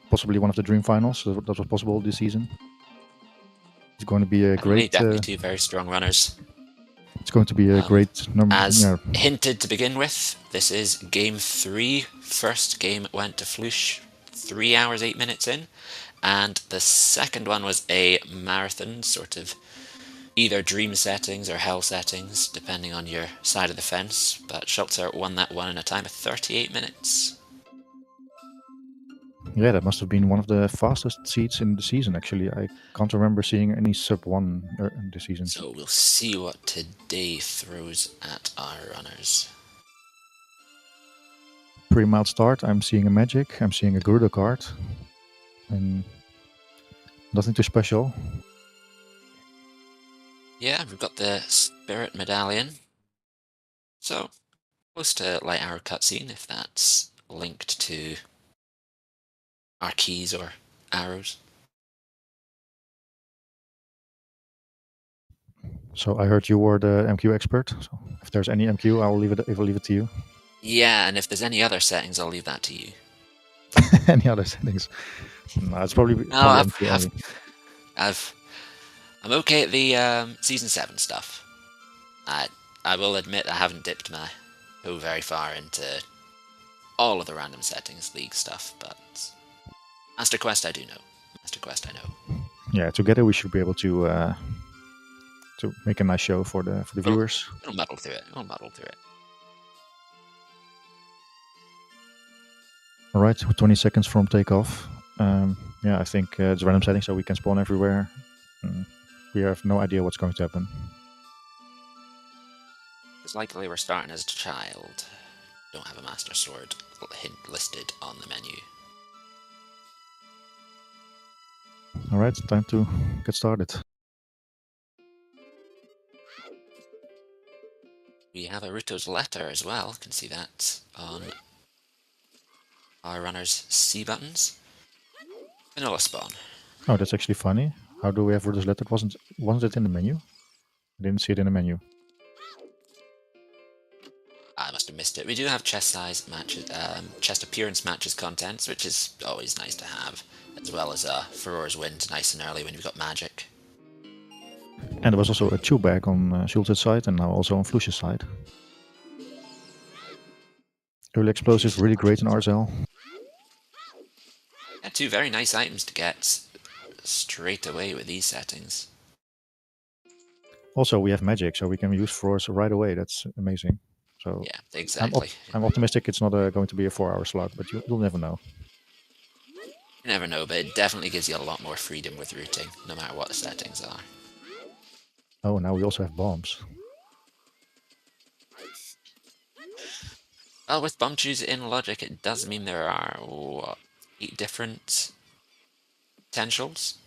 Possibly one of the dream finals that was possible this season. It's going to be a Definitely two very strong runners. It's going to be a great number. As hinted to begin with, this is game 3. First game went to Flouche 3 hours 8 minutes in, and the second one was a marathon, sort of either dream settings or hell settings, depending on your side of the fence. But Schulzer won that one in a time of 38 minutes. Yeah, that must have been one of the fastest seeds in the season, actually. I can't remember seeing any sub-1 this season. So we'll see what today throws at our runners. Pretty mild start. I'm seeing a magic. I'm seeing a Gerudo card. And nothing too special. Yeah, we've got the Spirit Medallion. So, close to Light Arrow cutscene, if that's linked to our keys or arrows. So I heard you were the MQ expert. So if there's any MQ, I'll leave it to you. Yeah, and if there's any other settings, I'll leave that to you. Any other settings? No, it's probably I'm okay at the Season 7 stuff. I will admit I haven't dipped my toe very far into all of the random settings, League stuff, but Master Quest I do know. Master Quest I know. Yeah, together we should be able to make a nice show for the viewers. We'll muddle through it. All right, 20 seconds from takeoff. Yeah, I think it's random setting, so we can spawn everywhere. We have no idea what's going to happen. It's likely we're starting as a child. Don't have a Master Sword hint listed on the menu. All right, time to get started. We have Aruto's letter as well. You can see that on our runner's C buttons. Vanilla spawn. Oh, that's actually funny. How do we have Aruto's letter? Wasn't it in the menu? I didn't see it in the menu. I must have missed it. We do have chest size matches, chest appearance matches contents, which is always nice to have, as well as Furor's Wind nice and early when you've got magic. And there was also a chew bag on Schulzer's side, and now also on Flouche's side. Early explosive, really great in RSL. Yeah, two very nice items to get straight away with these settings. Also, we have magic, so we can use Furor's right away. That's amazing. So yeah, exactly. I'm optimistic it's not going to be a 4-hour slog, but you'll never know. You never know, but it definitely gives you a lot more freedom with routing, no matter what the settings are. Oh, now we also have bombs. Well, with bomb choose in logic, it does mean there are, what, 8 different potentials?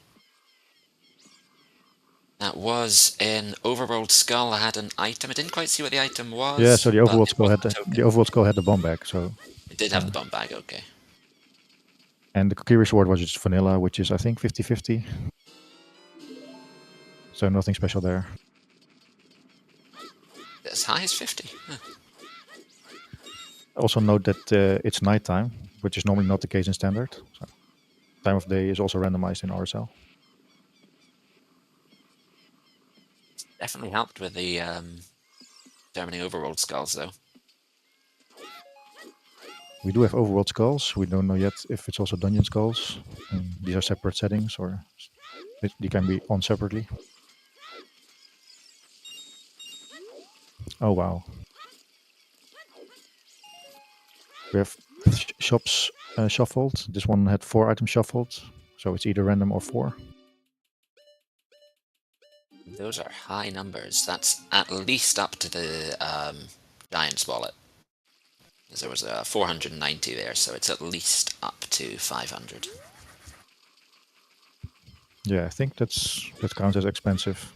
That was in Overworld Skull. I had an item. I didn't quite see what the item was. Yeah, so the Overworld Skull had the bomb bag. So it did have the bomb bag. Okay. And the Kokiri sword was just vanilla, which is I think 50-50. So nothing special there. As high as 50. Huh. Also note that it's nighttime, which is normally not the case in standard. So time of day is also randomized in RSL. Definitely helped with the determining Overworld Skulls, though. We do have Overworld Skulls. We don't know yet if it's also Dungeon Skulls. These are separate settings, or they can be on separately. Oh wow. We have shops shuffled. This one had 4 items shuffled, so it's either random or 4. Those are high numbers. That's at least up to the Giant's Wallet. There was a 490 there, so it's at least up to 500. Yeah, I think that counts as expensive.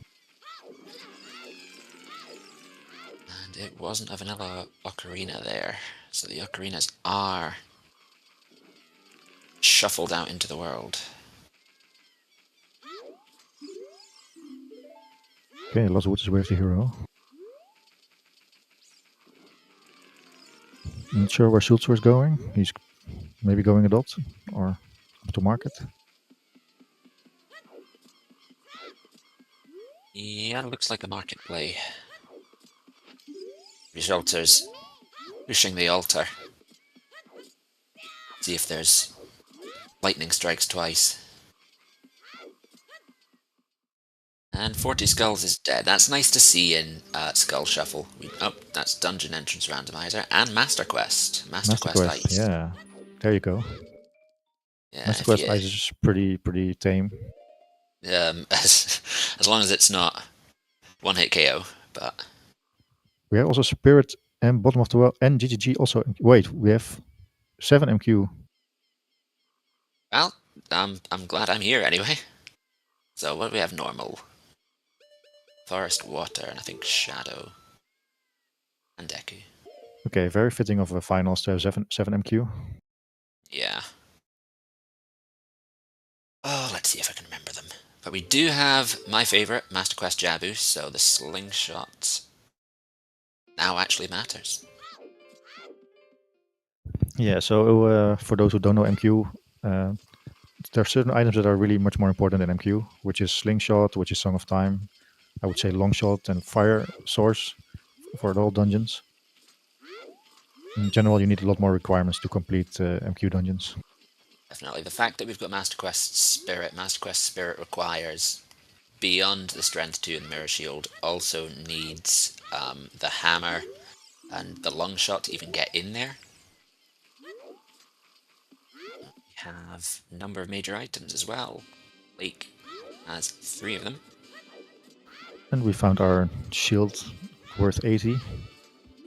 And it wasn't a vanilla ocarina there, so the ocarinas are shuffled out into the world. Okay, Lost Woods is with the hero. Not sure where Schulzer is going. He's maybe going a dot or up to market. Yeah, looks like a market play. Schulzer's pushing the altar. See if there's lightning strikes twice. And 40 Skulls is dead. That's nice to see in Skull Shuffle. Oh, that's Dungeon Entrance Randomizer. And Master Quest. Master Quest Quest, Ice. yeah. There you go. Yeah, Master if Quest you, Ice is pretty tame. as long as it's not one-hit KO, but... We have also Spirit and Bottom of the Well and GGG also. Wait, we have 7 MQ. Well, I'm glad I'm here anyway. So what do we have? Normal. Forest, Water, and I think Shadow. And Deku. Okay, very fitting of a finals to have 7 MQ. Yeah. Oh, let's see if I can remember them. But we do have my favorite, Master Quest Jabu, so the slingshot now actually matters. Yeah, so for those who don't know MQ, there are certain items that are really much more important than MQ, which is Slingshot, which is Song of Time. I would say Longshot and Fire Source for the whole dungeons. In general, you need a lot more requirements to complete MQ dungeons. Definitely. The fact that we've got Master Quest Spirit requires, beyond the Strength 2 and the Mirror Shield, also needs the Hammer and the Longshot to even get in there. We have a number of major items as well. Lake has 3 of them. And we found our shield worth 80,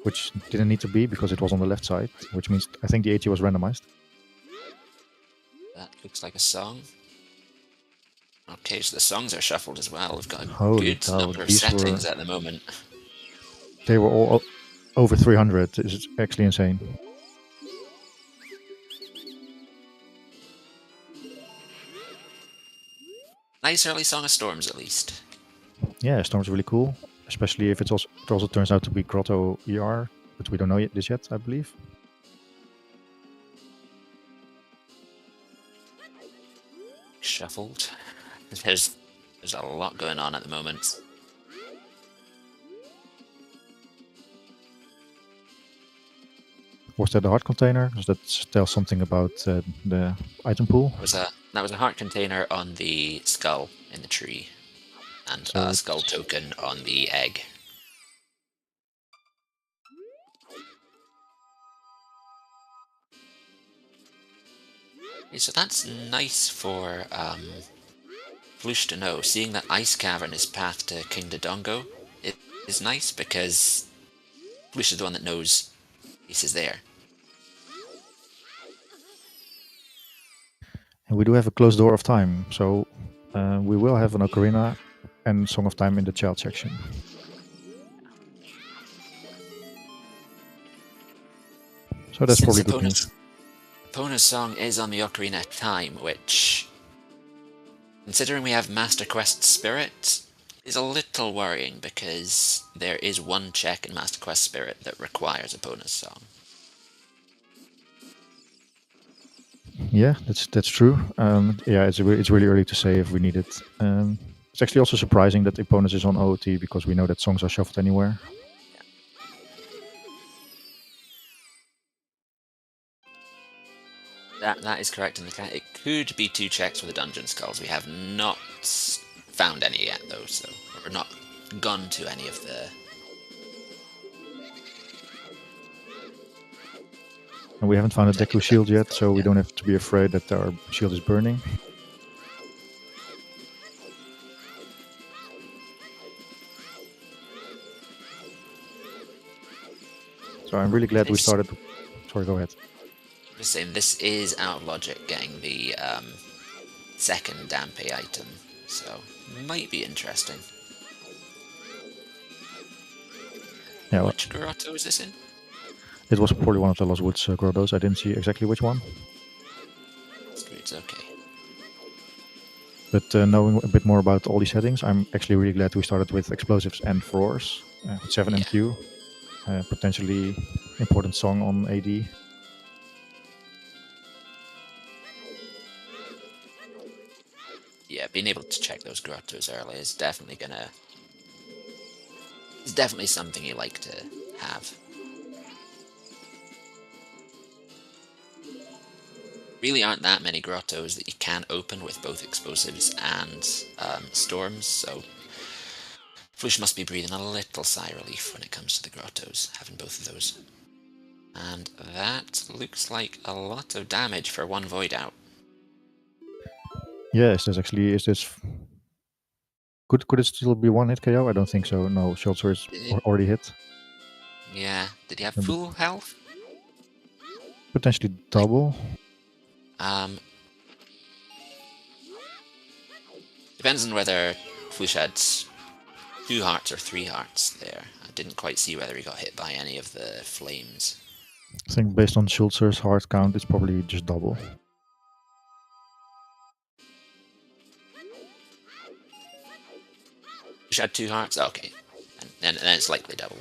which didn't need to be because it was on the left side, which means I think the 80 was randomized. That looks like a song. Okay, so the songs are shuffled as well. We've got a Holy good cow, number of these settings at the moment. they were all over 300. It's actually insane. Nice early Song of Storms, at least. Yeah, Storm's really cool, especially if it also turns out to be Grotto ER, but we don't know this yet, I believe. Shuffled. There's a lot going on at the moment. Was that the heart container? Does that tell something about the item pool? That was a heart container on the skull in the tree, and So a skull token on the egg. Okay, so that's nice for Flouche to know. Seeing that Ice Cavern is path to King Dodongo is nice because Flouche is the one that knows Ace is there. and we do have a closed door of time, so we will have an ocarina and Song of Time in the child section. So that's Since probably good news. Epona's song is on the Ocarina of Time, which, considering we have Master Quest Spirit, is a little worrying because there is one check in Master Quest Spirit that requires Epona's song. Yeah, that's true. Yeah, it's really early to say if we need it. It's actually also surprising that Eponus is on OOT because we know that songs are shuffled anywhere. That is correct in the cat. It could be 2 checks for the Dungeon Skulls. We have not found any yet, though, so we're not gone to any of the... And we haven't found a Deku shield yet, so we don't have to be afraid that our shield is burning. So I'm really glad we started Sorry, go ahead. Just saying, this is out of logic getting the second Dampe item, so might be interesting. Yeah, Which grotto is this in? it was probably one of the Lost Woods grottos. I didn't see exactly which one. It's okay. But knowing a bit more about all these settings, I'm actually really glad we started with explosives and floors. 7 Yeah. MQ, potentially important song on AD. Yeah, being able to check those grottos early is definitely it's definitely something you like to have. Really aren't that many grottos that you can open with both explosives and storms, so Flouche must be breathing a little sigh of relief when it comes to the grottos, having both of those. And that looks like a lot of damage for one void out. Yeah, is this could it still be one hit KO? I don't think so. No, Schulzer is already hit. Yeah, did he have Maybe full health? potentially double. Um, Depends on whether Flouche had 2 hearts or 3 hearts there. I didn't quite see whether he got hit by any of the flames. I think based on Schulzer's heart count, it's probably just double. Flouche had 2 hearts? Okay. And then it's likely double.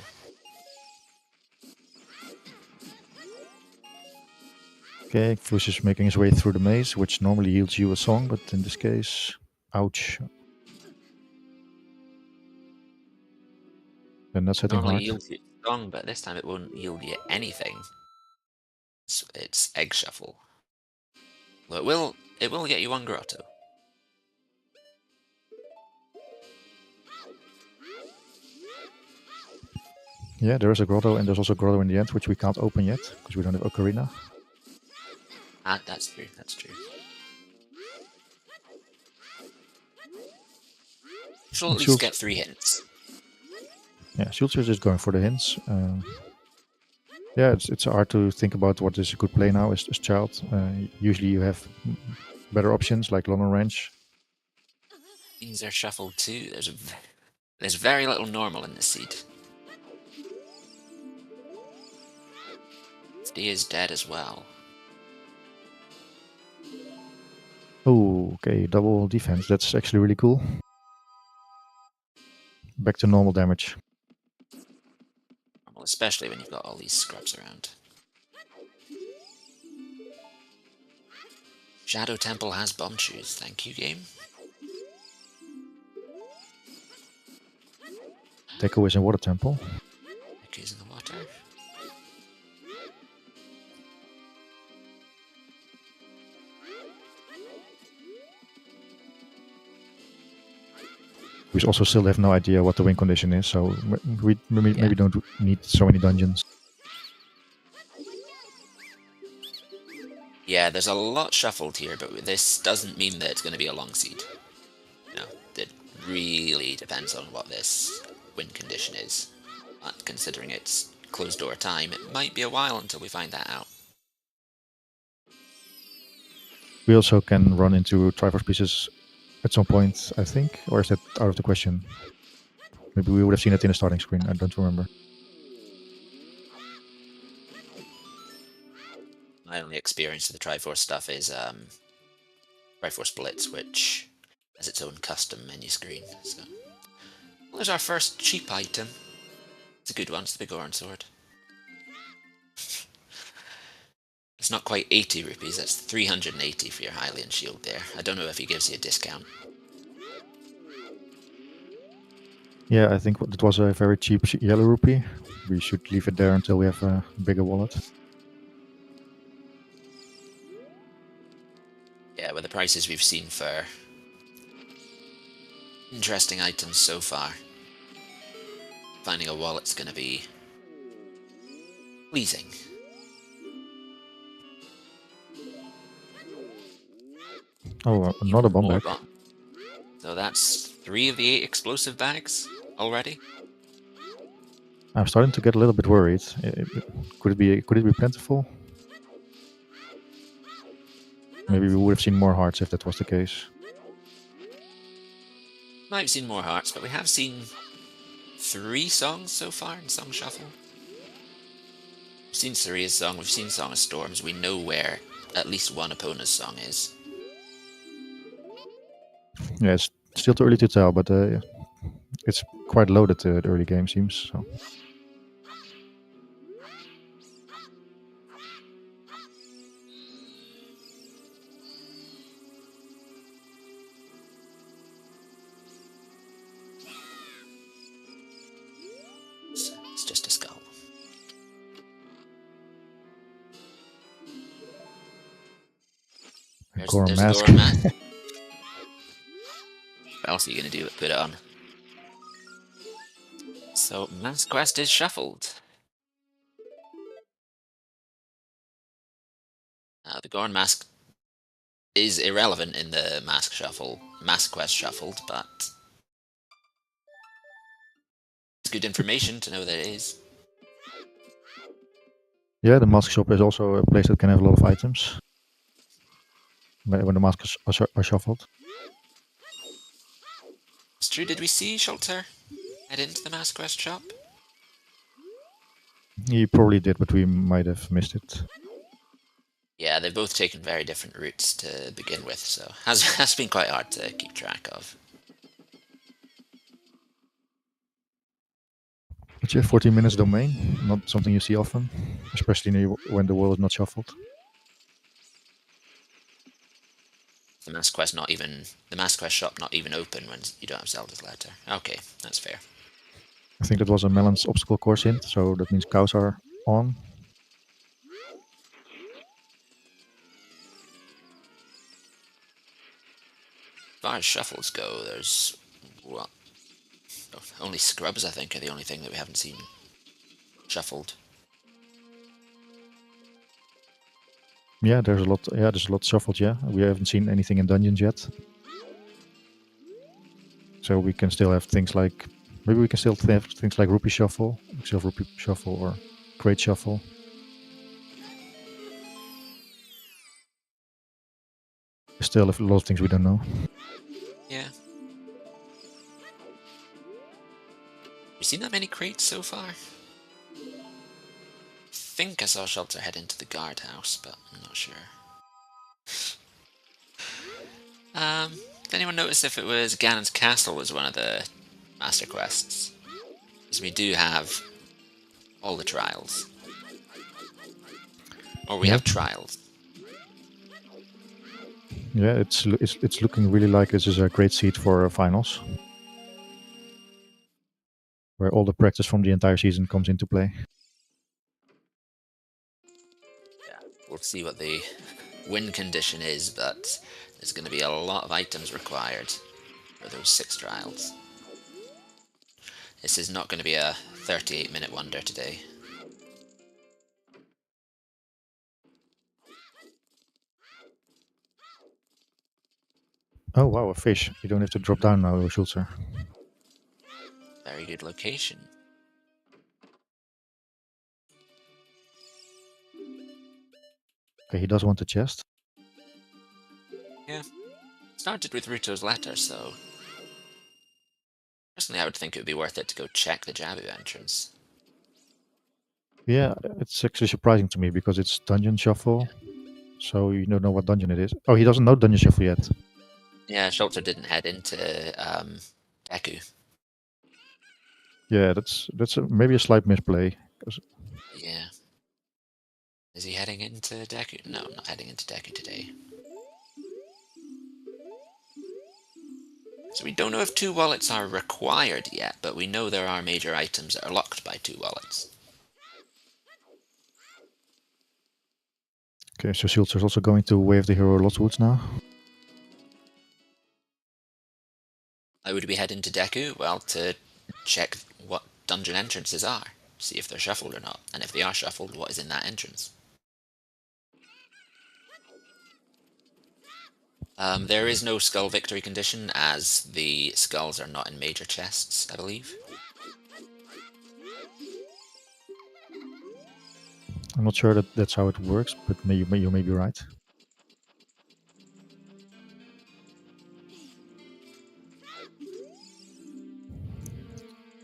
Okay, Flouche is making his way through the maze, which normally yields you a song, but in this case, ouch. Then that's hitting Normally hard. yields you strong, but this time it won't yield you anything. It's egg shuffle. Well, it will get you one grotto. Yeah, there is a grotto, and there's also a grotto in the end, which we can't open yet, because we don't have Ocarina. Ah, that's true, that's true. She'll at least get 3 hints. Yeah, Schulzer is just going for the hints. Yeah, it's hard to think about what is a good play now as child. Usually you have better options like London Ranch. Things are shuffled too. There's very little normal in this seed. D is dead as well. Oh, okay, double defense. That's actually really cool. Back to normal damage. Normal, especially when you've got all these scrubs around. Shadow Temple has bomb shoes. Thank you, game. Deku is in Water Temple. Deku's in the water. We also still have no idea what the win condition is, so we maybe don't need so many dungeons. Yeah, there's a lot shuffled here, but this doesn't mean that it's going to be a long seed. No, it really depends on what this win condition is. But considering it's closed door time, it might be a while until we find that out. We also can run into Triforce pieces at some point, I think, or is that out of the question? Maybe we would have seen it in the starting screen. I don't remember. My only experience of the Triforce stuff is Triforce Blitz, which has its own custom menu screen. So, well, there's our first cheap item. It's a good one. It's the big orange sword. It's not quite 80 rupees. That's 380 for your Hylian shield there. I don't know if he gives you a discount. Yeah, I think it was a very cheap yellow rupee. We should leave it there until we have a bigger wallet. Yeah, with the prices we've seen for interesting items so far, finding a wallet's going to be pleasing. Oh, not a bomb bag. So that's 3 of the 8 explosive bags already. I'm starting to get a little bit worried. Could it be plentiful? Maybe we would have seen more hearts if that was the case. Might have seen more hearts, but we have seen 3 songs so far in Song Shuffle. We've seen Saria's song, we've seen Song of Storms, we know where at least one opponent's song is. Yeah, it's still too early to tell, but it's quite loaded, the early game seems. So. It's just a skull. There's a Goron mask. Goron mask. What else are you going to do but put it on? So, Mask Quest is shuffled. The Goron mask is irrelevant in the Mask Quest shuffled, but it's good information to know that it is. Yeah, the mask shop is also a place that can have a lot of items when the masks are shuffled. It's true, did we see Schulzer head into the Mask Quest shop? He probably did, but we might have missed it. Yeah, they've both taken very different routes to begin with, so has been quite hard to keep track of. But yeah, 14 minutes domain, not something you see often, especially when the world is not shuffled. The Mask Quest shop not even open when you don't have Zelda's letter. Okay, that's fair. I think that was a Melon's obstacle course hint, so that means cows are on. As far as shuffles go, there's well, only scrubs I think are the only thing that we haven't seen shuffled. Yeah, there's a lot. Yeah, there's a lot shuffled. Yeah, we haven't seen anything in dungeons yet, so we can still have things like maybe we can still have things like rupee shuffle, silver rupee shuffle, or crate shuffle. Still, a lot of things we don't know. Yeah. You seen that many crates so far? I think I saw Schulzer head into the guardhouse, but I'm not sure. Did anyone notice if it was Ganon's Castle was one of the Master Quests? Because we do have all the trials. Or we have trials. Yeah, it's looking really like this is a great seed for finals, where all the practice from the entire season comes into play. Yeah, we'll see what the win condition is, but there's going to be a lot of items required for those 6 trials. This is not going to be a 38-minute wonder today. Oh wow, a fish! You don't have to drop down now, Schulzer. Very good location. Okay, he does want the chest. Yeah. Started with Ruto's letter, so personally I would think it would be worth it to go check the Jabu entrance. Yeah, it's actually surprising to me because it's dungeon shuffle, so you don't know what dungeon it is. Oh, he doesn't know dungeon shuffle yet. Yeah, Schulzer didn't head into Deku. Yeah, that's maybe a slight misplay. Yeah. Is he heading into Deku? No, not heading into Deku today. So we don't know if 2 wallets are required yet, but we know there are major items that are locked by 2 wallets. Okay, so Schulzer's also going to wave the hero Lost Woods now. Why would we head into Deku? Well, to check what dungeon entrances are. See if they're shuffled or not. And if they are shuffled, what is in that entrance. There is no skull victory condition, as the skulls are not in major chests, I believe. I'm not sure that that's how it works, but you may be right.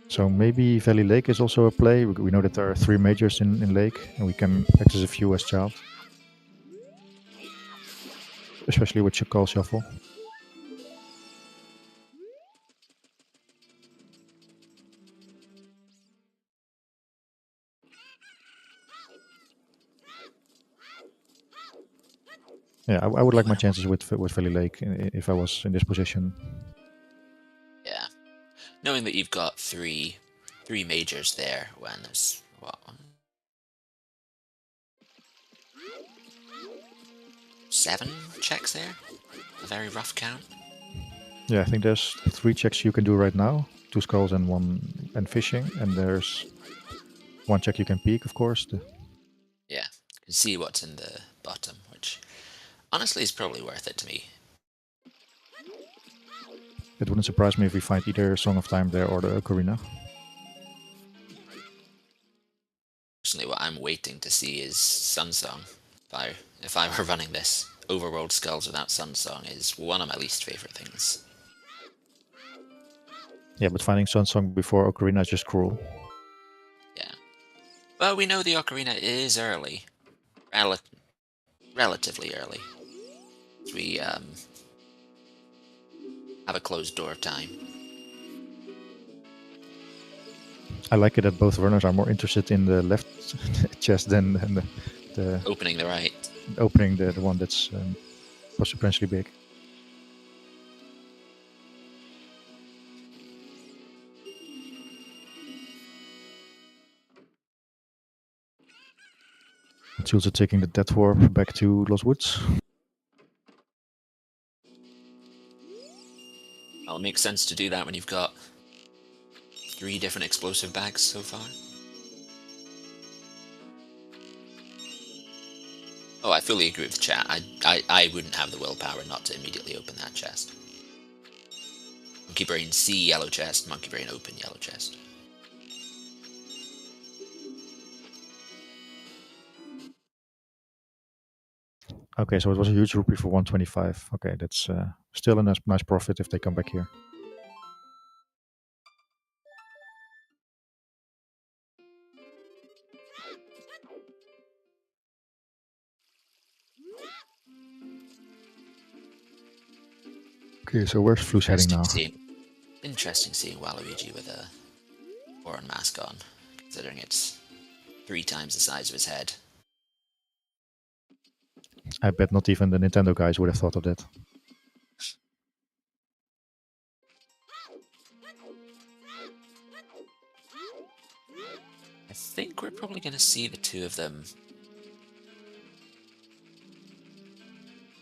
So maybe Valley Lake is also a play. We know that there are 3 majors in Lake, and we can access a few as child, especially with Call Shuffle. Yeah, I would like my chances with Valley Lake if I was in this position. Yeah. Knowing that you've got three majors there when there's what, 7 checks there? A very rough count. Yeah, I think there's 3 checks you can do right now: 2 skulls and 1 and fishing, and there's 1 check you can peek, of course. Yeah. You can see what's in the bottom, which honestly is probably worth it to me. It wouldn't surprise me if we find either Song of Time there or the Ocarina. Personally, what I'm waiting to see is Sunsong. If I were running this, Overworld Skulls without Sunsong is one of my least favorite things. Yeah, but finding Sun Song before Ocarina is just cruel. Yeah. Well, we know the Ocarina is early. Rel- Relatively early. We have a closed door time. I like it that both runners are more interested in the left chest than the Opening the right. opening the one that's potentially big. Schulzer taking the Death Warp back to Lost Woods. Well, it makes sense to do that when you've got 3 different explosive bags so far. Oh, I fully agree with chat. I wouldn't have the willpower not to immediately open that chest. Monkey Brain see yellow chest, Monkey Brain open yellow chest. Okay, so it was a huge rupee for 125. Okay, that's still a nice profit if they come back here. Okay, so where's Flouche heading now? Interesting seeing Waluigi with a foreign mask on, considering it's 3 times the size of his head. I bet not even the Nintendo guys would have thought of that. I think we're probably going to see the 2 of them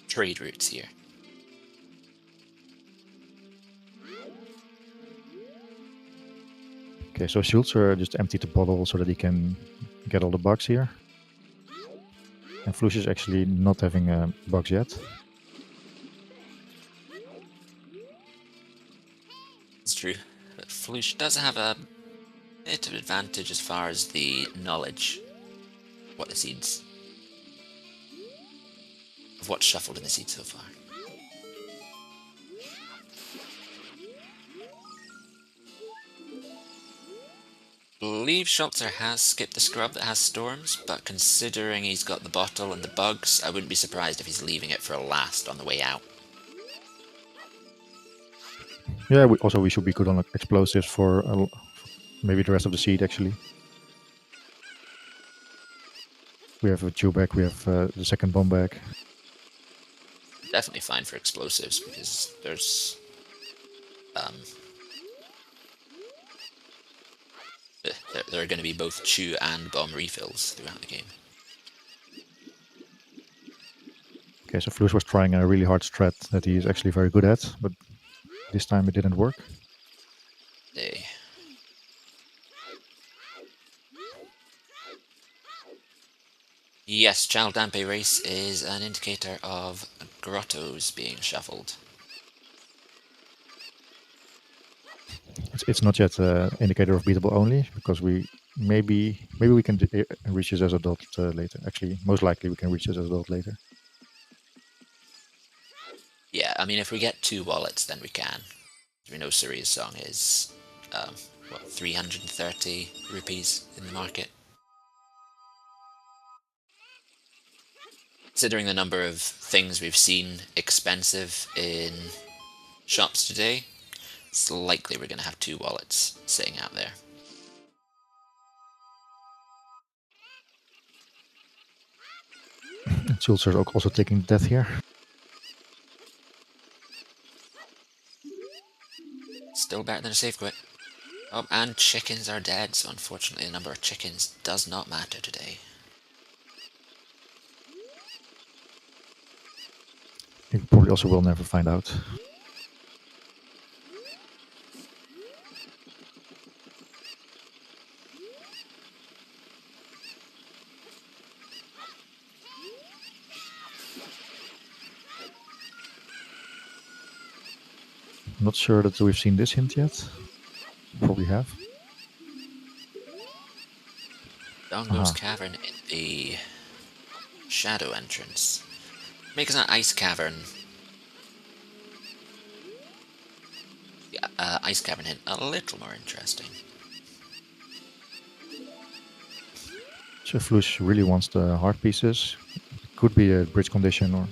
trade routes here. Okay, so Schulzer just emptied the bottle so that he can get all the bugs here. And Flouche is actually not having bugs yet. It's true. But Flouche does have a bit of advantage as far as the knowledge of what the seeds, of what's shuffled in the seeds so far. I believe Schulzer has skipped the scrub that has storms, but considering he's got the bottle and the bugs, I wouldn't be surprised if he's leaving it for a last on the way out. Yeah, we should be good on explosives for maybe the rest of the seed actually. We have a chew bag, we have the second bomb bag. Definitely fine for explosives because there's there are going to be both chew and bomb refills throughout the game. Okay, so Flouche was trying a really hard strat that he is actually very good at, but this time it didn't work. They Yes, Child Dampe Race is an indicator of grottos being shuffled. It's not yet an indicator of beatable only because maybe we can reach this as a dot later. Actually, most likely we can reach this as a dot later. Yeah, I mean, if we get 2 wallets, then we can. We know Suria's song is what, 330 rupees in the market. Considering the number of things we've seen expensive in shops today, it's likely we're going to have 2 wallets sitting out there. Schulzer is also taking death here. Still better than a safe quit. Oh, and chickens are dead, so unfortunately the number of chickens does not matter today. You probably also will never find out. Not sure that we've seen this hint yet. Probably have. Dongo's cavern in the shadow entrance. Makes an ice cavern. Yeah, ice cavern hint a little more interesting. So Flouche really wants the heart pieces. It could be a bridge condition or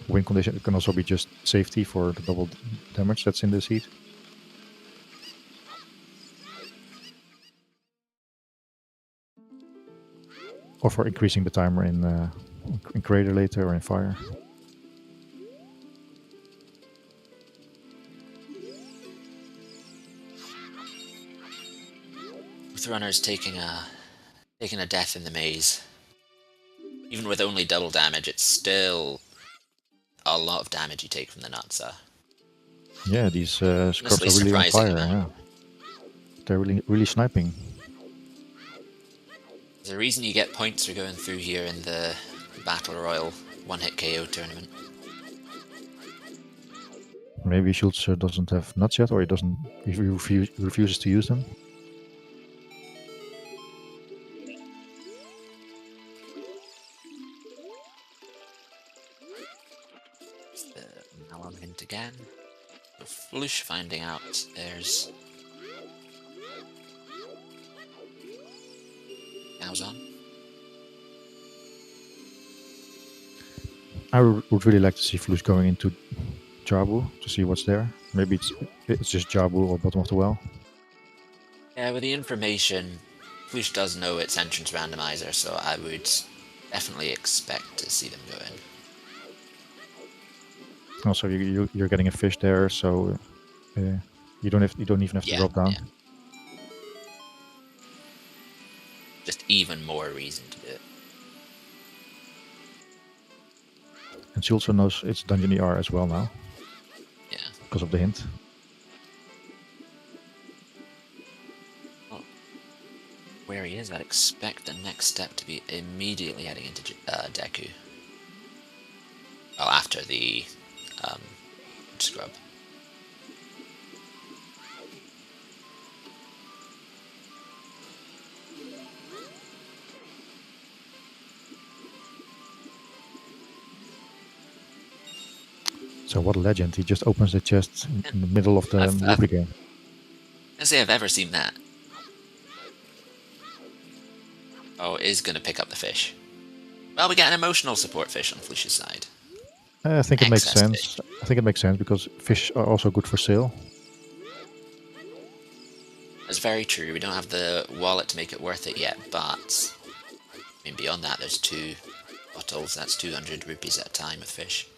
win condition. It can also be just safety for the double damage that's in the seed. Or for increasing the timer in Crater later or in Fire. With runners taking a death in the maze. Even with only double damage, it's still a lot of damage you take from the Natsa. Yeah, these scrubs Honestly, are really on surprising fire. amount. Yeah, they're really sniping. There's a reason you get points for going through here in the Battle Royal one-hit KO tournament. Maybe Schulzer doesn't have nuts yet, or he doesn't. He refuses to use them. The Malum hint again. So Flouche finding out there's cows on. I would really like to see Flouche going into Jabu to see what's there. Maybe it's just Jabu or bottom of the well. Yeah, with the information, Flouche does know its entrance randomizer, so I would definitely expect to see them go in. Also, you're getting a fish there, so you don't even have to drop down. Yeah. Just even more reason to do it. And she also knows it's Dungeon ER as well now. Yeah. Because of the hint. Well, where he is, I'd expect the next step to be immediately heading into Deku. Well, after the scrub. So what a legend. He just opens the chest in the middle of the movie game. I say I've ever seen that. Oh, it is going to pick up the fish. Well, we get an emotional support fish on Flouche's side. I think it makes Excess sense. fish. I think it makes sense because fish are also good for sale. That's very true. We don't have the wallet to make it worth it yet, but I mean, beyond that, there's 2 bottles. That's 200 rupees at a time with fish.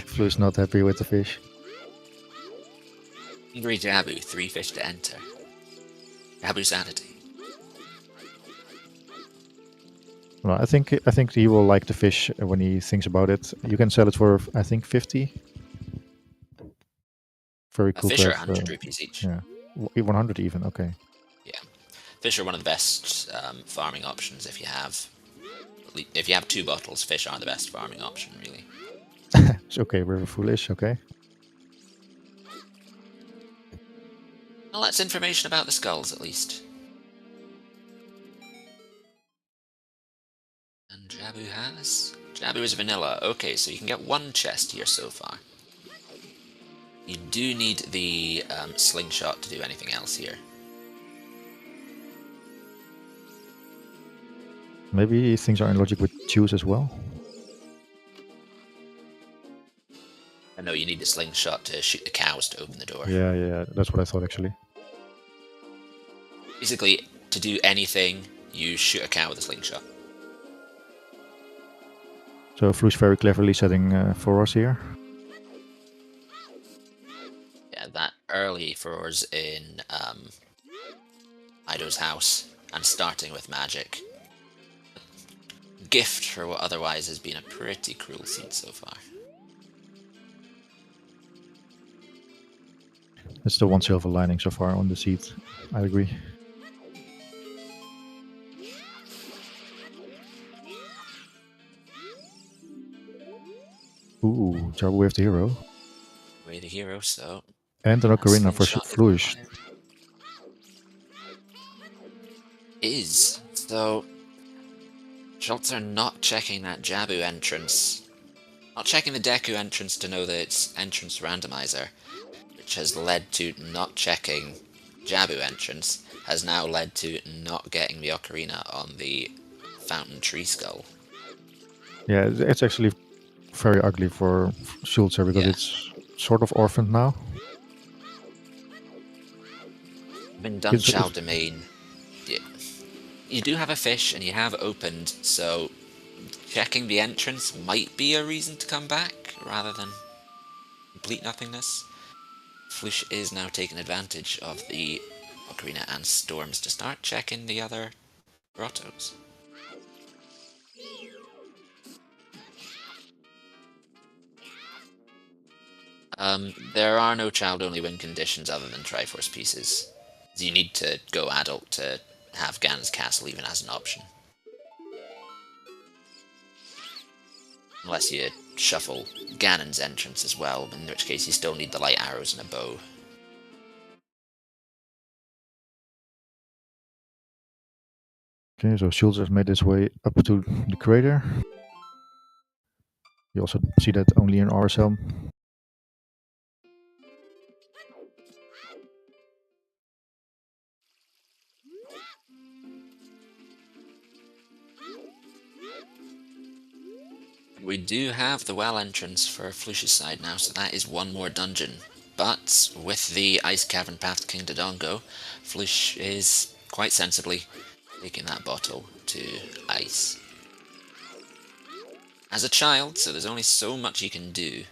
Flu's not happy with the fish. Hungry Jabu, 3 fish to enter. Jabu sanity. Well, I think he will like the fish when he thinks about it. You can sell it for, I think, 50. Very cool. Fish are 100 rupees each. Yeah, 100 even. Okay. Yeah, fish are one of the best farming options if you have 2 bottles. Fish are the best farming option, really. It's okay. We're foolish. Okay. Well, that's information about the skulls, at least. Jabu has? Jabu is vanilla. Okay, so you can get one chest here so far. You do need the slingshot to do anything else here. Maybe things are in logic with choose as well. I know you need the slingshot to shoot the cows to open the door. Yeah, that's what I thought actually. Basically, to do anything, you shoot a cow with a slingshot. So Flouche very cleverly setting for us here. Yeah, that early for us in Ido's house and starting with magic. Gift for what otherwise has been a pretty cruel seed so far. It's the one silver lining so far on the seed. I agree. Ooh, Jabu with the hero. Way the hero, so... And an ocarina for slingshot Flouche. Is, so... Schulzer not checking that Jabu entrance. Not checking the Deku entrance to know that it's entrance randomizer, which has led to not checking Jabu entrance, has now led to not getting the ocarina on the fountain tree skull. Yeah, it's actually very ugly for Schulzer because Yeah. it's sort of orphaned now. Been done child domain. You do have a fish and you have opened, so checking the entrance might be a reason to come back rather than complete nothingness. Flouche is now taking advantage of the ocarina and storms to start checking the other grottos. There are no child-only win conditions other than Triforce pieces. You need to go adult to have Ganon's castle even as an option. Unless you shuffle Ganon's entrance as well, in which case you still need the light arrows and a bow. Okay, so Schulzer made his way up to the crater. You also see that only in RSL. We do have the well entrance for Flouche's side now, so that is one more dungeon. But with the Ice Cavern Path to King Dodongo, Flouche is quite sensibly taking that bottle to ice. As a child, so there's only so much you can do.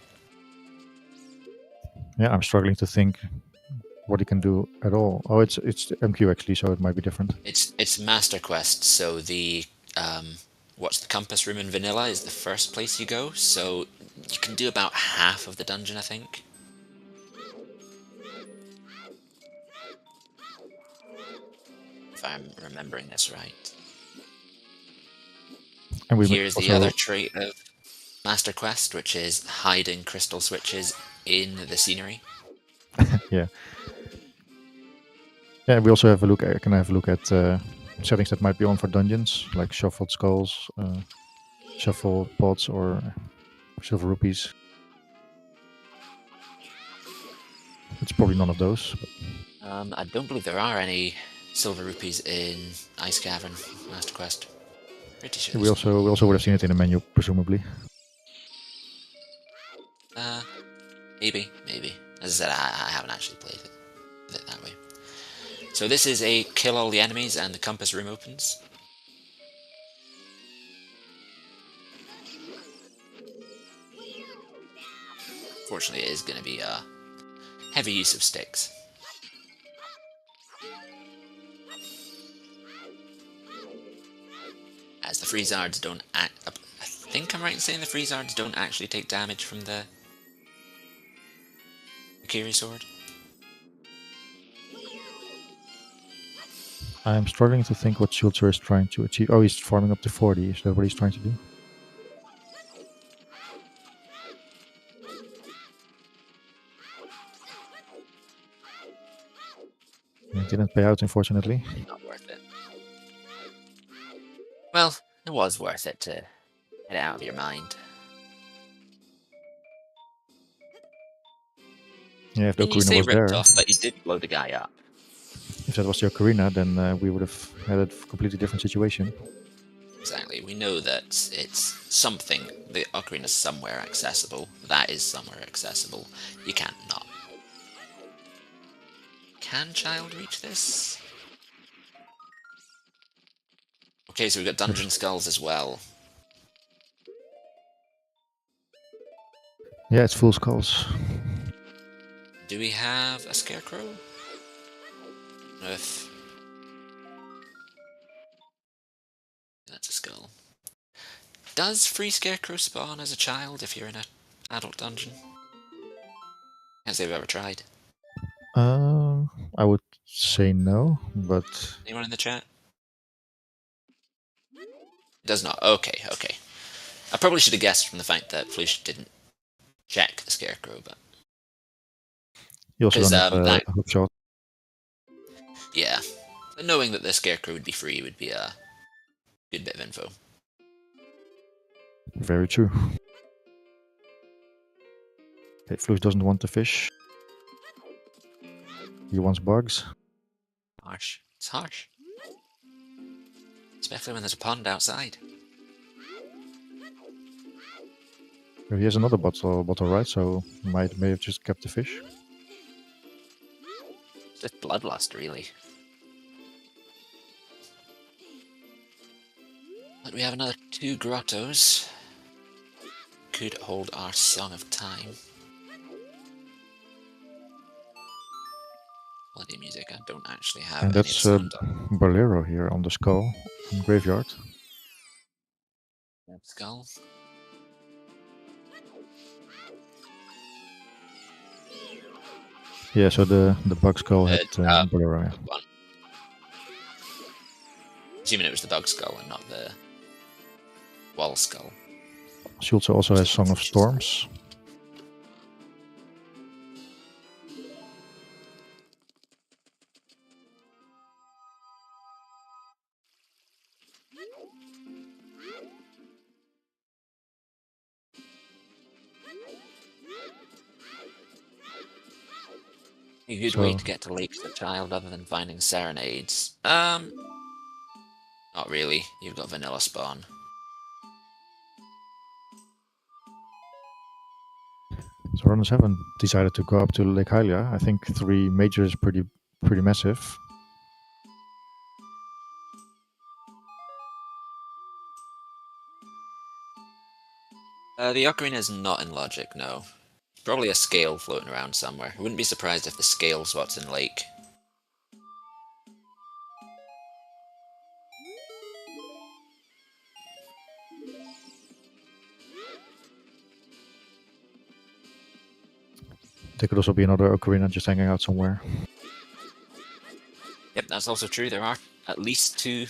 Yeah, I'm struggling to think what he can do at all. Oh, it's MQ actually, so it might be different. It's Master Quest, so the what's the compass room in vanilla is the first place you go, so you can do about half of the dungeon, I think. If I'm remembering this right. And we Here's the also, other trait of Master Quest, which is hiding crystal switches in the scenery. yeah. Yeah, we also have a look. Can have a look at settings that might be on for dungeons, like shuffled skulls, shuffle pots, or silver rupees. It's probably none of those. But I don't believe there are any silver rupees in Ice Cavern Master Quest. Pretty sure. we also would have seen it in the menu, presumably. Maybe. As I said, I haven't actually played it that way. So this is a kill all the enemies and the compass room opens. Fortunately, it is going to be a heavy use of sticks. As the Freezards don't I think I'm right in saying the Freezards don't actually take damage from the Kiri sword. I'm struggling to think what Schulzer is trying to achieve. Oh, he's farming up to 40. Is that what he's trying to do? It didn't pay out, unfortunately. Not worth it. Well, It was worth it to get it out of your mind. Yeah, if the And you ocarina say was ripped there, off, but you did blow the guy up. if that was the ocarina, then we would have had a completely different situation. Exactly. We know that it's something. The ocarina is somewhere accessible. That is somewhere accessible. You can't not. Can child reach this? Okay, so we've got dungeon skulls as well. Yeah, it's full skulls. Do we have a scarecrow? No, if that's a skull. Does free scarecrow spawn as a child if you're in an adult dungeon? Can't say I've ever tried. I would say no, but Anyone in the chat? It does not. Okay, okay. I probably should have guessed from the fact that Flouche didn't check the scarecrow, but you also because don't have that a hook shot. yeah, but knowing that the scarecrow would be free would be a good bit of info. Very true. Okay, Flouche doesn't want the fish. He wants bugs. Harsh. It's harsh, especially when there's a pond outside. He has another bottle, right? So may have just kept the fish. Just bloodlust, really. But we have another 2 grottos. Could hold our Song of Time. Bloody music, I don't actually have And any of the that's sound on. Bolero here on the skull in graveyard. Skull. Yeah, so the bug skull had Uh, Bolero. Yeah. one. Assuming it was the bug skull and not the wall skull. Schulzer also has Song of Storms. A good way to get to Lake the Child other than finding serenades. Not really. You've got vanilla spawn. So runners haven't decided to go up to Lake Hylia. I think 3 major is pretty massive. The ocarina is not in logic, no. Probably a scale floating around somewhere. I wouldn't be surprised if the scale's what's in Lake. There could also be another ocarina just hanging out somewhere. Yep, that's also true. There are at least 2.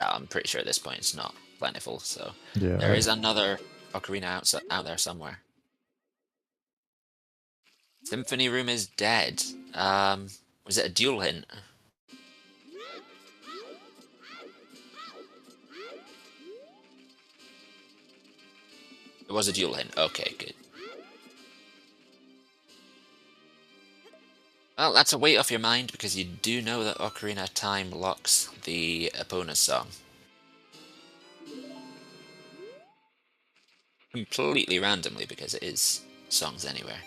I'm pretty sure at this point it's not plentiful, so Yeah, there is another ocarina out there somewhere. Symphony Room is dead. Was it a dual hint? It was a dual hint. Okay, good. Well, that's a weight off your mind because you do know that Ocarina of Time locks the Epona's song. Completely randomly because it is Songs Anywhere.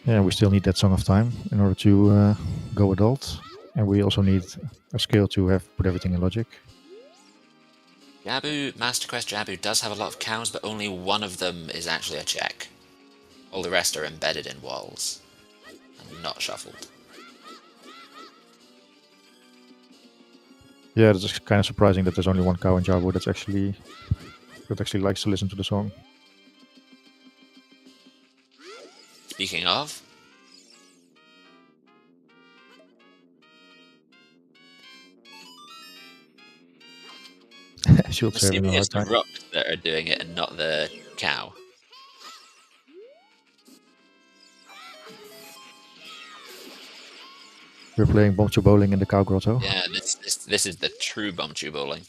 Yeah, we still need that Song of Time in order to go adult. And we also need a scale to have put everything in logic. Jabu, Master Quest Jabu does have a lot of cows, but only one of them is actually a check. All the rest are embedded in walls and not shuffled. Yeah, it's kind of surprising that there's only one cow in Jabu that actually likes to listen to the song. Speaking of, Schulzer having a assuming it's hard the time. rooks that are doing it and not the cow. We're playing Boncho Bowling in the Cow Grotto. Yeah, this This is the true bumchu bowling.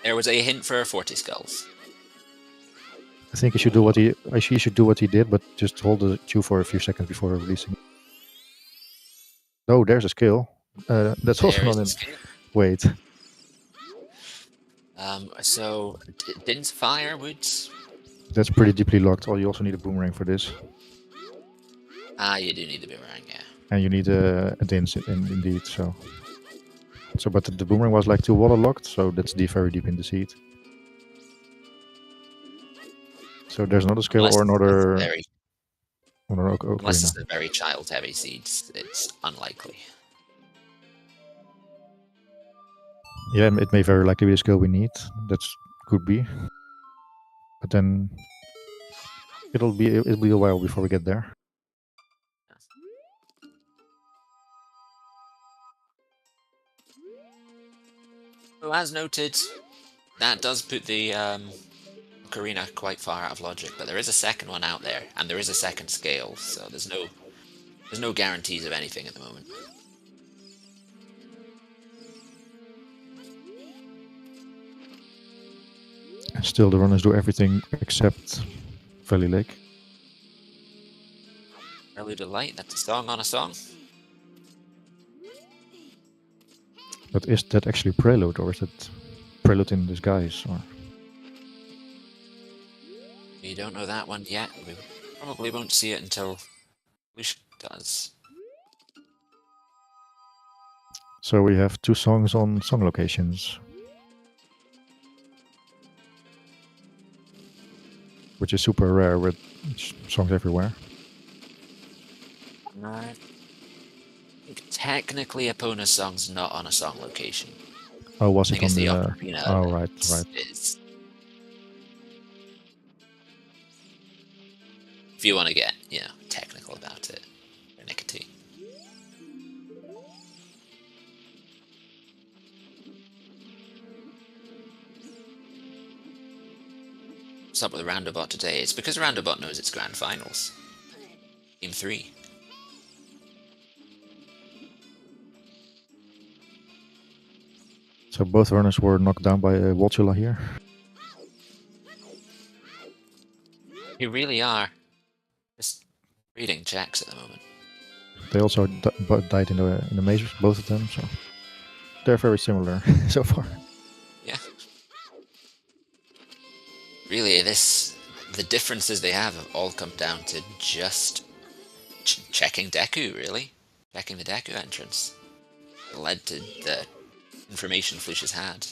There was a hint for 40 skulls. I think he should do what he did, but just hold the Q for a few seconds before releasing. Oh, there's a skill. That's also There is not a in. skill. Wait, So didn't fire would. that's pretty deeply locked. Oh, you also need a boomerang for this, You do need the boomerang, yeah. and you need a dins indeed. So, but the boomerang was like too water locked, so that's very deep in the seed. So there's another skill Unless or it's another. very, Another unless ocarina. it's a very child-heavy seeds, it's unlikely. Yeah, it may very likely be the skill we need. That could be, but then it'll be a while before we get there. So as noted, that does put the ocarina quite far out of logic, but there is a second one out there, and there is a second scale, so there's no guarantees of anything at the moment. Still, the runners do everything except Valley Lake. Prelude of Light, that's a song on a song. But is that actually Prelude, or is it Prelude in disguise? Or We don't know that one yet. We probably won't see it until Flouche does. so we have 2 songs on song locations, which is super rare with songs everywhere. I think technically Epona's song's not on a song location. Oh, was I it think on it's the the? ocarina. Oh, right. Is. If you want to get, technical about it, nicotine. What's up with the Roundabot today? It's because Roundabot knows it's grand finals. Game 3. So both runners were knocked down by a Waltula here. You really are just reading checks at the moment. They also died in the mazes, both of them. So they're very similar so far. Yeah. Really, the differences they have all come down to just checking Deku, really. Checking the Deku entrance. It led to the information Flouche has had.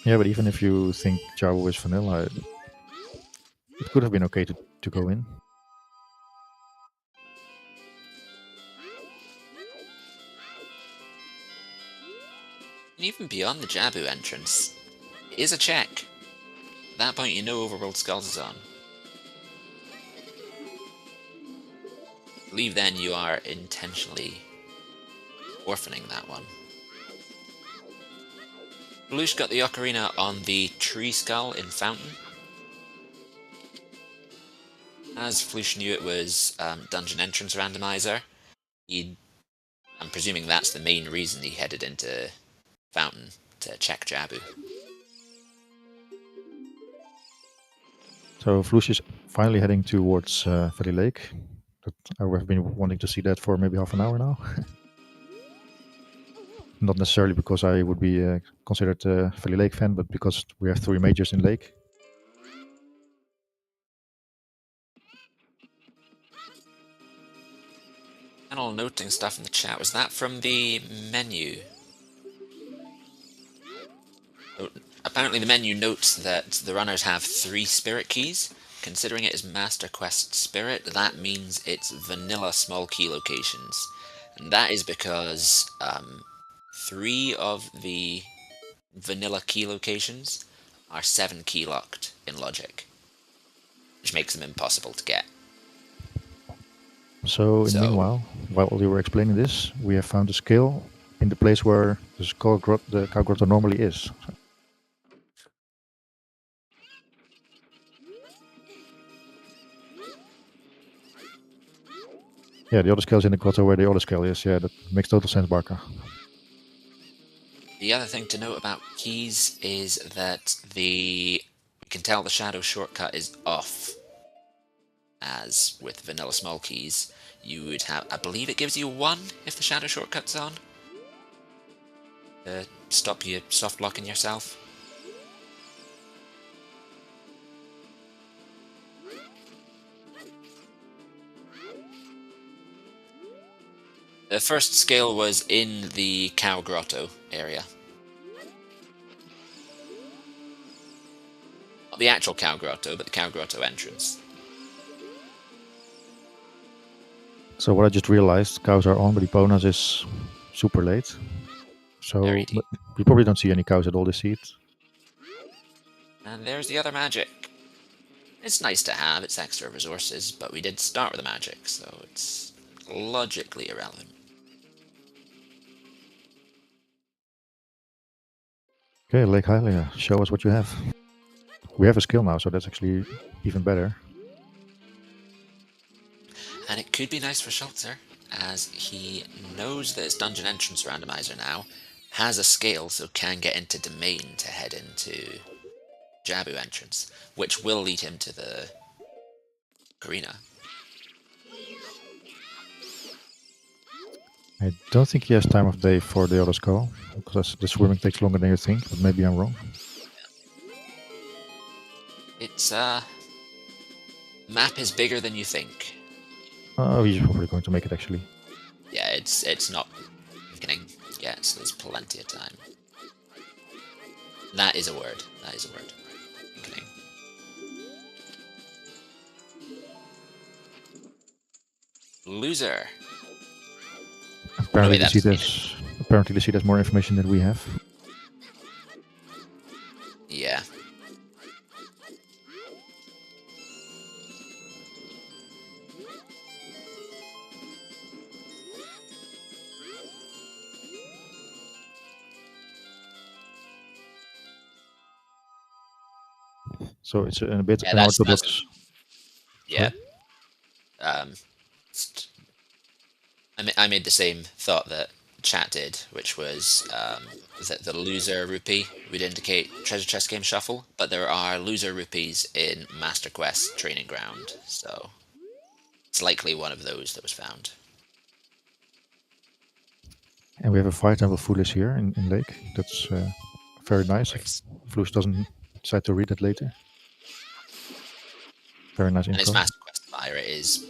Yeah, but even if you think Jabo is vanilla, it could have been okay to go in. And even beyond the Jabu entrance, it is a check. At that point, you know Overworld Skulls is on. I believe then you are intentionally orphaning that one. Flouche got the ocarina on the tree skull in Fountain. As Flouche knew it was dungeon entrance randomizer, I'm presuming that's the main reason he headed into Fountain to check Jabu. So Flouche is finally heading towards Valley Lake. I have been wanting to see that for maybe half an hour now. Not necessarily because I would be considered a Valley Lake fan, but because we have 3 majors in Lake. Panel noting stuff in the chat. Was that from the menu? Apparently the menu notes that the runners have 3 spirit keys. Considering it is Master Quest Spirit, that means it's vanilla small key locations. And that is because 3 of the vanilla key locations are 7 key locked in logic, which makes them impossible to get. So in the meanwhile, while you were explaining this, we have found a skill in the place where the cow grotto normally is. Yeah, the other scale is in the grotto where the other scale is. Yeah, that makes total sense, Barca. The other thing to note about keys is that we can tell the shadow shortcut is off. As with vanilla small keys, you would have, I believe it gives you 1 if the shadow shortcut's on. To stop you soft locking yourself. The first scale was in the Cow Grotto area. Not the actual Cow Grotto, but the Cow Grotto entrance. So what I just realized, cows are on, but Eponas is super late. So Very deep. we probably don't see any cows at all this seat. And there's the other magic. It's nice to have, it's extra resources, but we did start with a magic, so it's logically irrelevant. Okay, Lake Hylia, show us what you have. We have a skill now, so that's actually even better. And it could be nice for Schulzer, as he knows that his dungeon entrance randomizer now has a scale, so can get into domain to head into Jabu entrance, which will lead him to the arena. I don't think he has time of day for the other skull, because the swimming takes longer than you think, but maybe I'm wrong. It's map is bigger than you think. Oh, he's probably going to make it actually. Yeah, it's not beginning yet, so there's plenty of time. That is a word. That is a word. Beginning. Loser. Apparently, wait, that's apparently the seed has more information than we have. Yeah. So it's a bit Yeah, unorthodox. yeah. Sorry? I made the same thought that chat did, which was that the loser rupee would indicate treasure chest game shuffle, but there are loser rupees in Master Quest Training Ground, so it's likely one of those that was found. And we have a fire temple foolish here in Lake. That's very nice. If Flouche doesn't decide to read it later. Very nice And his info. Master Quest Fire is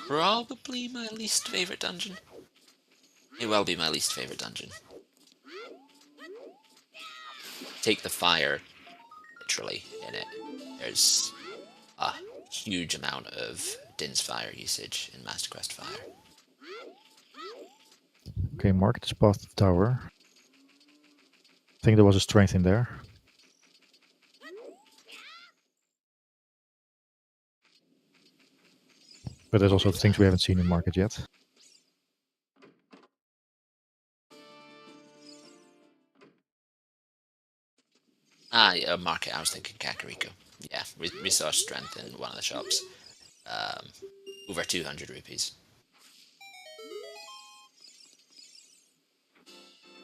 probably my least favorite dungeon. It will be my least favorite dungeon. Take the fire literally in it. There's a huge amount of Din's Fire usage in Master Quest Fire. Okay, mark this path tower. I think there was a strength in there. But there's also things we haven't seen in market yet. Yeah, market. I was thinking Kakariko. Yeah, we saw strength in one of the shops. Over 200 rupees.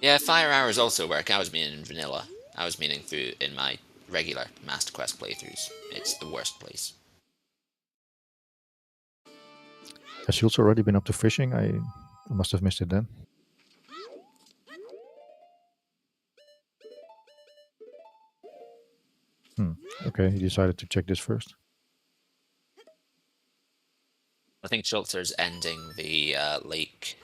Yeah, fire hours also work. I was meaning in vanilla. I was meaning through in my regular Master Quest playthroughs. It's the worst place. Has Schulzer already been up to fishing? I must have missed it then. Okay, he decided to check this first. I think Schulzer's ending the lake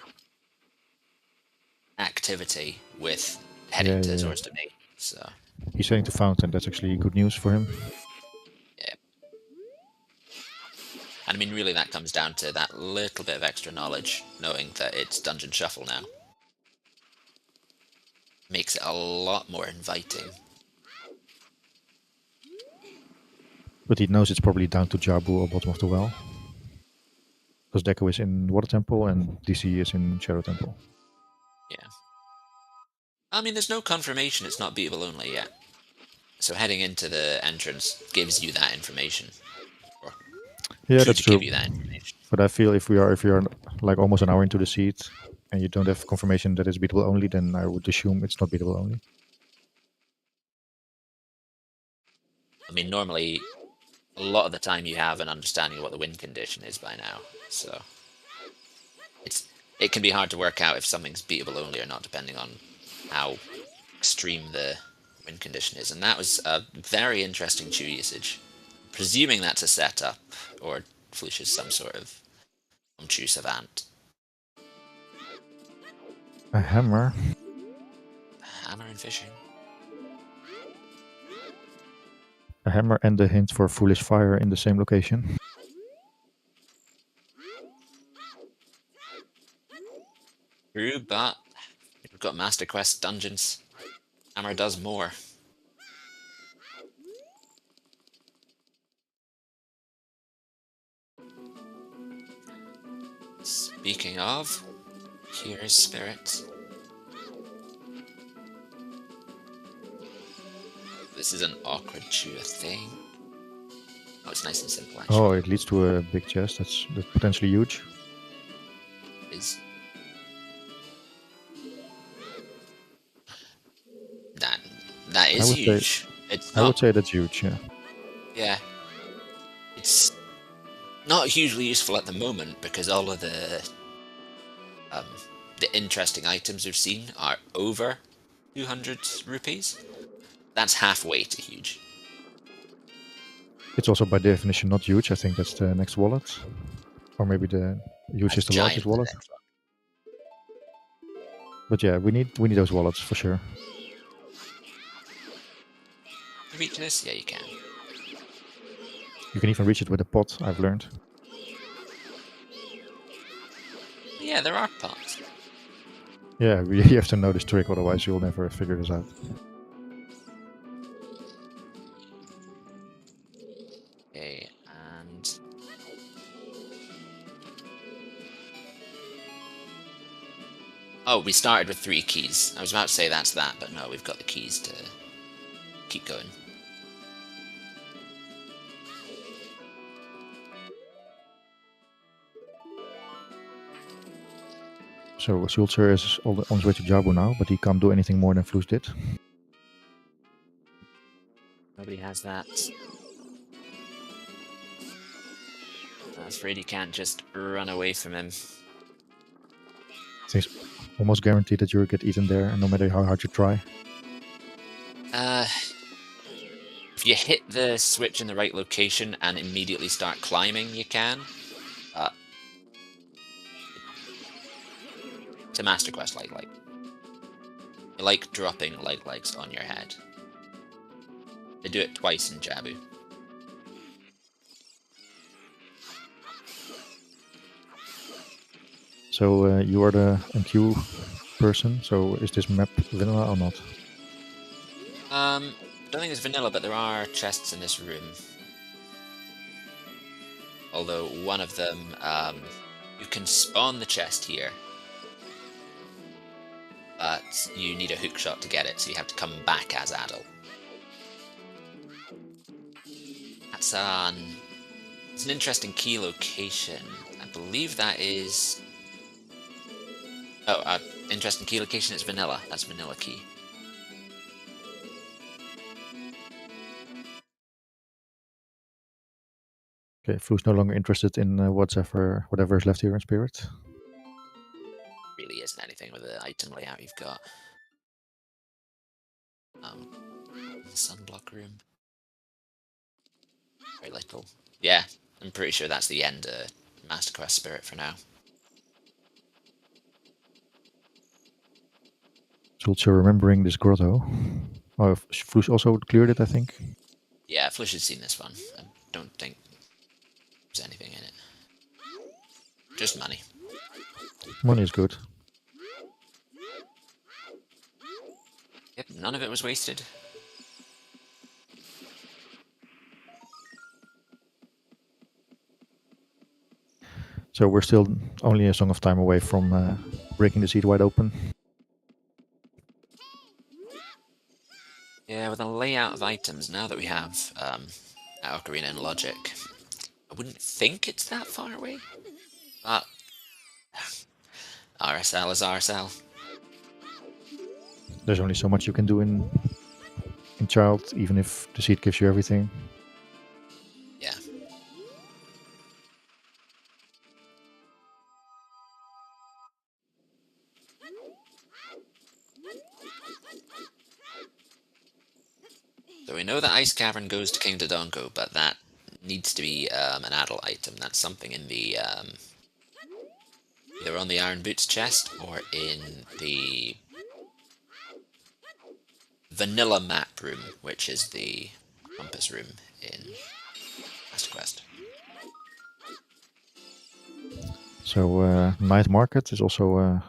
activity with heading to Zor's Domain. So he's heading to Fountain. That's actually good news for him. yeah. And I mean, really, that comes down to that little bit of extra knowledge, knowing that it's Dungeon Shuffle now. Makes it a lot more inviting. But he knows it's probably down to Jabu or bottom of the well. Because Deku is in Water Temple and DC is in Shadow Temple. Yeah. I mean, there's no confirmation it's not beatable only yet. So heading into the entrance gives you that information. Or Yeah, should that's true. give you that information. But I feel if you're like almost an hour into the seed and you don't have confirmation that it's beatable only, then I would assume it's not beatable only. I mean, normally, a lot of the time you have an understanding of what the win condition is by now, so it can be hard to work out if something's beatable only or not, depending on how extreme the win condition is. And that was a very interesting chew usage. Presuming that's a setup, or Flouche is some sort of chew savant. A hammer. Hammer and fishing. A hammer and a hint for foolish fire in the same location. True, but we've got Master Quest dungeons. Hammer does more. Speaking of, here is Spirit. This is an awkward chew thing. Oh, it's nice and simple, actually. Oh, it leads to a big chest. That's potentially huge. Is that is huge. I would say that's huge, yeah. Yeah. It's not hugely useful at the moment because all of the interesting items we've seen are over 200 rupees. That's halfway to huge. It's also by definition not huge. I think that's the next wallet. Or maybe the huge is the largest wallet. But yeah, we need those wallets for sure. Reach this? Yeah, you can. You can even reach it with a pot, I've learned. Yeah, there are pots. Yeah, you have to know this trick, otherwise you'll never figure this out. Okay, and oh, we started with 3 keys. I was about to say that's that, but no, we've got the keys to keep going. So Schulzer is on his way to Jabu now, but he can't do anything more than Flouche did. Nobody has that. I'm afraid you can't just run away from him. It's almost guaranteed that you'll get eaten there, no matter how hard you try. If you hit the switch in the right location and immediately start climbing, you can. It's a Master Quest like. You like dropping legs on your head. They do it twice in Jabu. So you are the MQ person, so is this map vanilla or not? I don't think it's vanilla, but there are chests in this room. Although one of them, you can spawn the chest here, but you need a hookshot to get it, so you have to come back as adult. It's an interesting key location. I believe that is... Oh, interesting key location is vanilla. That's vanilla key. Okay, Flouche no longer interested in whatever is left here in Spirit. Really isn't anything with the item layout you've got. The sunblock room. Very little. Yeah, I'm pretty sure that's the end of Master Quest Spirit for now. Schulzer remembering this grotto. Oh, Flouche also cleared it, I think. Yeah, Flush has seen this one. I don't think there's anything in it. Just money. Money is good. Yep, none of it was wasted. So we're still only a Song of Time away from breaking the seed wide open. Yeah, with a layout of items, now that we have Ocarina and Logic, I wouldn't think it's that far away. But RSL is RSL. There's only so much you can do in Child, even if the seed gives you everything. Yeah. So we know that Ice Cavern goes to King Dodongo, but that needs to be an adult item. That's something in the either on the Iron Boots chest or in the vanilla map room, which is the compass room in Master Quest. So Night Market is also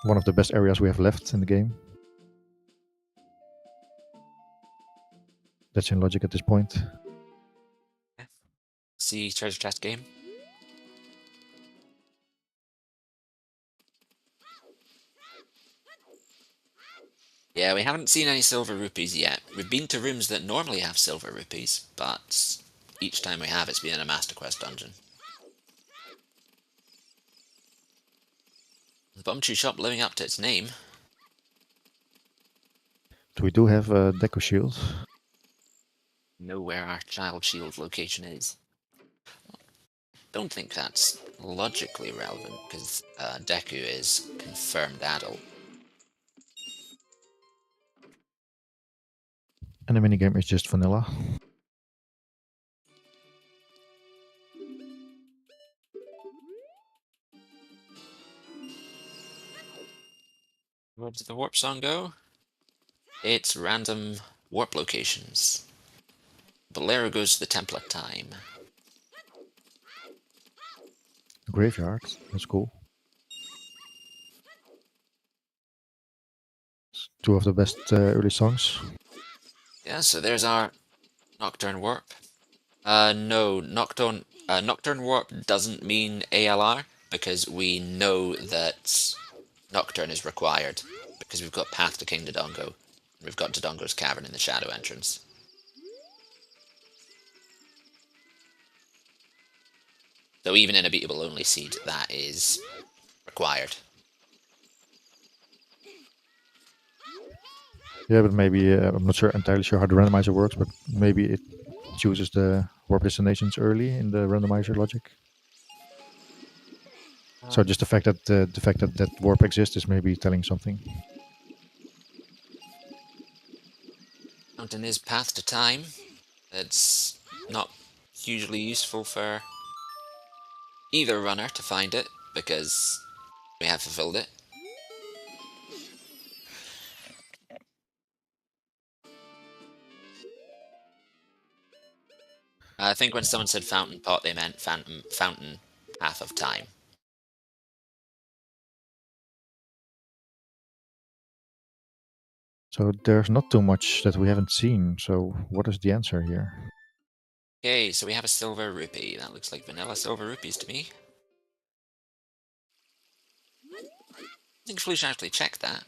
one of the best areas we have left in the game. That's in logic at this point. See treasure chest game. Yeah, we haven't seen any silver rupees yet. We've been to rooms that normally have silver rupees, but each time we have, it's been in a Master Quest dungeon. The Bumtree shop living up to its name. So we do have a Deco Shield. Know where our child shield location is. Don't think that's logically relevant, because Deku is confirmed adult. And the minigame is just vanilla. Where does the warp song go? It's random warp locations. Bolero goes to the Temple of Time. Graveyard. That's cool. It's two of the best early songs. Yeah, so there's our Nocturne Warp. No, Nocturne Warp doesn't mean ALR, because we know that Nocturne is required, because we've got Path to King Dodongo. We've got Dodongo's Cavern in the Shadow entrance. So even in a beatable only seed, that is required. Yeah, but maybe I'm not entirely sure how the randomizer works, but maybe it chooses the warp destinations early in the randomizer logic. So just the fact that that warp exists is maybe telling something. Mountain is Path to Time. It's not hugely useful for either runner to find it, because we have fulfilled it. I think when someone said Fountain Pot, they meant Fountain Path of Time. So there's not too much that we haven't seen. So what is the answer here? Okay, so we have a silver rupee. That looks like vanilla silver rupees to me. I think Flouche actually checked that.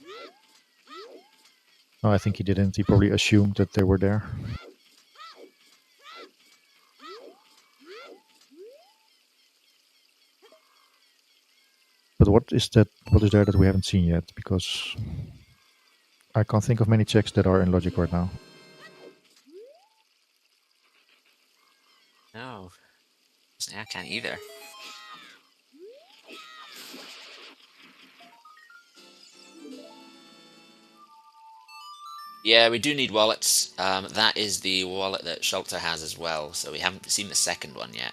No, I think he didn't. He probably assumed that they were there. But what is that? What is there that we haven't seen yet? Because I can't think of many checks that are in logic right now. No. I can't either. Yeah, we do need wallets. That is the wallet that Schulzer has as well, so we haven't seen the second one yet.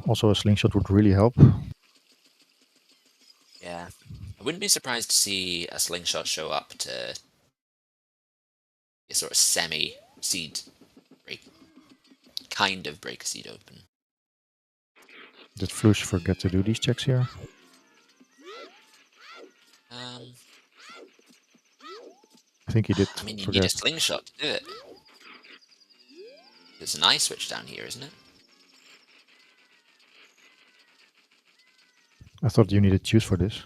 Also, a slingshot would really help. Yeah. I wouldn't be surprised to see a slingshot show up to a sort of semi-seed break. Kind of break a seed open. Did Flouche forget to do these checks here? Um, I think he did I mean, you need a forget. slingshot to do it. There's an eye switch down here, isn't it? I thought you needed juice for this.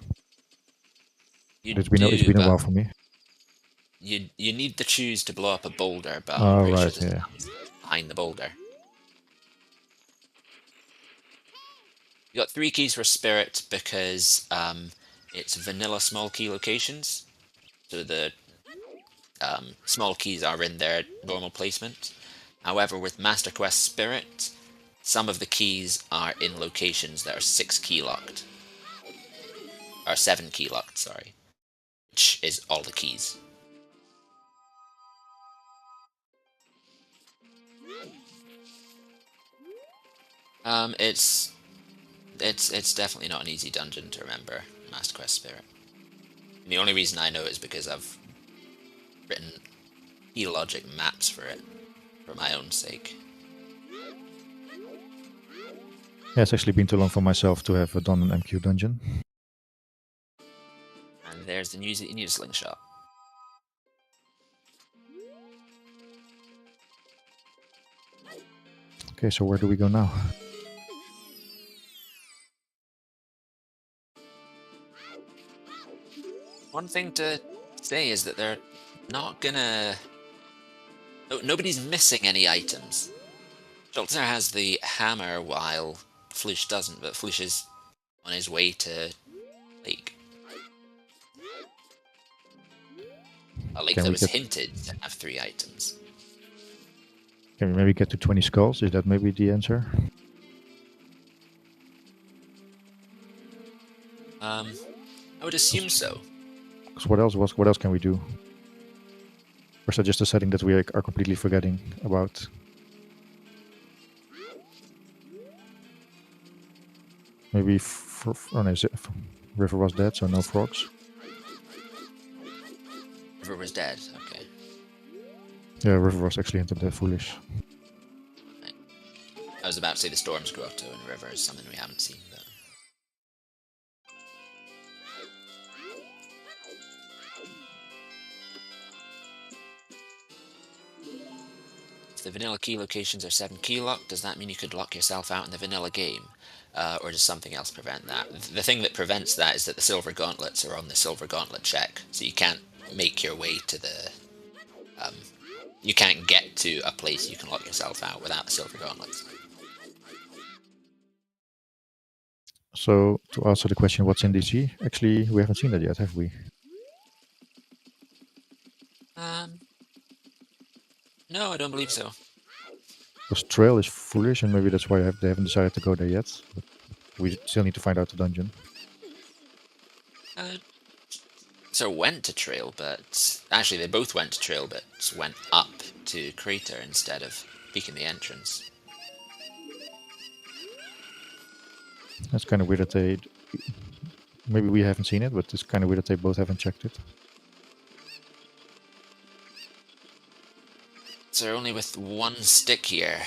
You It's do, been a but while for me. You need the choose to blow up a boulder, but I'm Oh, pretty sure right, there's yeah. nothing behind the boulder. You got 3 keys for spirit because it's vanilla small key locations. So the small keys are in their normal placement. However, with Master Quest Spirit, some of the keys are in locations that are 6 key locked. Or 7 key locked, sorry. Which is all the keys. It's definitely not an easy dungeon to remember, Master Quest Spirit. And the only reason I know is because I've written key logic maps for it, for my own sake. Yeah, it's actually been too long for myself to have done an MQ dungeon. And there's the news that you need a slingshot. Okay, so where do we go now? One thing to say is that they're not gonna... nobody's missing any items. Schulzer has the hammer while Flouche doesn't, but Flouche is on his way to Lake. A lake Can that we was get? hinted to have 3 items. Can we maybe get to 20 skulls? Is that maybe the answer? I would assume so. Because what else? What else can we do? Or is that just a setting that we are completely forgetting about? Maybe oh no, River was dead, so no frogs. River was dead. Okay. Yeah, River was actually hinted at foolish. I was about to say the Storm's Grotto and River is something we haven't seen, but... If the vanilla key locations are 7 key locked, does that mean you could lock yourself out in the vanilla game? Or does something else prevent that? The thing that prevents that is that the silver gauntlets are on the silver gauntlet check, so you can't make your way to the... you can't get to a place you can lock yourself out without the silver gauntlets. So to answer the question, what's in DC? Actually, we haven't seen that yet, have we? No, I don't believe so. Because Trail is foolish, and maybe that's why they haven't decided to go there yet. But we still need to find out the dungeon. So went to Trail, but... Actually, they both went to Trail, but went up to Crater instead of peeking the entrance. That's kind of weird that they... Maybe we haven't seen it, but it's kind of weird that they both haven't checked it. So they're only with 1 stick here.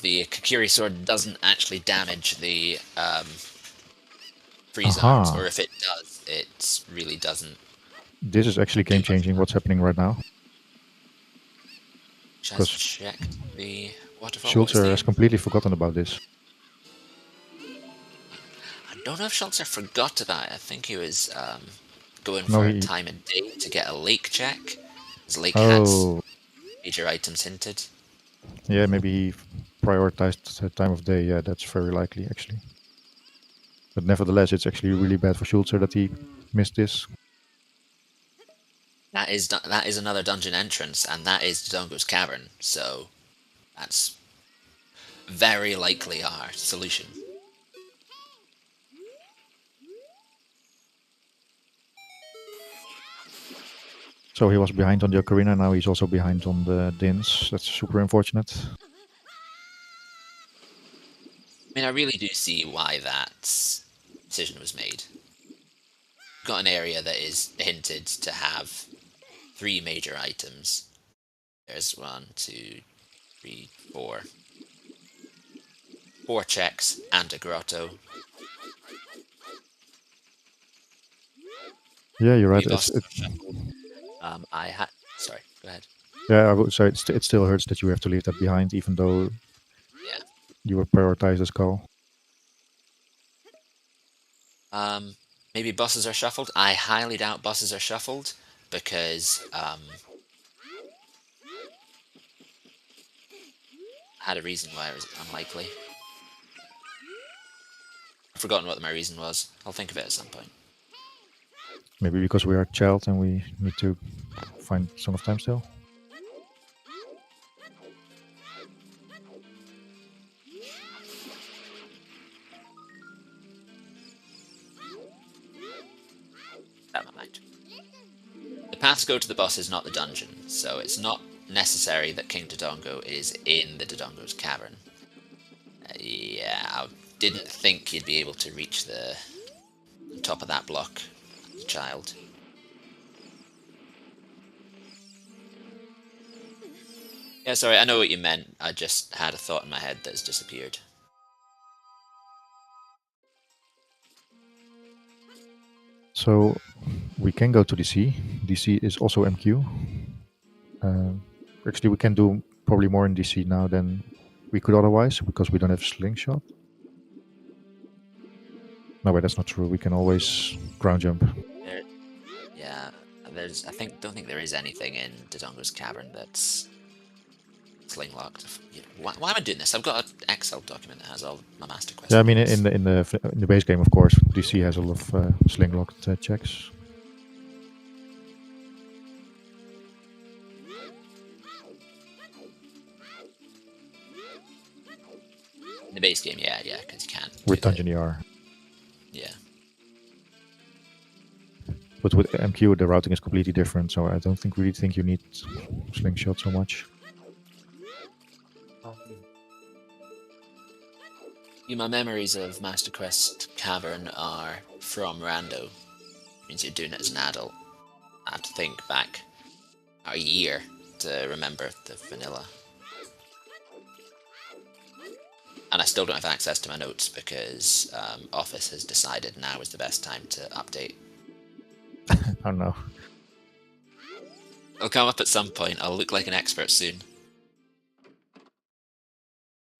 The Kakiri sword doesn't actually damage the freeze arms, or if it does, it really doesn't. This is actually game changing. What's happening right now? Just checked the waterfall. Schulzer has completely forgotten about this. I don't know if Schulzer forgot about it. I think he was going for a time and day to get a lake check. His lake has major items hinted. Yeah, maybe he prioritized the time of day. Yeah, that's very likely, actually. But nevertheless, it's actually really bad for Schulzer that he missed this. That is another dungeon entrance, and that is Dodongo's Cavern, so that's very likely our solution. So he was behind on the ocarina, now he's also behind on the dins. That's super unfortunate. I mean, I really do see why that decision was made. We've got an area that is hinted to have 3 major items. There's 1, 2, 3, 4. 4 checks and a grotto. Yeah, you're right. Sorry, go ahead. Yeah, I would say it still hurts that you have to leave that behind, even though you would prioritize the skull. Maybe bosses are shuffled. I highly doubt bosses are shuffled because I had a reason why it was unlikely. I've forgotten what my reason was. I'll think of it at some point. Maybe because we are a child and we need to find Song of Time still. Never mind. The paths go to the boss is not the dungeon, so it's not necessary that King Dodongo is in the Dodongo's cavern. Yeah, I didn't think you'd be able to reach the top of that block as a child. Yeah, sorry, I know what you meant. I just had a thought in my head that has disappeared. So we can go to DC. DC is also MQ. Actually, we can do probably more in DC now than we could otherwise because we don't have slingshot. No, wait, that's not true. We can always ground jump. Yeah, don't think there is anything in Dodongo's cavern that's sling locked. Why am I doing this? I've got an Excel document that has all my master quests. Yeah, I mean in the base game, of course, DC has a lot of sling locked checks. In the base game, yeah, because you can't. With Dungeon ER. Yeah. But with MQ, the routing is completely different, so I don't really think you need slingshot so much. My memories of Master Quest Cavern are from Rando. It means you're doing it as an adult. I have to think back a year to remember the vanilla. And I still don't have access to my notes because Office has decided now is the best time to update. I don't know. It'll come up at some point. I'll look like an expert soon.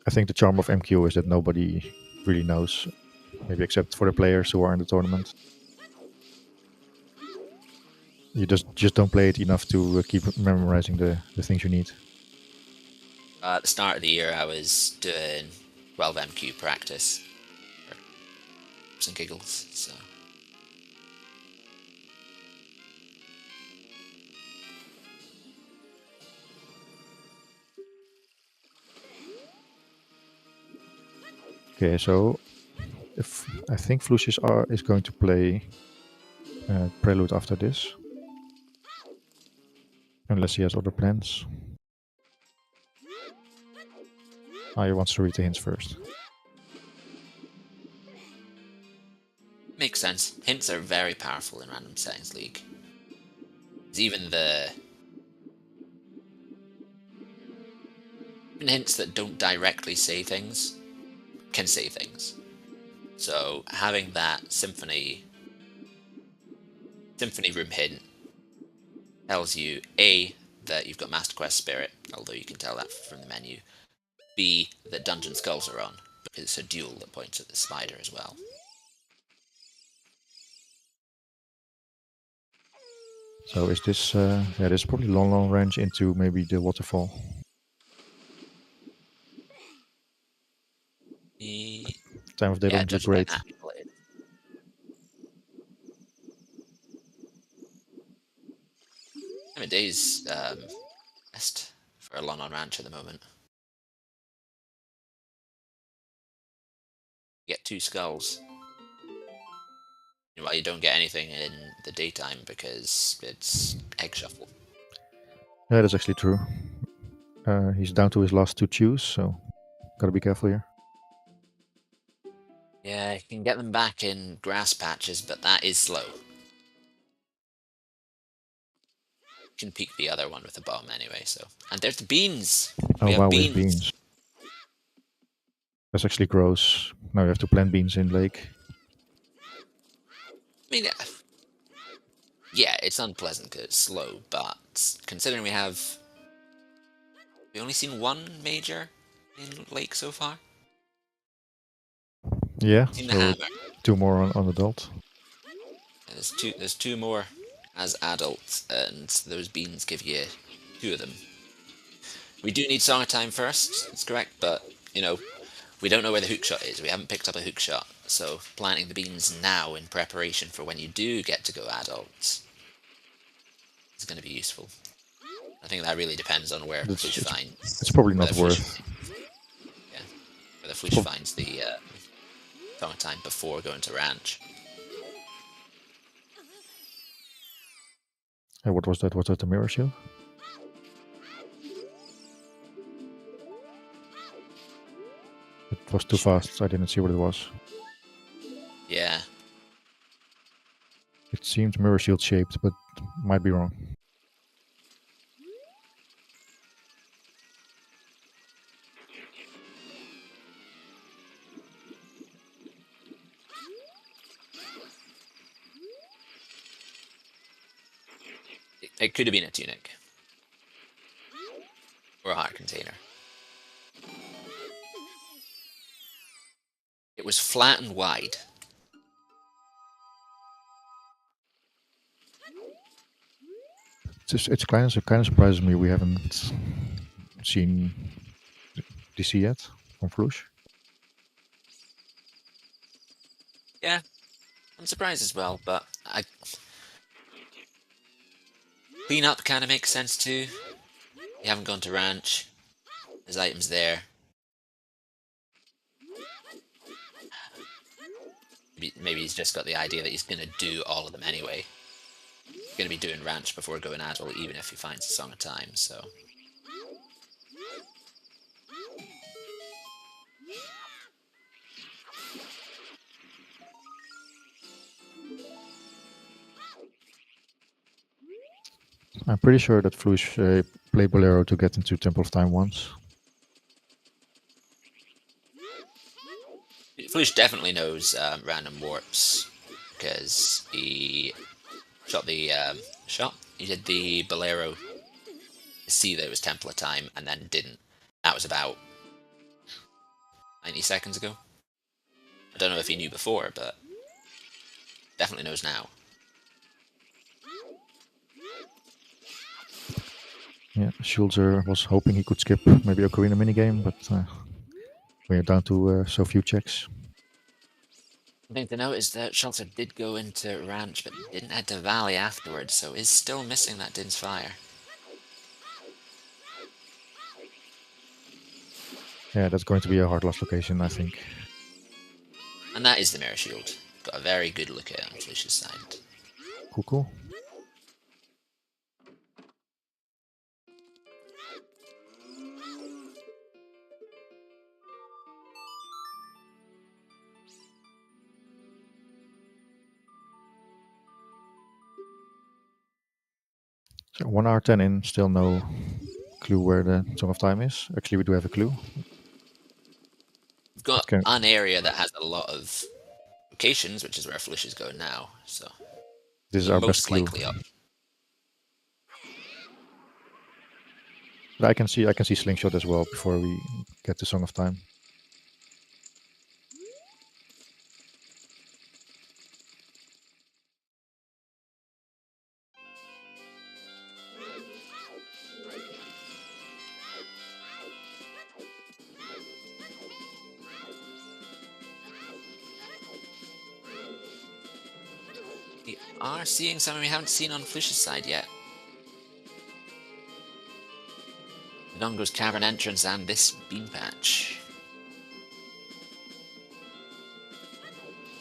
I think the charm of MQ is that nobody really knows, maybe except for the players who are in the tournament. You just don't play it enough to keep memorizing the things you need. At the start of the year, I was doing 12 MQ practice. For some giggles, so. Okay, so if I think Flouche is going to play Prelude after this, unless he has other plans. He wants to read the hints first. Makes sense. Hints are very powerful in Random Settings League. Even hints that don't directly say things can say things. So having that Symphony Room hint tells you A, that you've got Master Quest Spirit, although you can tell that from the menu. B, that Dungeon Skulls are on, because it's a duel that points at the spider as well. So is this, there's probably long range into maybe the waterfall. Time of day don't look great. Time of day's best for a Lon Ranch at the moment. You get 2 skulls. Well, you don't get anything in the daytime because it's egg shuffle. Yeah, that's actually true. He's down to his last 2 chews, so gotta be careful here. Yeah, you can get them back in grass patches, but that is slow. You can peek the other one with a bomb anyway, so. And there's the beans! Oh wow, we have beans. That's actually gross. Now you have to plant beans in lake. I mean, yeah, it's unpleasant because it's slow, but considering we've only seen 1 major in lake so far. Yeah. Seen the hammer. 2 more on adult. There's two more as adults, and those beans give you 2 of them. We do need Song of Time first, that's correct, but, you know, we don't know where the hookshot is. We haven't picked up a hookshot, so planting the beans now in preparation for when you do get to go adults is going to be useful. I think that really depends on where It's, Flouche it's, it's finds... probably not Whether Flouche worth. finds... Yeah, whether It's Flouche prob- finds the Song of Time before going to Ranch. what was that? Was that the mirror shield? It was too fast. I didn't see what it was. Yeah. It seemed mirror shield shaped, but might be wrong. It could have been a tunic. Or a heart container. It was flat and wide. It's kind of surprises me we haven't seen DC yet from Flouche. Yeah, I'm surprised as well, but cleanup kind of makes sense too. You haven't gone to Ranch. There's items there. Maybe he's just got the idea that he's going to do all of them anyway. He's going to be doing Ranch before going adult, even if he finds the Song of Time, so... I'm pretty sure that Flouche played Bolero to get into Temple of Time once. Flouche definitely knows random warps, because he shot the shot. He did the Bolero to see that it was Temple of Time, and then didn't. That was about 90 seconds ago. I don't know if he knew before, but definitely knows now. Yeah, Schulzer was hoping he could skip maybe Ocarina minigame, but we're down to so few checks. The thing to note is that Schulzer did go into Ranch, but didn't head to Valley afterwards, so is still missing that Din's Fire. Yeah, that's going to be a hard lost location, I think. And that is the Mirror Shield. Got a very good look at it on Flouche's side. Cool. So 1 hour 10 in, still no clue where the Song of Time is. Actually, we do have a clue. We've got Okay. an area that has a lot of locations, which is where Flouche is going now, so... This is The our best most clue. likely option. But I can see Slingshot as well before we get to Song of Time. We are seeing something we haven't seen on Flouche's side yet. Dodongo's Cavern entrance and this beam patch.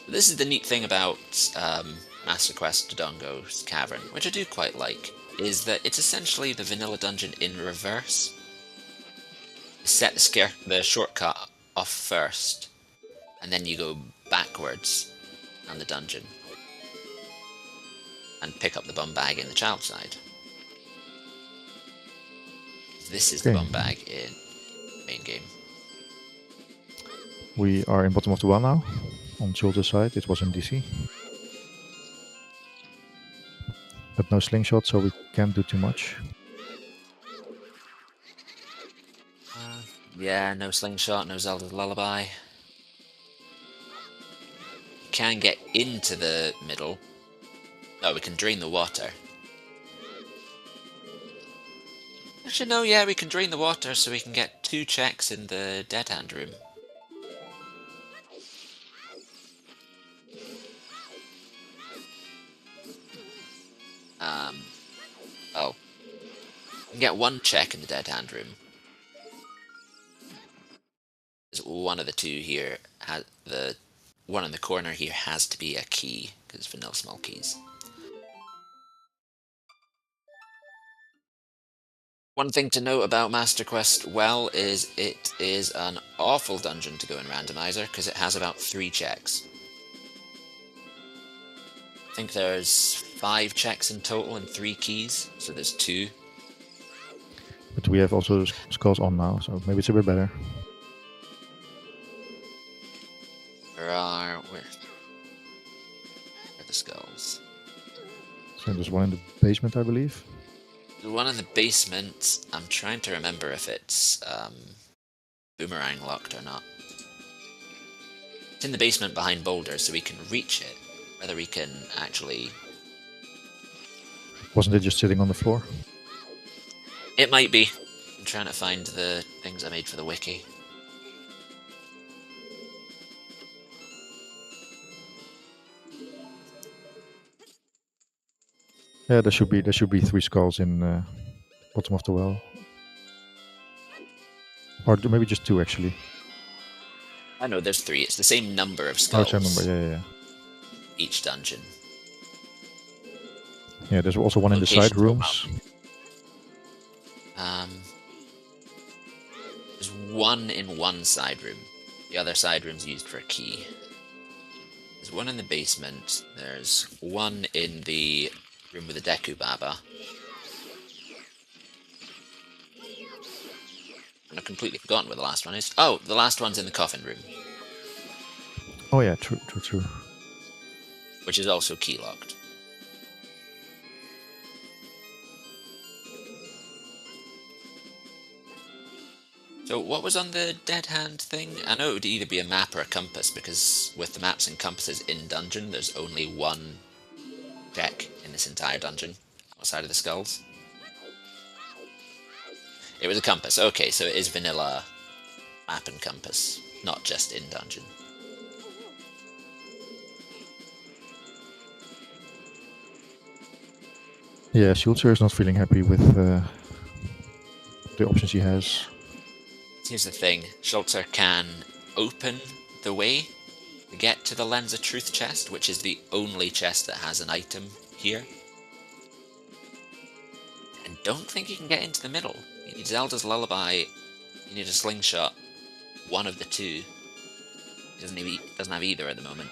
This is the neat thing about Master Quest Dodongo's Cavern, which I do quite like, is that it's essentially the vanilla dungeon in reverse. You set the shortcut off first, and then you go backwards on the dungeon and pick up the bum bag in the child side. This is the bum bag in main game. We are in bottom of the well now. On Schulzer's side, it was in DC. But no Slingshot, so we can't do too much. Yeah, no Slingshot, no Zelda's Lullaby. can get into the middle. Oh, we can drain the water. Actually, no, yeah, we can drain the water so we can get 2 checks in the dead hand room. Oh. We can get 1 check in the dead hand room. One of the two here has the one in the corner here has to be a key because it's vanilla small keys. One thing to note about Master Quest Well is it is an awful dungeon to go in Randomizer because it has about 3 checks. I think there's 5 checks in total and 3 keys, so there's 2. But we have also skulls on now, so maybe it's a bit better. Where are the skulls? So there's one in the basement, I believe. There's one in the basement. I'm trying to remember if it's boomerang locked or not. It's in the basement behind boulders, so we can reach it. Whether we can actually... Wasn't it just sitting on the floor? It might be. I'm trying to find the things I made for the wiki. Yeah, there should be 3 skulls in bottom of the well, or maybe just 2 actually. I know there's 3. It's the same number of Oh, skulls. I remember. Yeah. Each dungeon. Yeah, there's also one in the side rooms. There's one in one side room. The other side room's used for a key. There's one in the basement. There's one in the room with the Deku Baba. And I've completely forgotten where the last one is. Oh, the last one's in the coffin room. Oh yeah, true. Which is also key locked. So what was on the dead hand thing? I know it would either be a map or a compass, because with the maps and compasses in dungeon, there's only 1 check in this entire dungeon, outside of the skulls. It was a compass. Okay, so it is vanilla map and compass, not just in dungeon. Yeah, Schulzer is not feeling happy with the options he has. Here's the thing, Schulzer can open the way to get to the Lens of Truth chest, which is the only chest that has an item here. And don't think you can get into the middle. You need Zelda's Lullaby, you need a slingshot, one of the 2. He doesn't have either at the moment.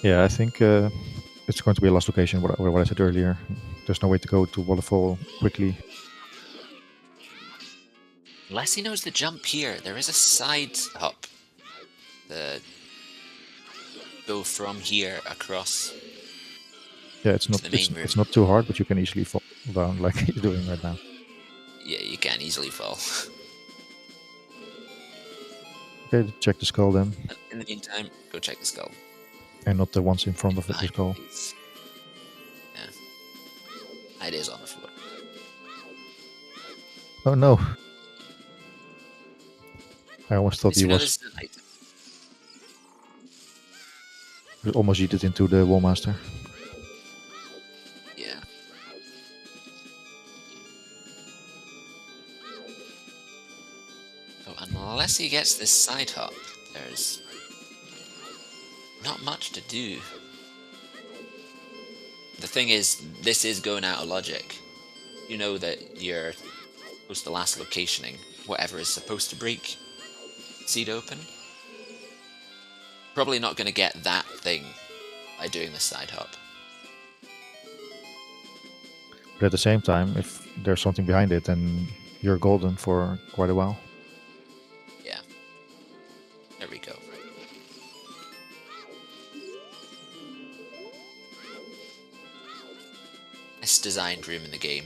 Yeah, I think it's going to be a last location, what I said earlier. There's no way to go to Waterfall quickly. Unless he knows the jump here, there is a side hop. Go from here across. Yeah, it's not too hard, but you can easily fall down like he's doing right now. Yeah, you can easily fall. Okay, check the skull then. In the meantime, go check the skull. And not the ones in front of the skull. Yeah. It is on the floor. Oh no. I almost thought he was almost yeeted into the Wallmaster. Yeah. So unless he gets this side hop, there's not much to do. The thing is, this is going out of logic. You know that you're supposed to last locationing whatever is supposed to break seed open. Probably not going to get that thing by doing this side hop. But at the same time, if there's something behind it, then you're golden for quite a while. Yeah. There we go. Best designed room in the game.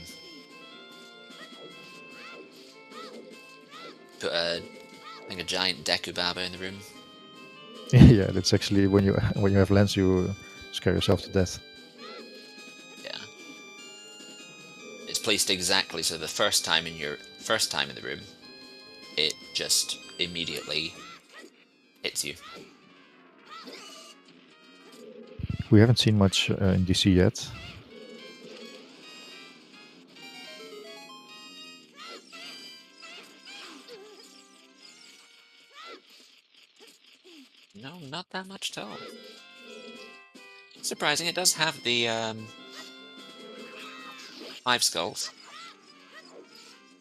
Put a having a giant Deku Baba in the room. Yeah, that's actually when you have lens, you scare yourself to death. Yeah. It's placed exactly so the first time in the room, it just immediately hits you. We haven't seen much in DC yet. No, not that much at all. Surprising, it does have the 5 skulls.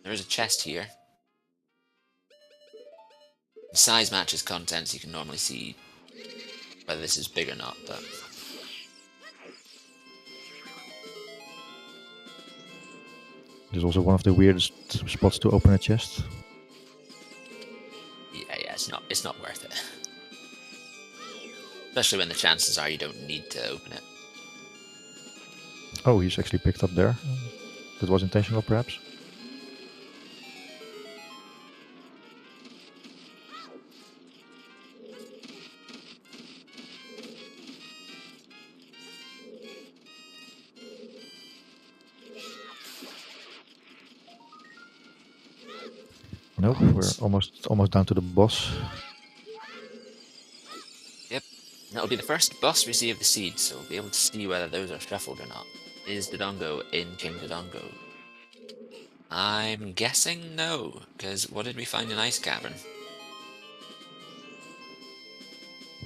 There is a chest here. The size matches contents, you can normally see whether this is big or not, but There's also one of the weirdest spots to open a chest. yeah, it's not worth it. Especially when the chances are you don't need to open it. Oh, he's actually picked up there. That was intentional, perhaps. Nope, Right. we're almost down to the boss. Yep. That'll be the first boss we see of the seeds, so we'll be able to see whether those are shuffled or not. Is Dodongo in King Dodongo? I'm guessing no, because what did we find in Ice Cavern?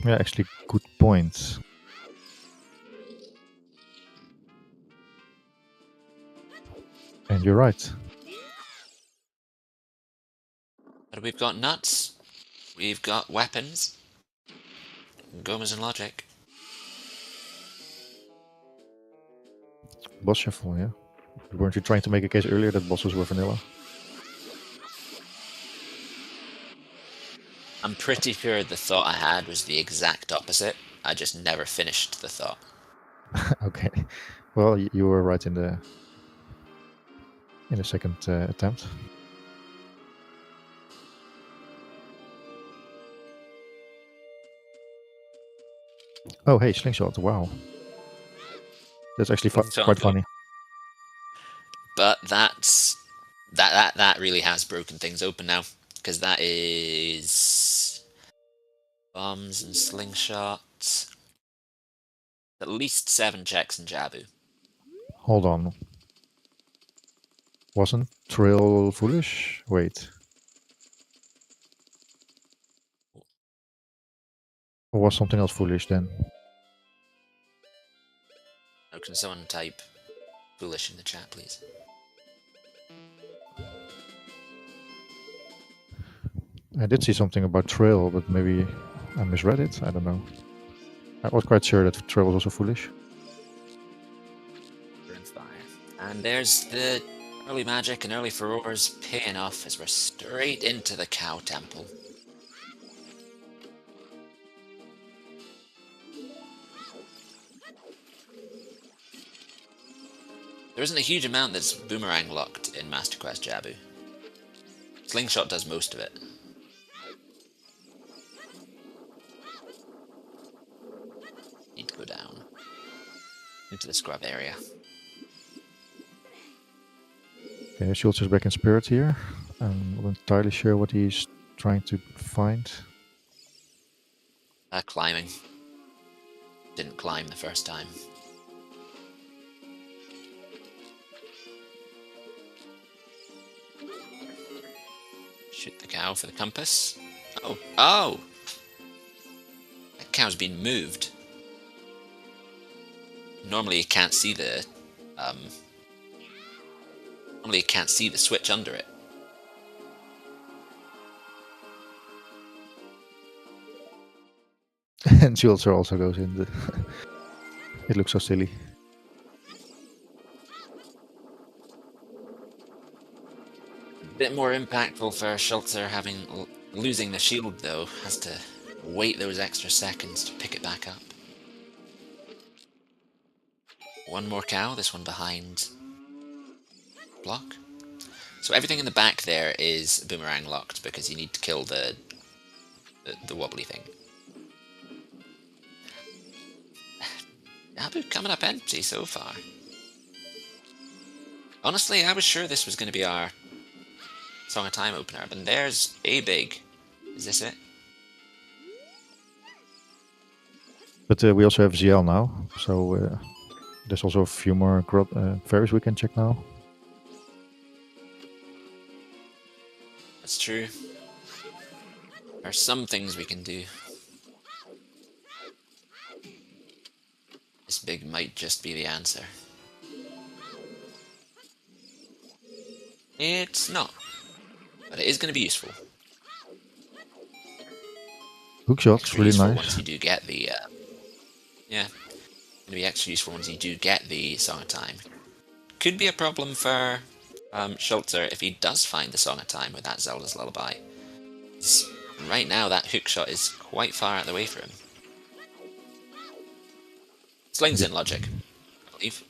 Yeah, actually, good point. And you're right. But we've got nuts, we've got weapons, Gomas and logic. Boss shuffle, yeah. Weren't you trying to make a case earlier that bosses were vanilla? I'm pretty sure the thought I had was the exact opposite. I just never finished the thought. Okay. Well, you were right in the second attempt. Oh, hey, slingshot! Wow, that's actually quite funny. But that really has broken things open now, because that is bombs and slingshots. At least 7 checks in Jabu. Hold on. Wasn't Trill foolish? Wait. Or was something else foolish then? Oh, can someone type foolish in the chat, please? I did see something about Trill, but maybe I misread it. I don't know. I was quite sure that Trill was also foolish. And there's the early magic and early furores paying off as we're straight into the cow temple. There isn't a huge amount that's boomerang locked in Master Quest Jabu. Slingshot does most of it. Need to go down into the scrub area. Okay, Schulzer's back in spirit here. I'm not entirely sure what he's trying to find. Climbing. Didn't climb the first time. Shoot the cow for the compass. Oh, oh! That cow's been moved. Normally you can't see the, normally you can't see the switch under it. And Schulzer also goes in. It looks so silly. A bit more impactful for Schulzer losing the shield though. Has to wait those extra seconds to pick it back up. One more cow, this one behind block. So everything in the back there is boomerang locked because you need to kill the the wobbly thing. Abu coming up empty so far. Honestly, I was sure this was going to be our Song of Time opener, but there's a big. Is this it? But we also have ZL now, so there's also a few more fairies we can check now. That's true. There are some things we can do. This big might just be the answer. It's not, but it is going to be useful. Hookshot's really useful nice. Once you do get the, yeah, going to be extra useful once you do get the Song of Time. Could be a problem for Schulzer if he does find the Song of Time with that Zelda's Lullaby. Right now, that hookshot is quite far out of the way for him. Slings in logic, I believe.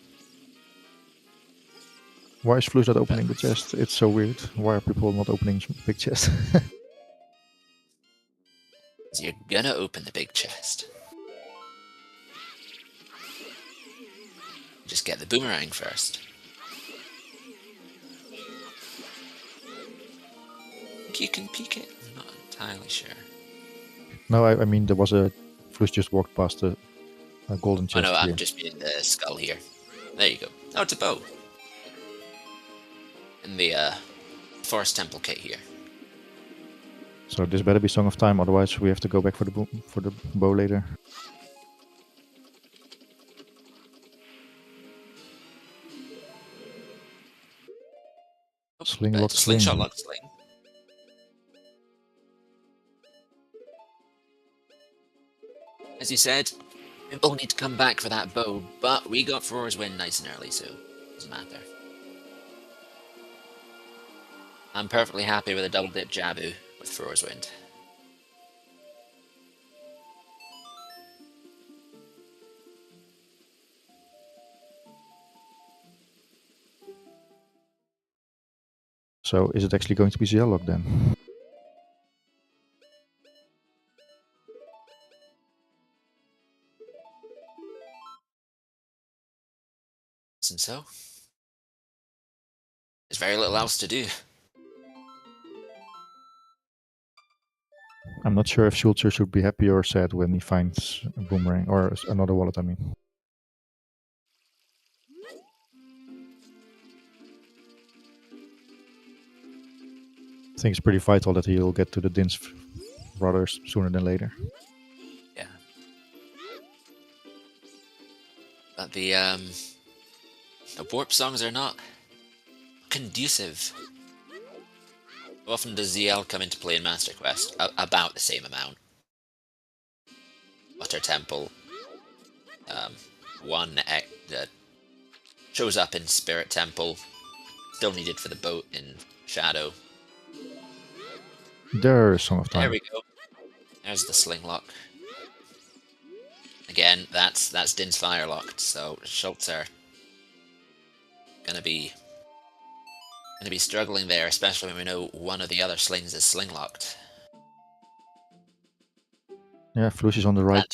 Why is Flouche not opening the chest? It's so weird. Why are people not opening big chest? You're gonna open the big chest. Just get the boomerang first. Think you can peek it? I'm not entirely sure. No, I mean there was a Flouche just walked past a golden chest. Oh no, here. I'm just being the skull here. There you go. Oh, it's a bow. In the Forest Temple kit here. So this better be Song of Time, otherwise we have to go back for the bow later. Sling lock sling. Slingshot lock sling. As you said, we will need to come back for that bow, but we got Frore's Wind nice and early, so it doesn't matter. I'm perfectly happy with a double dip Jabu with Frore's Wind. So is it actually going to be ZL lock then? And so, there's very little else to do. I'm not sure if Schulzer should be happy or sad when he finds a boomerang or another wallet, I mean. I think it's pretty vital that he'll get to the Dins rather sooner than later. Yeah. But the warp songs are not conducive. How often does ZL come into play in Master Quest? About the same amount. Water Temple. One that shows up in Spirit Temple. Still needed for the boat in Shadow. There's Song of Time. There we go. There's the sling lock. Again, that's Din's fire locked, so Schulzer gonna be struggling there, especially when we know one of the other slings is sling locked. Yeah, Flouche is on the right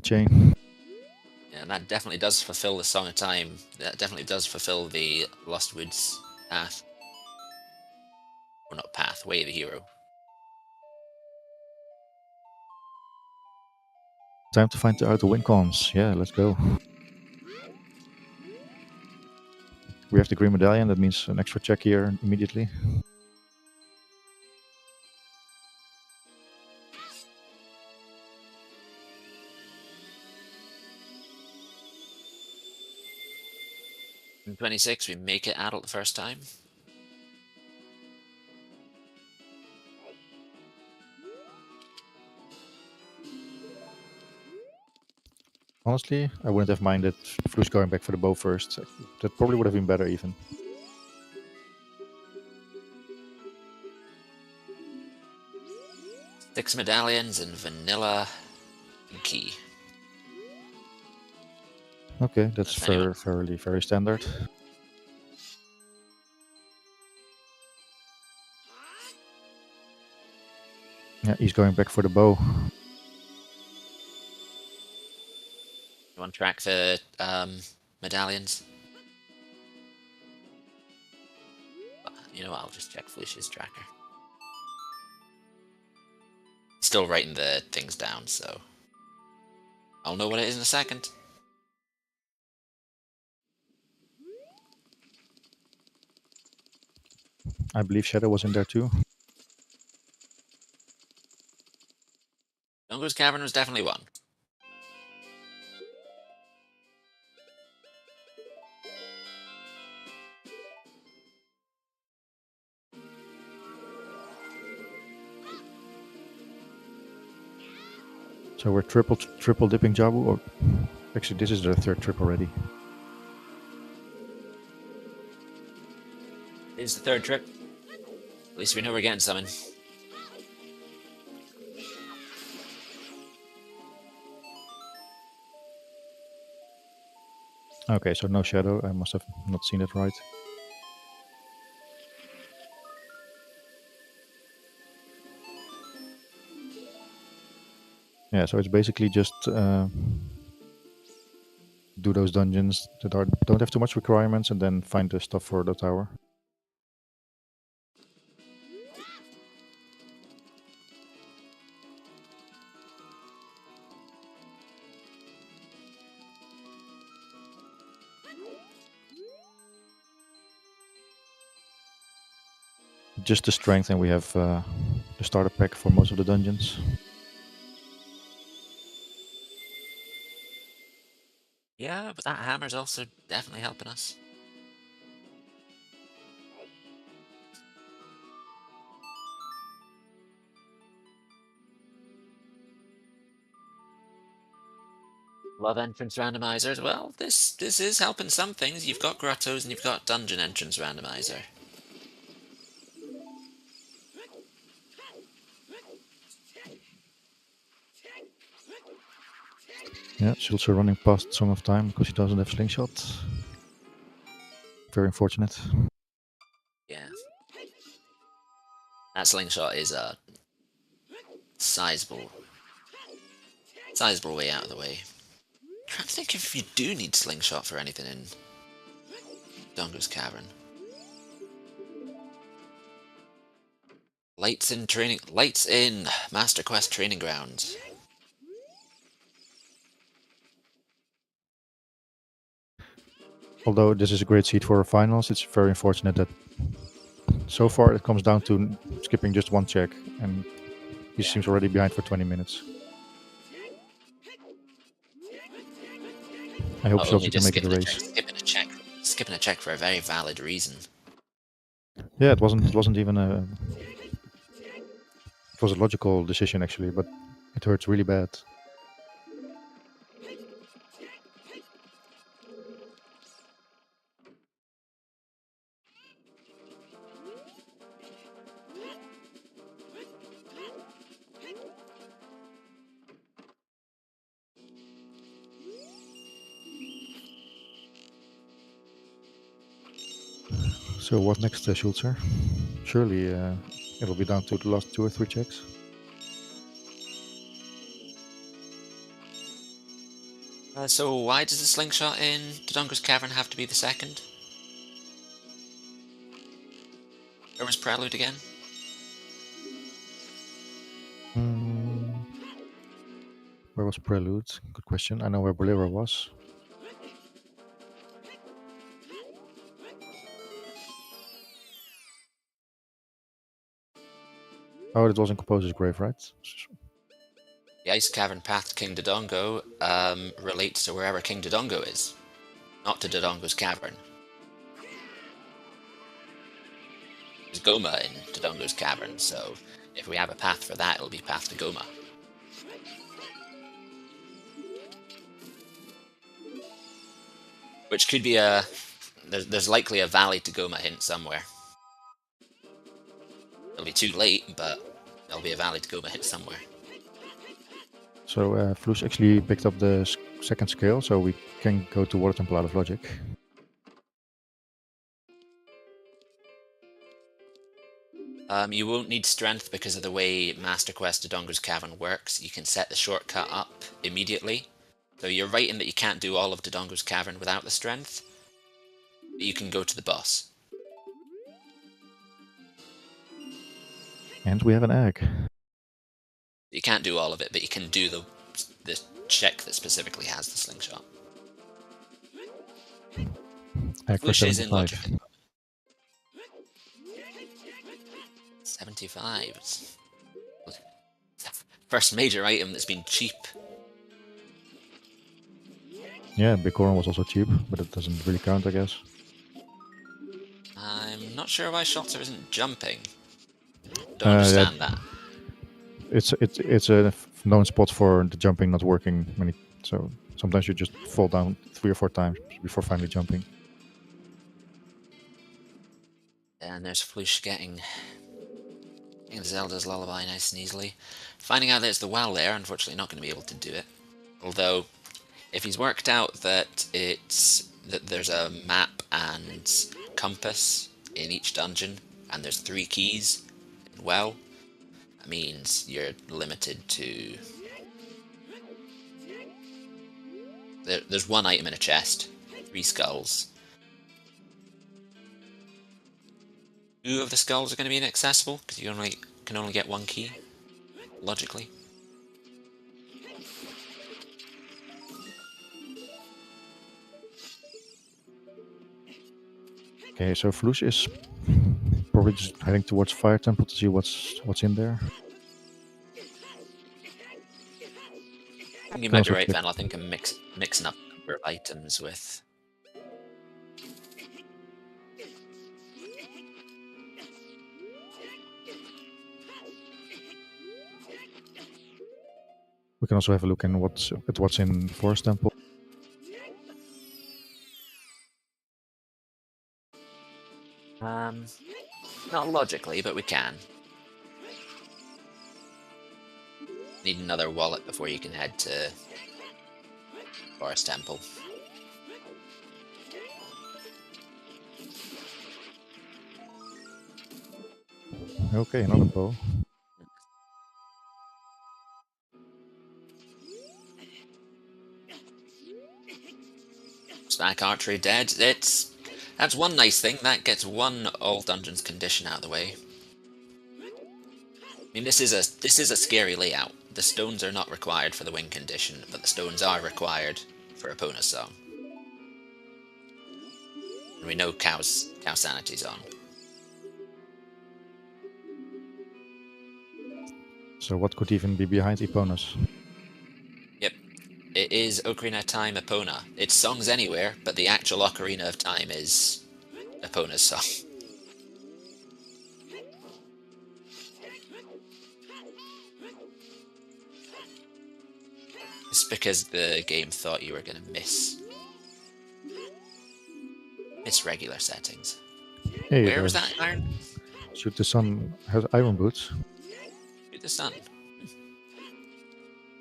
chain. Yeah, and that definitely does fulfill the Song of Time. That definitely does fulfill the Lost Woods path. Or not path, way of the hero. Time to find out the win cons. Yeah, let's go. We have the green medallion, that means an extra check here immediately. In 26, we make it adult the first time. Honestly, I wouldn't have minded Flouche going back for the bow first. That probably would have been better even. Six medallions and vanilla and key. Okay, that's very standard. Yeah, he's going back for the bow. You want to track the medallions? You know what, I'll just check Flouche's tracker. Still writing the things down, so I'll know what it is in a second. I believe Shadow was in there too. Dungo's Cavern was definitely one. So we're triple dipping Jabu, or actually this is the third trip already. It is the third trip. At least we know we're getting something. Okay, so no Shadow. I must have not seen it right. Yeah, so it's basically just do those dungeons that don't have too much requirements, and then find the stuff for the tower. Just the strength, and we have the starter pack for most of the dungeons. Yeah, but that hammer's also definitely helping us. Love entrance randomizers. Well, this is helping some things. You've got grottos and you've got dungeon entrance randomizer. Yeah, Schulzer running past Song of Time because he doesn't have slingshot. Very unfortunate. Yeah. That slingshot is a sizable way out of the way. I'm trying to think if you do need slingshot for anything in Dongo's Cavern. Lights in Master Quest training grounds. Although this is a great seed for finals, it's very unfortunate that so far it comes down to skipping just one check, and he seems already behind for 20 minutes. I hope Only Schulzer can just make it a race. skipping a check for a very valid reason. Yeah, it wasn't even a. It was a logical decision actually, but it hurts really bad. So what next, Schulzer? Surely it'll be down to the last 2 or 3 checks. So why does the slingshot in Dodongo's Cavern have to be the second? Where was Prelude again? Where was Prelude? Good question. I know where Bolero was. Oh, it was in Composer's Grave, right? The Ice Cavern path to King Dodongo relates to wherever King Dodongo is, not to Dodongo's Cavern. There's Goma in Dodongo's Cavern, so if we have a path for that, it'll be path to Goma. Which could be a... There's likely a Valley to Goma hint somewhere. It'll be too late, but there'll be a Valley to Goma hint somewhere. So Flouche actually picked up the second scale, so we can go to Water Temple out of logic. You won't need strength because of the way Master Quest Dodongo's Cavern works. You can set the shortcut up immediately. So you're right in that you can't do all of Dodongo's Cavern without the strength, but you can go to the boss. And we have an egg. You can't do all of it, but you can do the check that specifically has the slingshot. Egg for Flouche is in 75. logic at the moment. 75. First major item that's been cheap. Yeah, Bicorn was also cheap, but it doesn't really count, I guess. I'm not sure why Schulzer isn't jumping. Don't understand that. It's a known spot for the jumping not working. So sometimes you just fall down 3 or 4 times before finally jumping. And there's Flouche getting Zelda's Lullaby nice and easily. Finding out that it's the well there, unfortunately not going to be able to do it. Although, if he's worked out that there's a map and compass in each dungeon, and there's 3 keys in well, that means you're limited to... There's 1 item in a chest, 3 skulls. 2 of the skulls are going to be inaccessible, because you can only get 1 key, logically. Okay, so Flouche is probably just heading towards Fire Temple to see what's in there. You might be right, Van. I think I'm mixing up a number of items with... We can also have a look in what's in Forest Temple. Not logically, but we can. Need another wallet before you can head to Forest Temple. Okay, another bow. Stack archery dead. That's one nice thing. That gets 1 all dungeons condition out of the way. I mean, this is a scary layout. The stones are not required for the win condition, but the stones are required for Epona's song. And we know cow sanity's on. So what could even be behind Epona's? Yep. It is Ocarina of Time Epona. It's songs anywhere, but the actual Ocarina of Time is Epona's song. It's because the game thought you were going to miss regular settings. Hey, Where was that iron? Shoot the Sun has iron boots. Shoot the sun.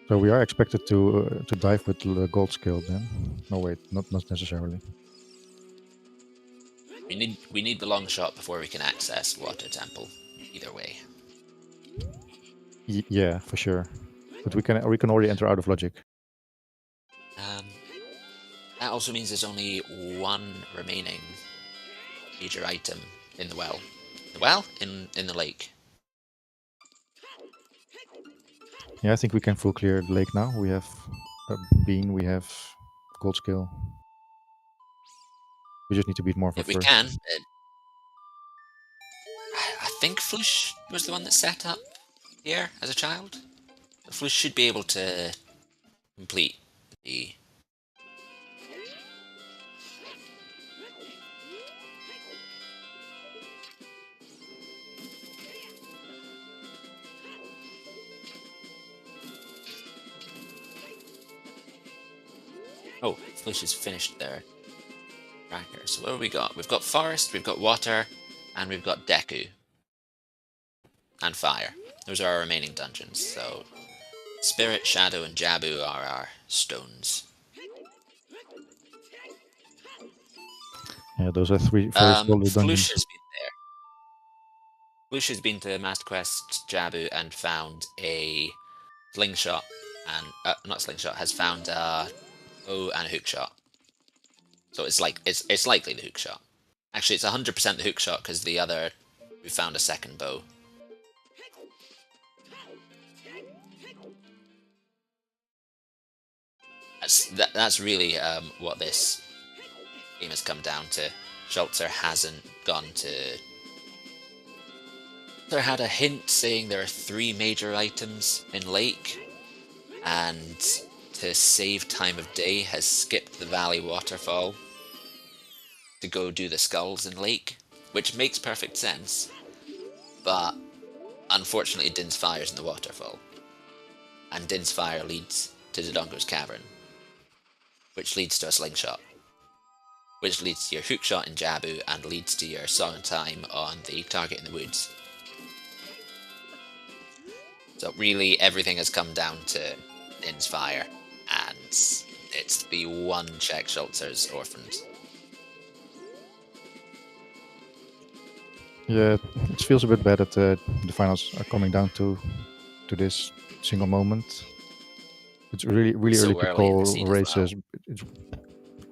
So we are expected to dive with the gold skill then. No wait, not necessarily. We need the long shot before we can access Water Temple. Either way. Yeah, for sure. But we can already enter out of logic. That also means there's only 1 remaining major item in the well. The well? In the lake. Yeah, I think we can full clear the lake now. We have a bean, we have gold skill. We just need to beat more We first. can. I think Flouche was the one that set up here as a child. Flouche should be able to complete the... Oh, Flouche is finished there. Tracker. So what have we got? We've got Forest, we've got Water, and we've got Deku. And Fire. Those are our remaining dungeons, so... Spirit, Shadow, and Jabu are our stones. Yeah, those are 3 very slowly dungeons. Flouche has been there. Flouche has been to Master Quest Jabu and found a slingshot, and not slingshot, has found a bow and a hook shot. So it's like it's likely the hook shot. Actually, it's 100% the hook shot because we found a second bow. That's really what this game has come down to. Schulzer hasn't gone to. There had a hint saying there are 3 major items in Lake, and to save time of day has skipped the Valley Waterfall to go do the skulls in Lake, which makes perfect sense, but unfortunately Din's Fire's in the waterfall, and Din's Fire leads to Dodongo's Cavern, which leads to a slingshot, which leads to your hookshot in Jabu, and leads to your Song of Time on the target in the woods. So really everything has come down to Din's Fire, and it's the one check Schulzer's orphaned. Yeah, it feels a bit bad that the finals are coming down to this single moment. It's really So early to early in the call scene as well. races.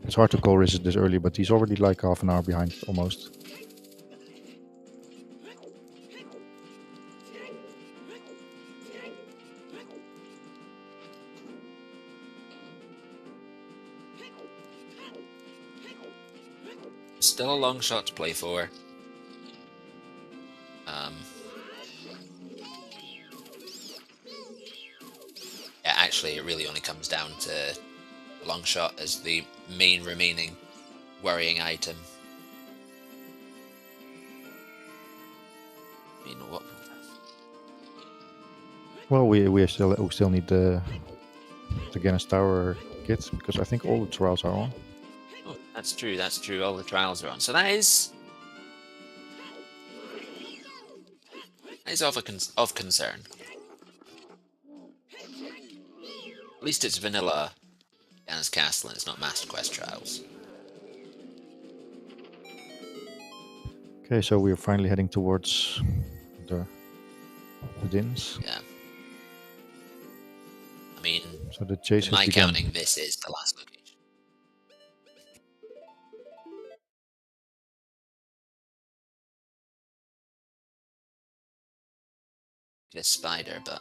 It's hard to call races this early, but he's already like half an hour behind almost. Still a long shot to play for. Yeah, actually, it really only comes down to the long shot as the main remaining worrying item. I mean, what? Well, we still need the Guinness Tower kit because I think all the trials are on. Oh, that's true. That's true. All the trials are on. So that is of concern. At least it's vanilla Janus Castle and it's not Master Quest trials. Okay, so we're finally heading towards the Dins. Yeah. I mean, So the chase in has my begun. counting, this is the last location. This spider, but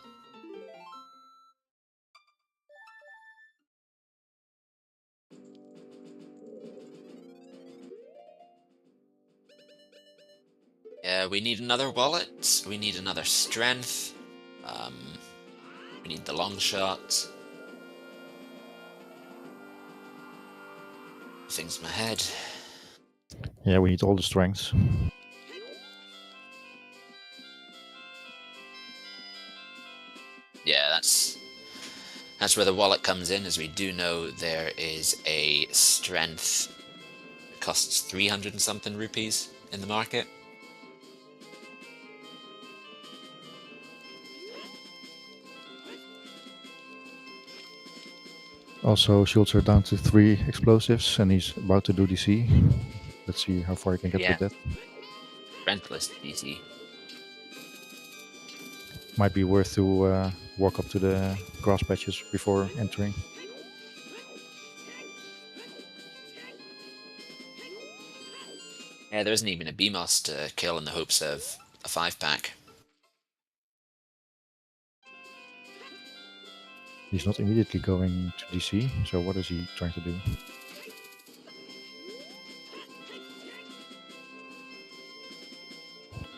yeah, we need another wallet. We need another strength. We need the long shot. Things in my head. Yeah, we need all the strengths. Yeah, that's where the wallet comes in, as we do know there is a strength that costs 300 and something rupees in the market. Also, Schulzer down to 3 explosives, and he's about to do DC. Let's see how far he can get Yeah. with that. Rentless DC. Might be worth to walk up to the grass patches before entering. Yeah, there isn't even a BMOS to kill in the hopes of a 5-pack. He's not immediately going to DC, so what is he trying to do?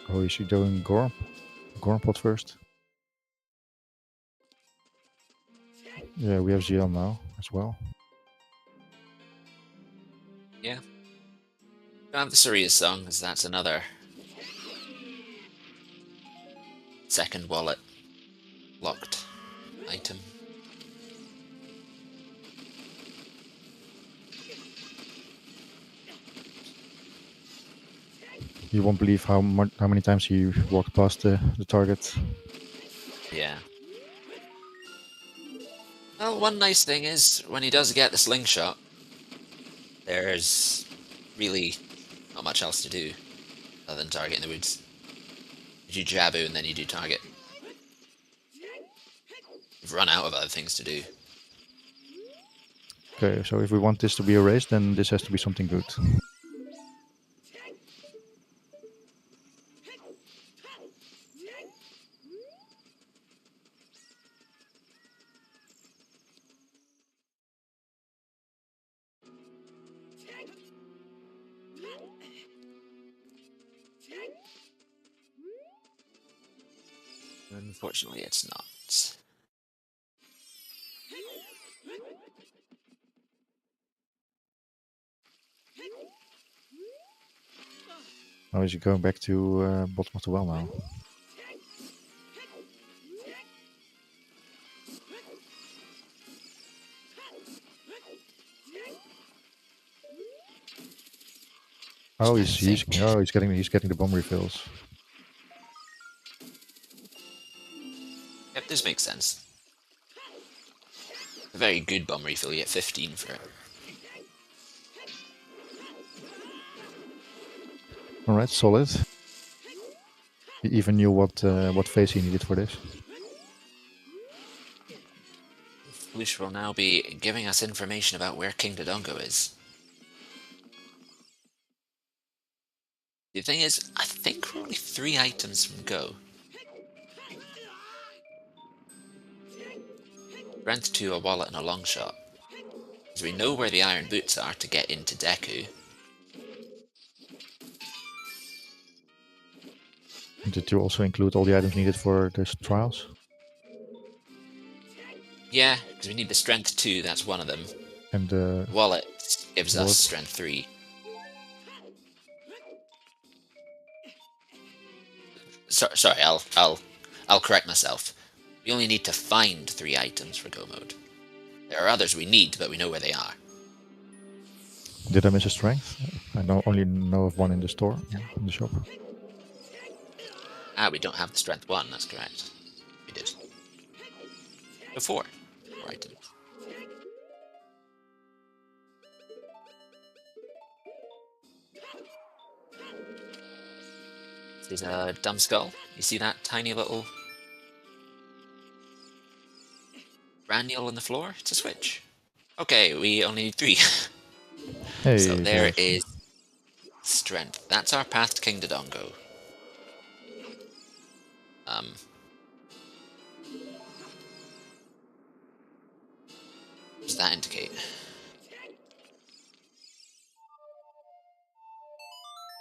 Oh, is he doing Gormpot first? Yeah, we have ZL now as well. Yeah. Don't have the Saria's song, as that's another second wallet locked item. You won't believe how many times he walked past the target. Yeah. Well, one nice thing is, when he does get the slingshot, there's really not much else to do other than target in the woods. You do Jabu and then you do target. You've run out of other things to do. Okay, so if we want this to be a race, then this has to be something good. Unfortunately, it's not. Now is he going back to bottom of the well now? Oh, he's getting the bomb refills. Yep, this makes sense. A very good bomb refill, you get 15 for it. All right, solid. He even knew what phase he needed for this. Flouche will now be giving us information about where King Dodongo is. The thing is, I think we're only 3 items from go. Strength 2, a wallet, and a long shot. Because we know where the iron boots are to get into Deku. Did you also include all the items needed for these trials? Yeah, because we need the strength 2, that's one of them. And the Wallet gives us wallet? strength 3. Sorry, I'll correct myself. We only need to find 3 items for go mode. There are others we need, but we know where they are. Did I miss a strength? I only know of one in the store, in the shop. Ah, we don't have the strength 1, that's correct. We did. So 4 items. This is a dumb skull. You see that tiny little granule on the floor? It's a switch. Okay, we only need 3. Hey, So there guys. is strength. That's our path to King Dodongo. What does that indicate?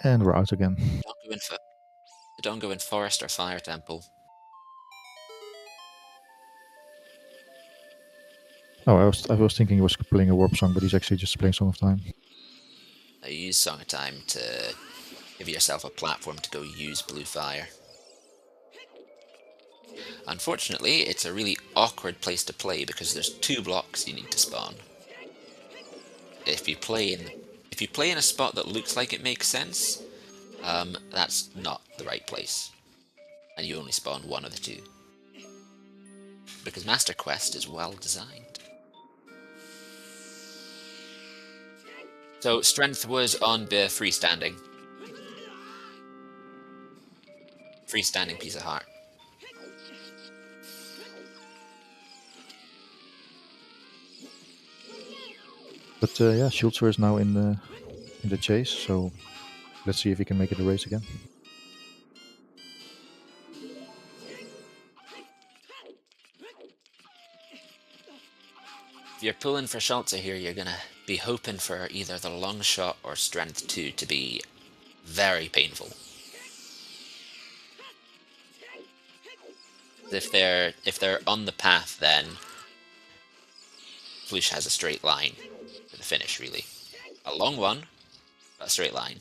And we're out again. Dodongo in Forest or Fire Temple. Oh, I was thinking he was playing a warp song, but he's actually just playing Song of Time. I use Song of Time to give yourself a platform to go use Blue Fire. Unfortunately, it's a really awkward place to play because there's 2 blocks you need to spawn. If you play in a spot that looks like it makes sense, that's not the right place, and you only spawn 1 of the 2. Because Master Quest is well designed. So strength was on the freestanding piece of heart. But yeah, Schulzer is now in the chase, so let's see if he can make it a race again. If you're pulling for Schulzer here, you're gonna be hoping for either the long shot or strength 2 to be very painful. If they're on the path, then Flouche has a straight line to the finish, really. A long one, but a straight line.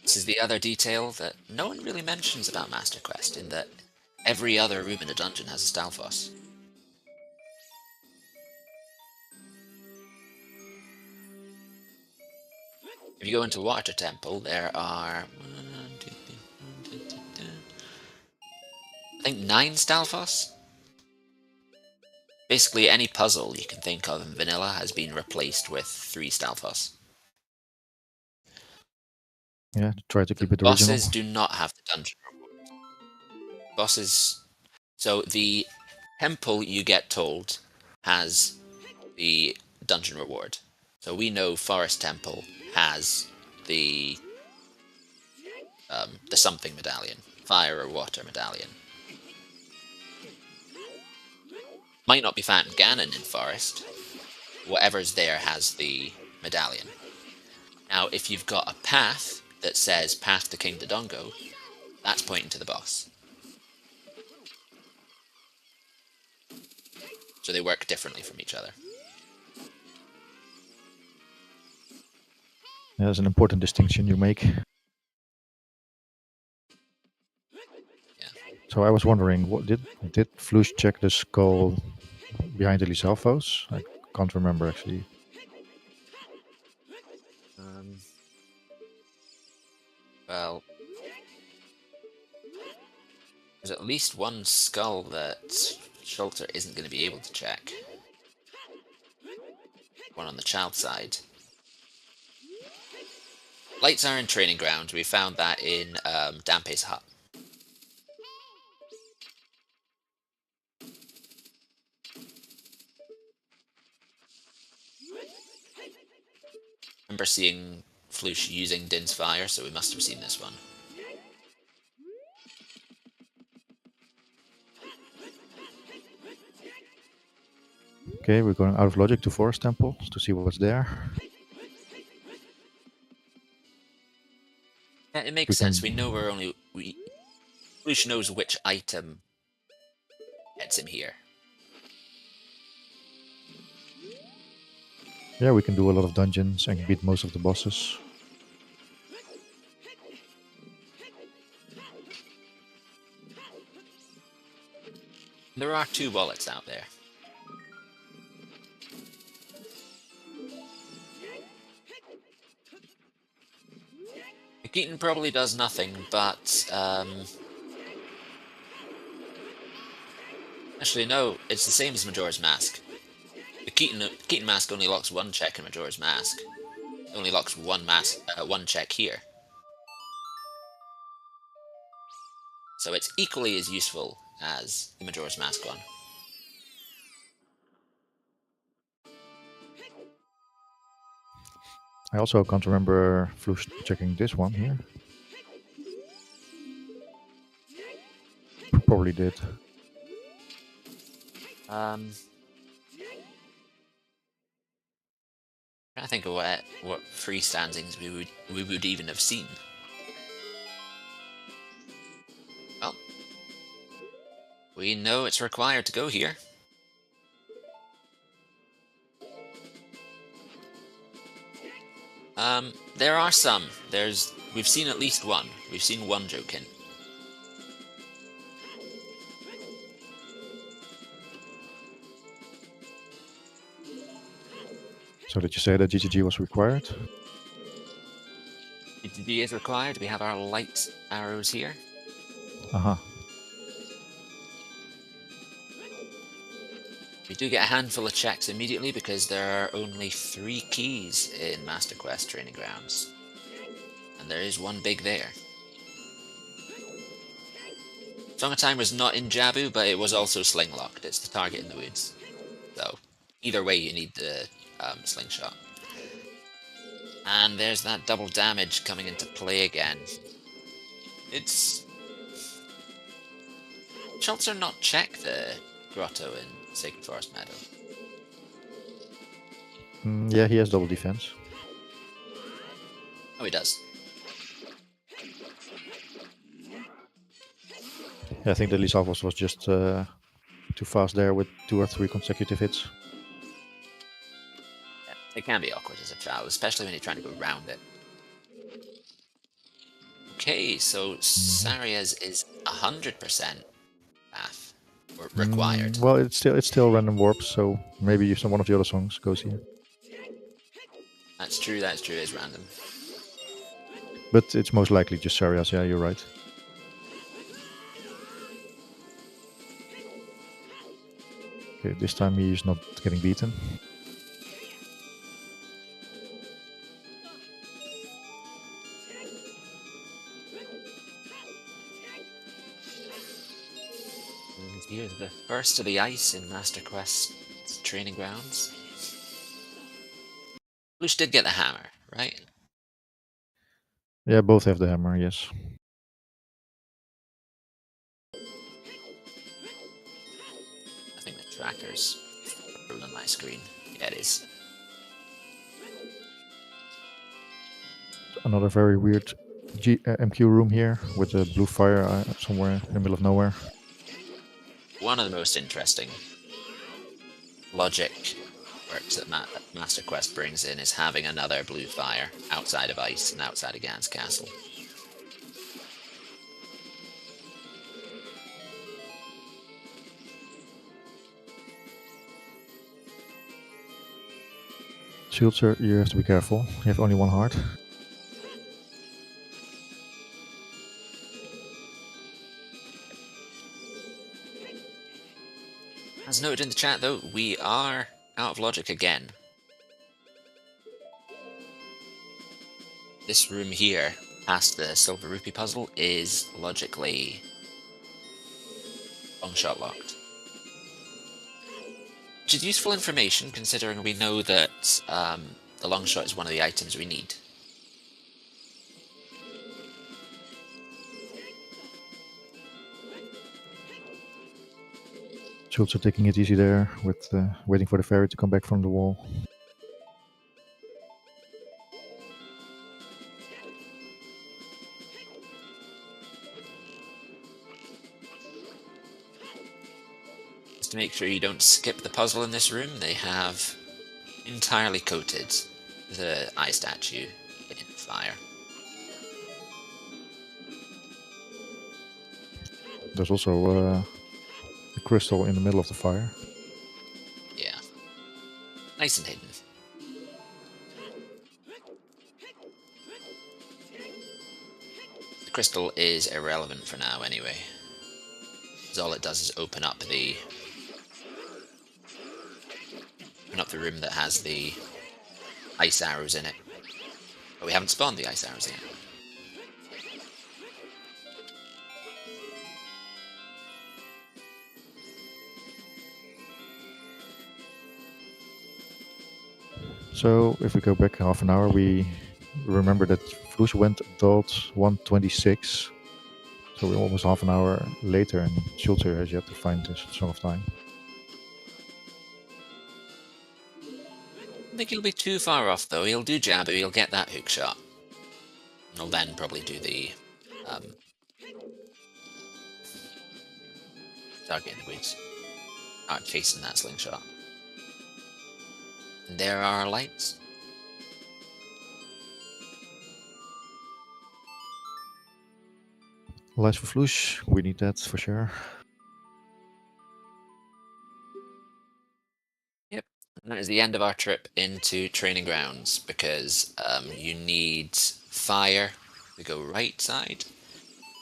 This is the other detail that no one really mentions about Master Quest, in that every other room in a dungeon has a Stalfos. If you go into Water Temple, there are I think 9 Stalfos. Basically, any puzzle you can think of in vanilla has been replaced with 3 Stalfos. Yeah, try to The keep it original. bosses do not have the dungeon reward. Bosses. So the temple, you get told, has the dungeon reward. So we know Forest Temple has the something medallion, fire or water medallion. Might not be found in Ganon in Forest. Whatever's there has the medallion. Now, if you've got a path that says Path to King Dodongo, that's pointing to the boss. So they work differently from each other. Yeah, that's an important distinction you make. Yeah. So I was wondering, what did Flouche check the skull behind the Lysalfos? I can't remember actually. Well, there's at least one skull that Schulzer isn't going to be able to check. One on the child side. Lights are in training ground. We found that in Dampe's hut. Remember seeing Flouche using Din's fire, so we must have seen this one. Okay, we're going out of logic to Forest Temple to see what's there. Yeah, it makes sense. We know Flouche knows which item gets him here. Yeah, we can do a lot of dungeons and beat most of the bosses. There are 2 wallets out there. Keaton probably does nothing, but actually no, it's the same as Majora's Mask. The Keaton Mask only locks 1 check in Majora's Mask. It only locks one check here. So it's equally as useful as the Majora's Mask one. I also can't remember Flouche checking this one here. Probably did. I'm trying to think of what freestandings we would even have seen. Well, we know it's required to go here. There are some. We've seen at least one. We've seen one Jokin. So did you say that GGG was required? GGG is required. We have our light arrows here. Uh-huh. We do get a handful of checks immediately because there are only 3 keys in Master Quest Training Grounds. And there is one big there. Song of Time was not in Jabu, but it was also sling-locked. It's the target in the woods. So, either way you need the slingshot. And there's that double damage coming into play again. It's... Schulzer not check the grotto in Sacred Forest Meadow? Yeah, he has double defense. Oh, he does. Yeah, I think the Lysalfos was just too fast there with 2 or 3 consecutive hits. Yeah, it can be awkward as a child, especially when you're trying to go around it. Okay, so Saria's is 100% path or required. Well, it's still random warps, so maybe one of the other songs goes here. That's true, it's random. But it's most likely just Sarias, yeah, you're right. Okay, this time he's not getting beaten. is the first of the ice in Master Quest training grounds. Flouche did get the hammer, right? Yeah, both have the hammer, yes. I think the tracker's on my screen. Yeah, it is. Another very weird MQ room here with a blue fire somewhere in the middle of nowhere. One of the most interesting logic works that Master Quest brings in is having another blue fire outside of ice and outside of Gan's castle. Schulzer, you have to be careful. You have only one heart. As noted in the chat, though, we are out of logic again. This room here, past the Silver Rupee puzzle, is logically long shot locked. Which is useful information, considering we know that the long shot is one of the items we need. Schulzer taking it easy there with waiting for the fairy to come back from the wall. Just to make sure you don't skip the puzzle in this room, they have entirely coated the eye statue in fire. There's also a crystal in the middle of the fire. Yeah. Nice and hidden. The crystal is irrelevant for now anyway. Because all it does is open up the room that has the ice arrows in it. But we haven't spawned the ice arrows yet. So if we go back half an hour, we remember that Flouche went adult 126. So we're almost half an hour later, and Schulzer has yet to find this Song of Time. I don't think he'll be too far off though. He'll do Jabba, he'll get that hook shot. And he'll then probably do the target in the weeds. Start chasing that slingshot. And there are our lights. Lights for Flouche, we need that for sure. Yep. And that is the end of our trip into training grounds because you need fire to go right side,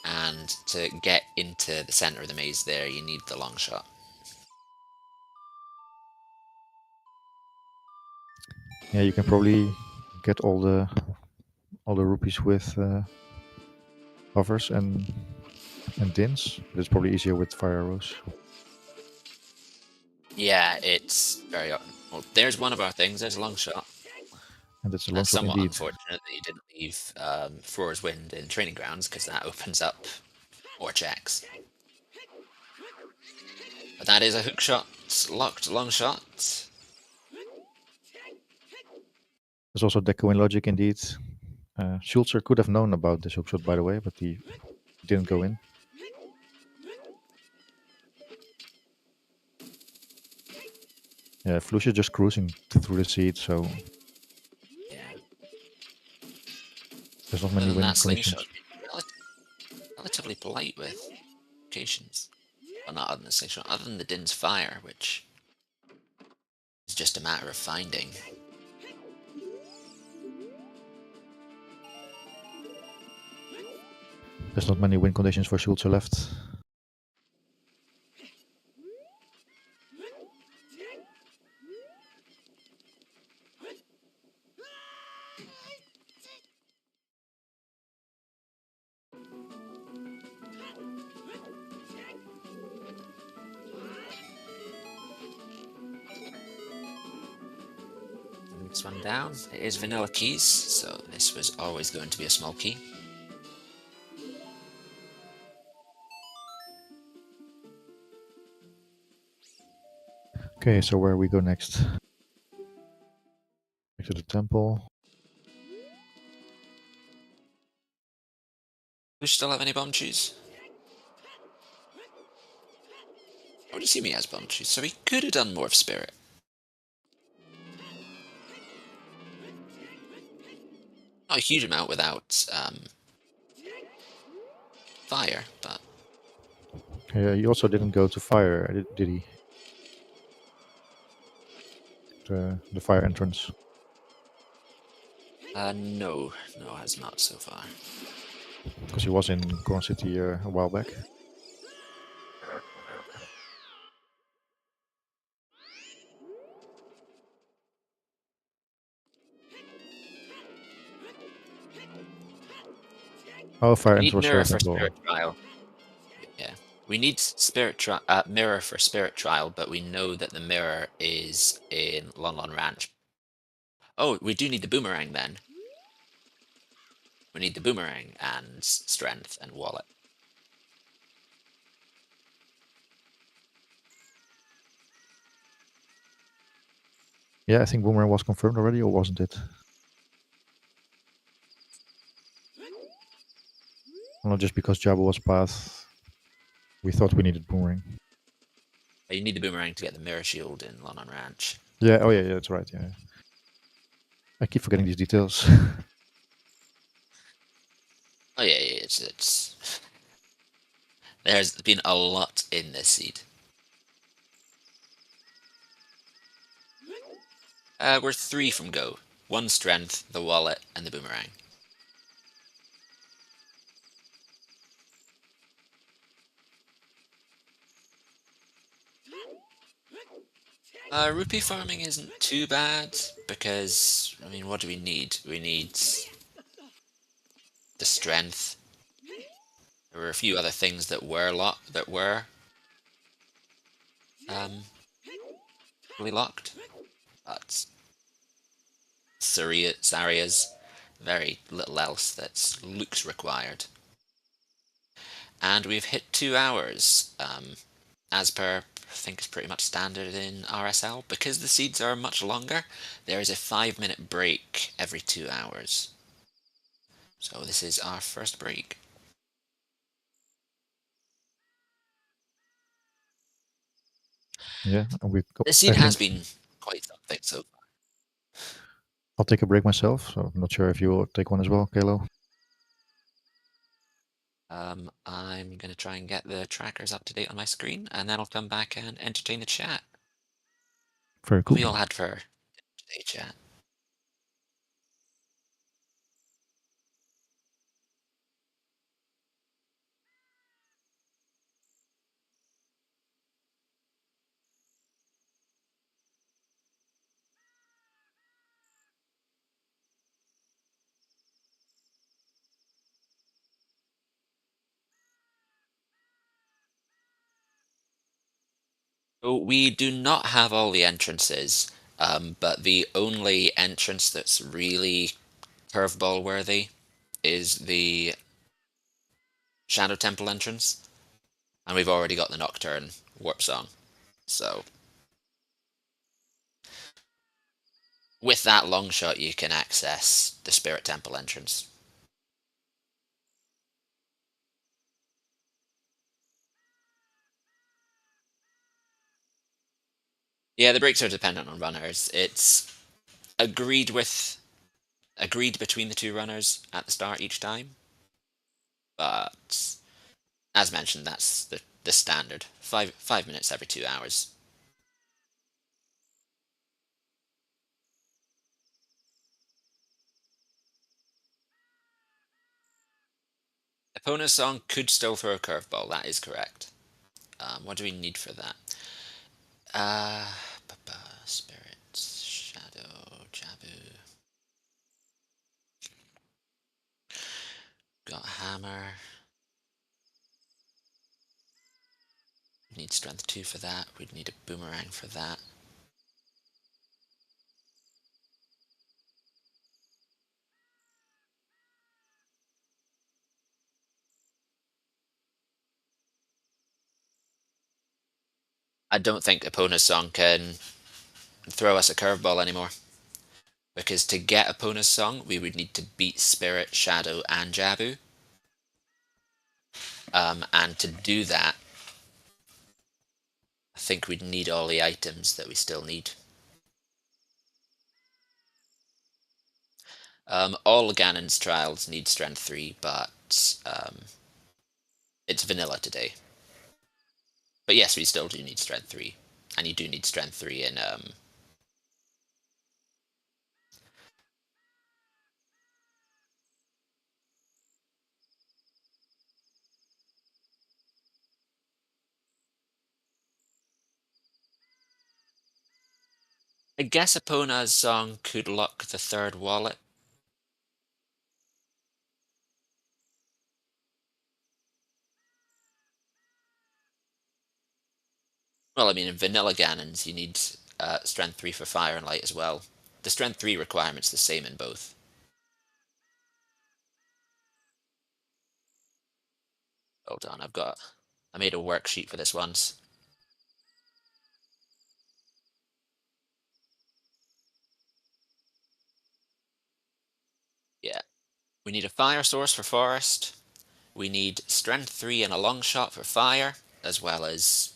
and to get into the center of the maze there, you need the long shot. Yeah, you can probably get all the rupees with hovers and dins, but it's probably easier with fire arrows. Yeah, it's very well. There's one of our things. There's a long shot. And it's a long That's shot somewhat indeed. unfortunate that you didn't leave Thrower's Wind in training grounds because that opens up more checks. But that is a hook shot, locked long shot. There's also Deco in logic indeed. Schulzer could have known about this hook shot, by the way, but he didn't go in. Yeah, Flouche is just cruising through the seed, so Yeah. there's not Other many than win that, conditions. slingshot relatively polite with occasions. Well, not other than slingshot, other than the Din's fire, which is just a matter of finding. There's not many win conditions for Schulzer left. Next one down. It is vanilla keys, so this was always going to be a small key. Okay, so where we go next? Back to the temple. Do you still have any bomb cheese? I would assume he has bomb cheese, so he could have done more of spirit. Not a huge amount without fire, but He also didn't go to fire, did he? The fire entrance. no, has not so far. Because he was in Corn City a while back. Oh, fire We need entrance was mirror here for as well. spirit trial. Yeah, we need mirror for spirit trial, but we know that the mirror is in Lon Lon Ranch. Oh, we do need the boomerang then. We need the boomerang and strength and wallet. Yeah, I think Boomerang was confirmed already, or wasn't it? Not just because Jabba was path, we thought we needed Boomerang. You need the boomerang to get the mirror shield in Lon Lon Ranch. Yeah, oh yeah, that's right, yeah. I keep forgetting these details. Oh yeah, it's there's been a lot in this seed. We're 3 from go. 1 strength, the wallet, and the boomerang. Rupee farming isn't too bad because I mean, what do we need? We need the strength. There were a few other things that were um fully locked, but Saria's very little else that looks required. And we've hit 2 hours, as per I think it's pretty much standard in RSL. Because the seeds are much longer, there is a 5-minute break every 2 hours. So this is our first break. Yeah, and we got, The I seed has think been quite something so far. I'll take a break myself, so I'm not sure if you'll take one as well, Kalo. I'm going to try and get the trackers up to date on my screen, and then I'll come back and entertain the chat. Very What cool. have we all had for today, chat? So we do not have all the entrances, but the only entrance that's really curveball worthy is the Shadow Temple entrance, and we've already got the Nocturne Warp Song. So with that long shot, you can access the Spirit Temple entrance. Yeah, the breaks are dependent on runners. It's agreed between the 2 runners at the start each time, but as mentioned, that's the standard 5 minutes every 2 hours. Opponent's song could still throw a curveball. That is correct. What do we need for that? Uh, Spirits, Shadow, Jabu. Got Hammer. Need Strength 2 for that. We'd need a Boomerang for that. I don't think Epona's song can throw us a curveball anymore. Because to get Epona's song, we would need to beat Spirit, Shadow, and Jabu. And to do that, I think we'd need all the items that we still need. All Ganon's trials need Strength 3, but it's vanilla today. But yes, we still do need Strength 3. And you do need Strength 3 in I guess Epona's song could lock the third wallet. Well, I mean, in vanilla Ganons, you need Strength 3 for Fire and Light as well. The Strength 3 requirement's the same in both. Hold on, I made a worksheet for this once. Yeah. We need a Fire Source for Forest. We need Strength 3 and a Long Shot for Fire, as well as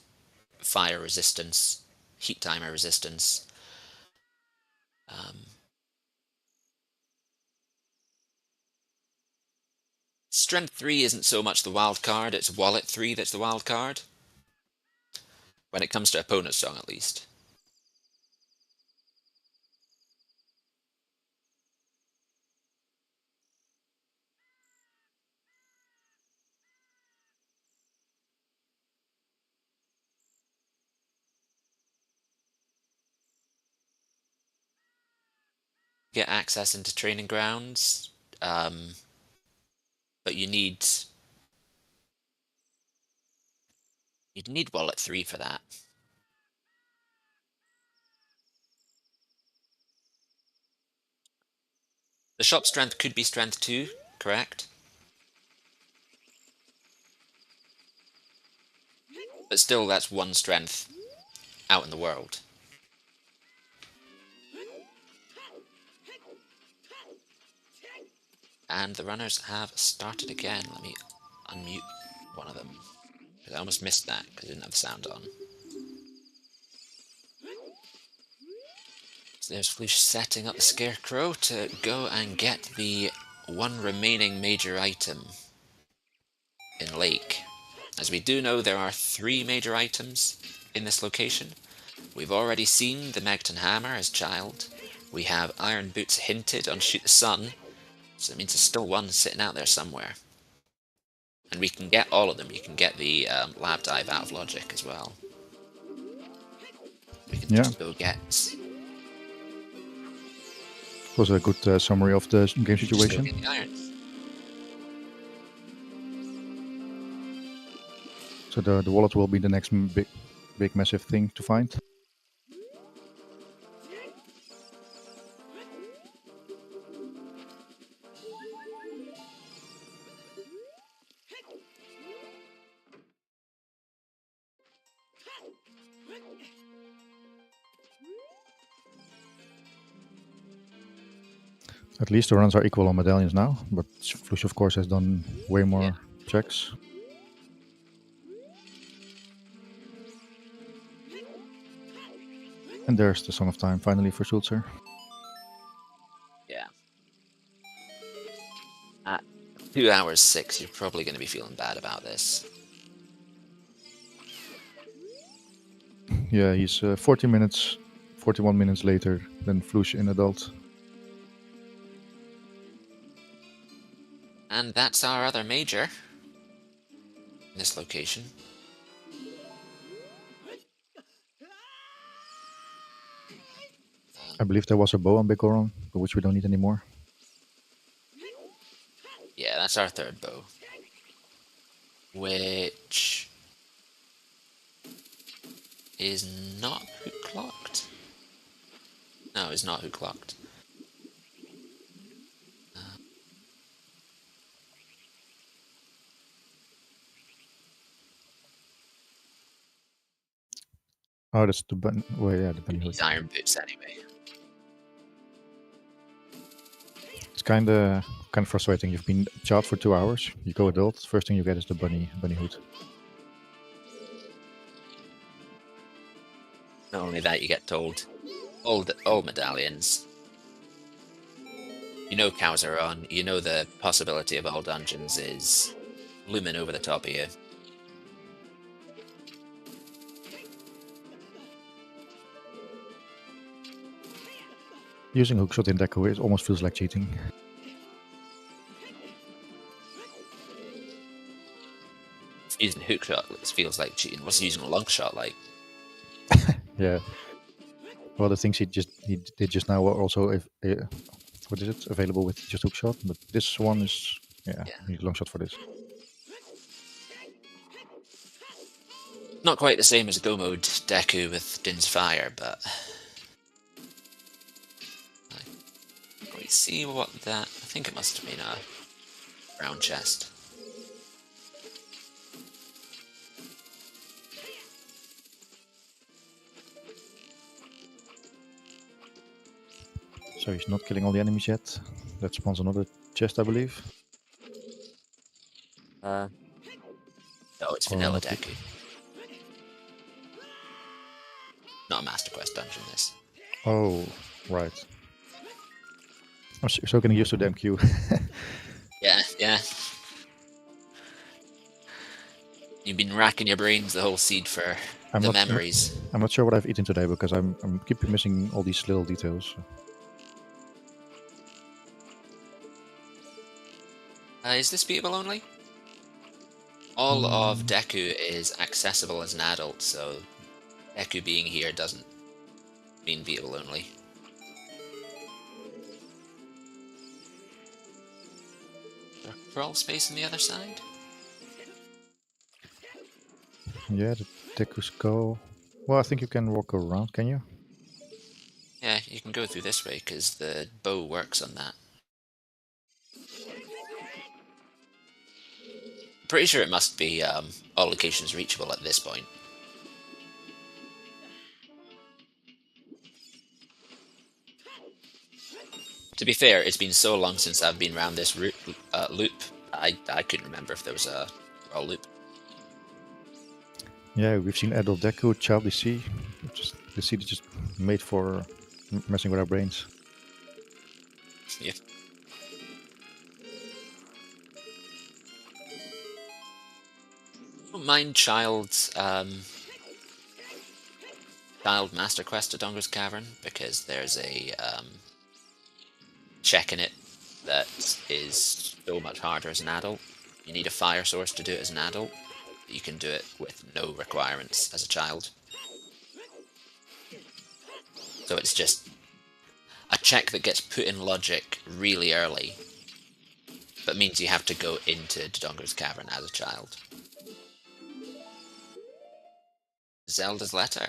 Fire Resistance, Heat Timer Resistance. Strength 3 isn't so much the wild card, it's Wallet 3 that's the wild card. When it comes to Epona's song, at least. Get access into training grounds, but you'd need Wallet 3 for that. The shop strength could be Strength 2, correct? But still, that's one strength out in the world. And the runners have started again. Let me unmute one of them. I almost missed that because I didn't have the sound on. So there's Flouche setting up the Scarecrow to go and get the one remaining major item in Lake. As we do know, there are 3 major items in this location. We've already seen the Megton Hammer as child. We have Iron Boots hinted on Shoot the Sun, so it means there's still one sitting out there somewhere. And we can get all of them. You can get the Lab Dive out of Logic as well. We can just go get... It was a good summary of the game situation. Just go get the iron. So the wallet will be the next big massive thing to find. At least the runs are equal on medallions now, but Flouche of course has done way more checks. And there's the Song of Time finally for Schulzer. Yeah. At 2 hours 6, you're probably going to be feeling bad about this. Yeah, he's 41 minutes later than Flouche in adult. And that's our other major in this location. I believe there was a bow on Big Goron, but which we don't need anymore. Yeah, that's our third bow. Which is not hook clocked. No, it's not hook clocked. Oh, that's the bunny. Well, yeah, the bunny hood. These iron boots anyway. It's kind of frustrating. You've been a child for 2 hours. You go adult. First thing you get is the bunny hood. Not only that, you get told all medallions. You know cows are on. You know the possibility of all dungeons is looming over the top of you. Using hookshot in Deku, it almost feels like cheating. Using hookshot feels like cheating. What's using a long shot like? Yeah. Well, the things he did just now were also what is it, available with just hookshot, but this one is you need long shot for this. Not quite the same as Go Mode Deku with Din's Fire, but we see what that. I think it must have been a brown chest. So he's not killing all the enemies yet. That spawns another chest, I believe. No, it's vanilla not Deku. Not a Master Quest dungeon, this. Oh, right. I'm so getting used to the MQ. Yeah. You've been racking your brains the whole seed for the memories. I'm not sure what I've eaten today because I'm keep missing all these little details. Is this beatable only? All of Deku is accessible as an adult, so Deku being here doesn't mean beatable only. Is there crawl space on the other side? Yeah, the Deku skull. Well, I think you can walk around, can you? Yeah, you can go through this way because the bow works on that. Pretty sure it must be all locations reachable at this point. To be fair, it's been so long since I've been around this loop, I couldn't remember if there was a roll loop. Yeah, we've seen adult Deku, child DC. The seed is just made for messing with our brains. Yeah. I don't mind child Master Quest at Dongo's Cavern because there's a check in it that is so much harder as an adult. You need a fire source to do it as an adult. You can do it with no requirements as a child. So it's just a check that gets put in logic really early, but means you have to go into Dodongo's Cavern as a child. Zelda's letter.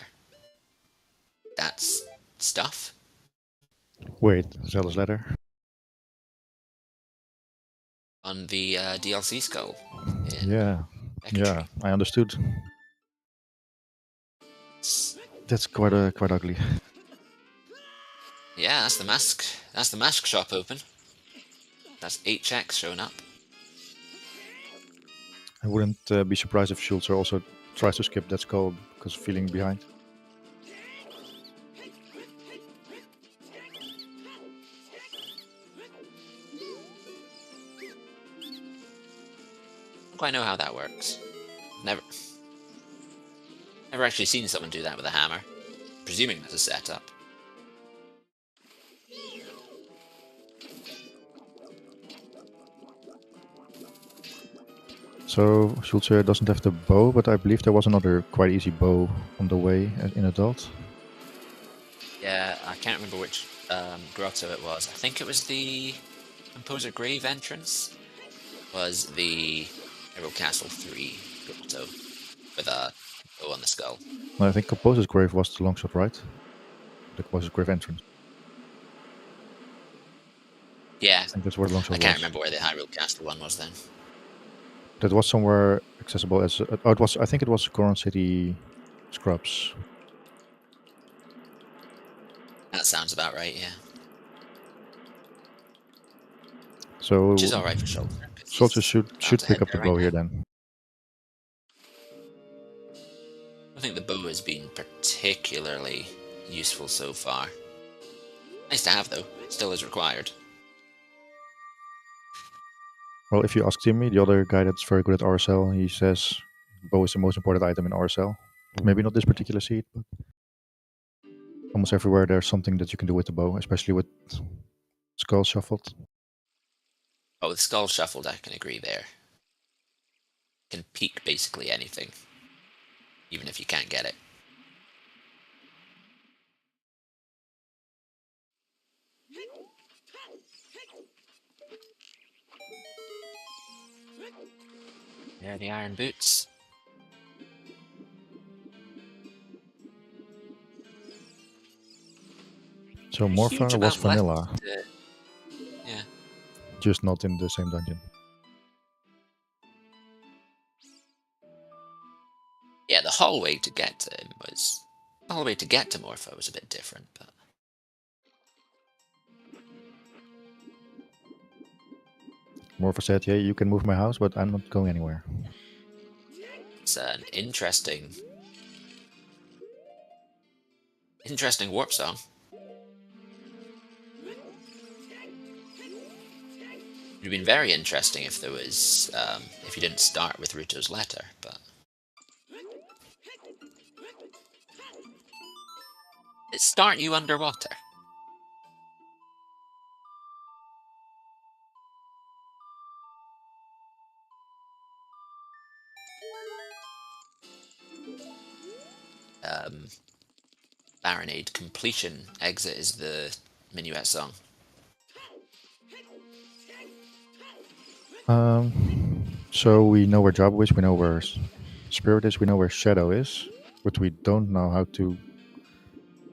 That's stuff. Wait, Zelda's letter? On the DLC skull. Yeah, I understood. That's quite ugly. Yeah, that's the mask. That's the mask shop open. That's 8 checks showing up. I wouldn't be surprised if Schulzer also tries to skip that skull because of feeling behind. Don't quite know how that works. Never actually seen someone do that with a hammer. Presuming that's a setup. So Schulzer doesn't have the bow, but I believe there was another quite easy bow on the way in adult. Yeah, I can't remember which grotto it was. I think it was the Composer Grave entrance. Was the Emerald Castle 3 grotto with a bow on the skull. No, I think Composer's Grave was the long shot, right? The Composer's Grave entrance. Yeah, I think that's where the long shot was. I can't remember where the Hyrule Castle one was then. That was somewhere accessible as. I think it was Coron City Scrubs. That sounds about right, yeah. Which is So alright for Schulzer, because Schulzer he's about should to pick head up the there right bow now. here then. I think the bow has been particularly useful so far. Nice to have, though. Still is required. Well, if you ask Timmy, the other guy that's very good at RSL, he says bow is the most important item in RSL. Maybe not this particular seed, but almost everywhere there's something that you can do with the bow, especially with skulls shuffled. Oh, with Skull Shuffled, I can agree there. Can peek basically anything, even if you can't get it. There are the iron boots. So A huge Morpha was amount left. vanilla, Yeah. just not in the same dungeon. Yeah, the hallway to get to him was... The hallway to get to Morpho was a bit different, but... Morpha said, "Yeah, you can move my house, but I'm not going anywhere." It's an interesting... Interesting warp song. It would have been very interesting if there was... if you didn't start with Ruto's letter, but... It start you underwater. Baronade completion exit is the minuet song. So we know where Jabba is, we know where Spirit is, we know where Shadow is, but we don't know how to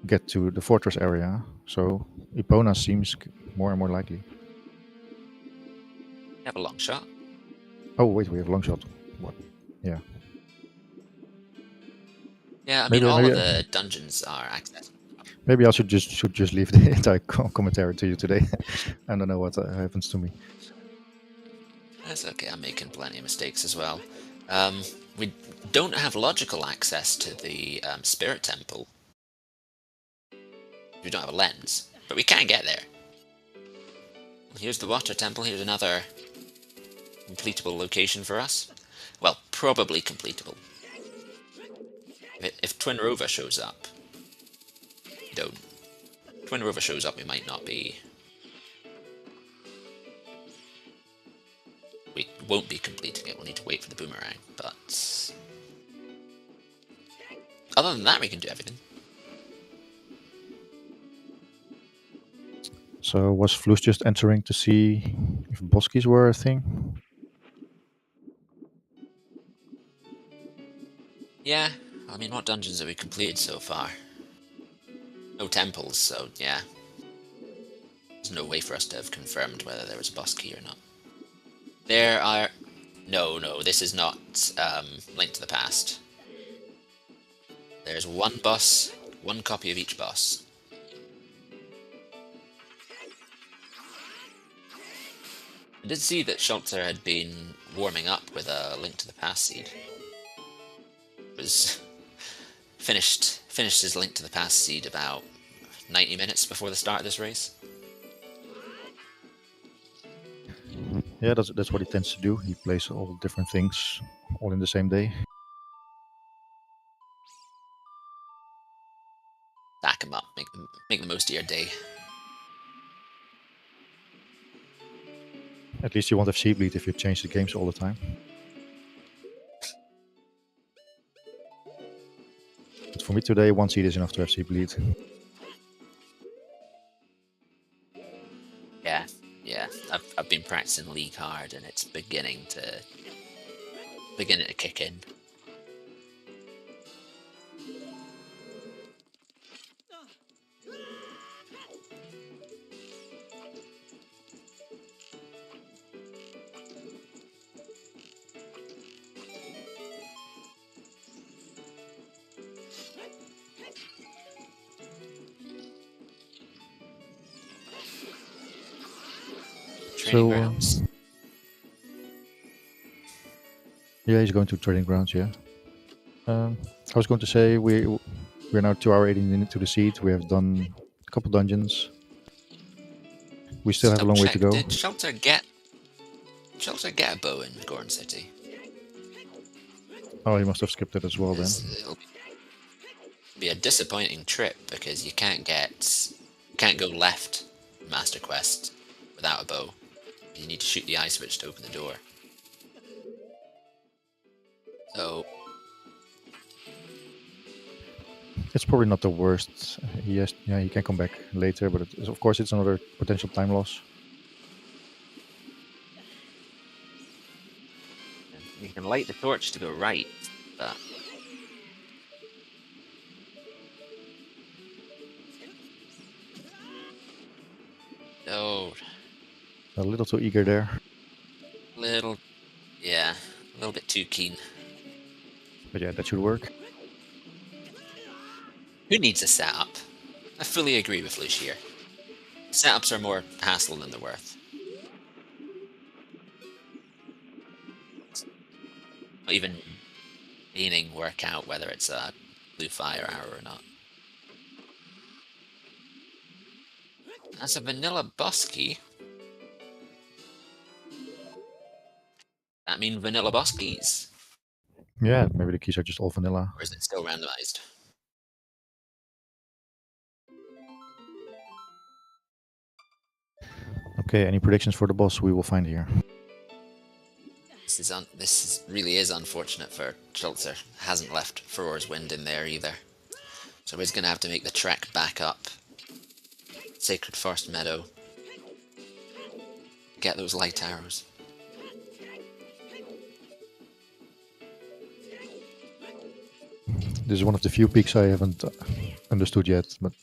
get to the fortress area. So Epona seems more and more likely. You have a long shot. Oh wait, we have long shot. What? Yeah. Yeah, I mean, Maybe all of maybe the dungeons are accessible. maybe I should just leave the entire commentary to you today. I don't know what happens to me. That's okay, I'm making plenty of mistakes as well. We don't have logical access to the Spirit Temple. We don't have a lens, but we can get there. Here's the Water Temple, here's another completable location for us. Well, probably completable. If Twin Rover shows up, don't. Twin Rover shows up, we might not be... We won't be completing it, we'll need to wait for the boomerang, but... Other than that, we can do everything. So was Flouche just entering to see if boss keys were a thing? Yeah, I mean, what dungeons have we completed so far? No temples, so yeah. There's no way for us to have confirmed whether there was a boss key or not. There are... No, this is not Link to the Past. There's one boss, one copy of each boss. I did see that Schulzer had been warming up with a Link to the Past seed. Was finished his Link to the Past seed about 90 minutes before the start of this race. Yeah, that's what he tends to do. He plays all different things all in the same day. Stack them up, make the most of your day. At least you won't have Seableed if you change the games all the time. But for me today, one seed is enough to have Seableed. Yeah. I've been practicing League hard, and it's beginning to kick in. training So grounds. yeah, he's going to training grounds. Yeah. I was going to say we're now 2 hour 18 into the seed. We have done a couple dungeons. We still Just have a double long way to check. go. Did Schulzer get a bow in Gorn City? Oh, he must have skipped it as well then. It'll be a disappointing trip because you can't go left in Master Quest without a bow. You need to shoot the eye switch to open the door. So It's probably not the worst. Yes, yeah, he can come back later, but of course it's another potential time loss. you can light the torch to go right, but oh, A little too eager there, little, yeah, a little bit too keen. but yeah, that should work. Who needs a setup? I fully agree with Flouche here. Setups are more hassle than they're worth. Not even meaning work out whether it's a blue fire arrow or not. That's a vanilla boss key. That mean vanilla boss keys? Yeah, maybe the keys are just all vanilla. Or is it still randomized? Okay, any predictions for the boss we will find here? Really is unfortunate for Schulzer. Hasn't left Furor's Wind in there either. So he's gonna have to make the trek back up Sacred Forest Meadow. Get those light arrows. This is one of the few peaks I haven't understood yet, but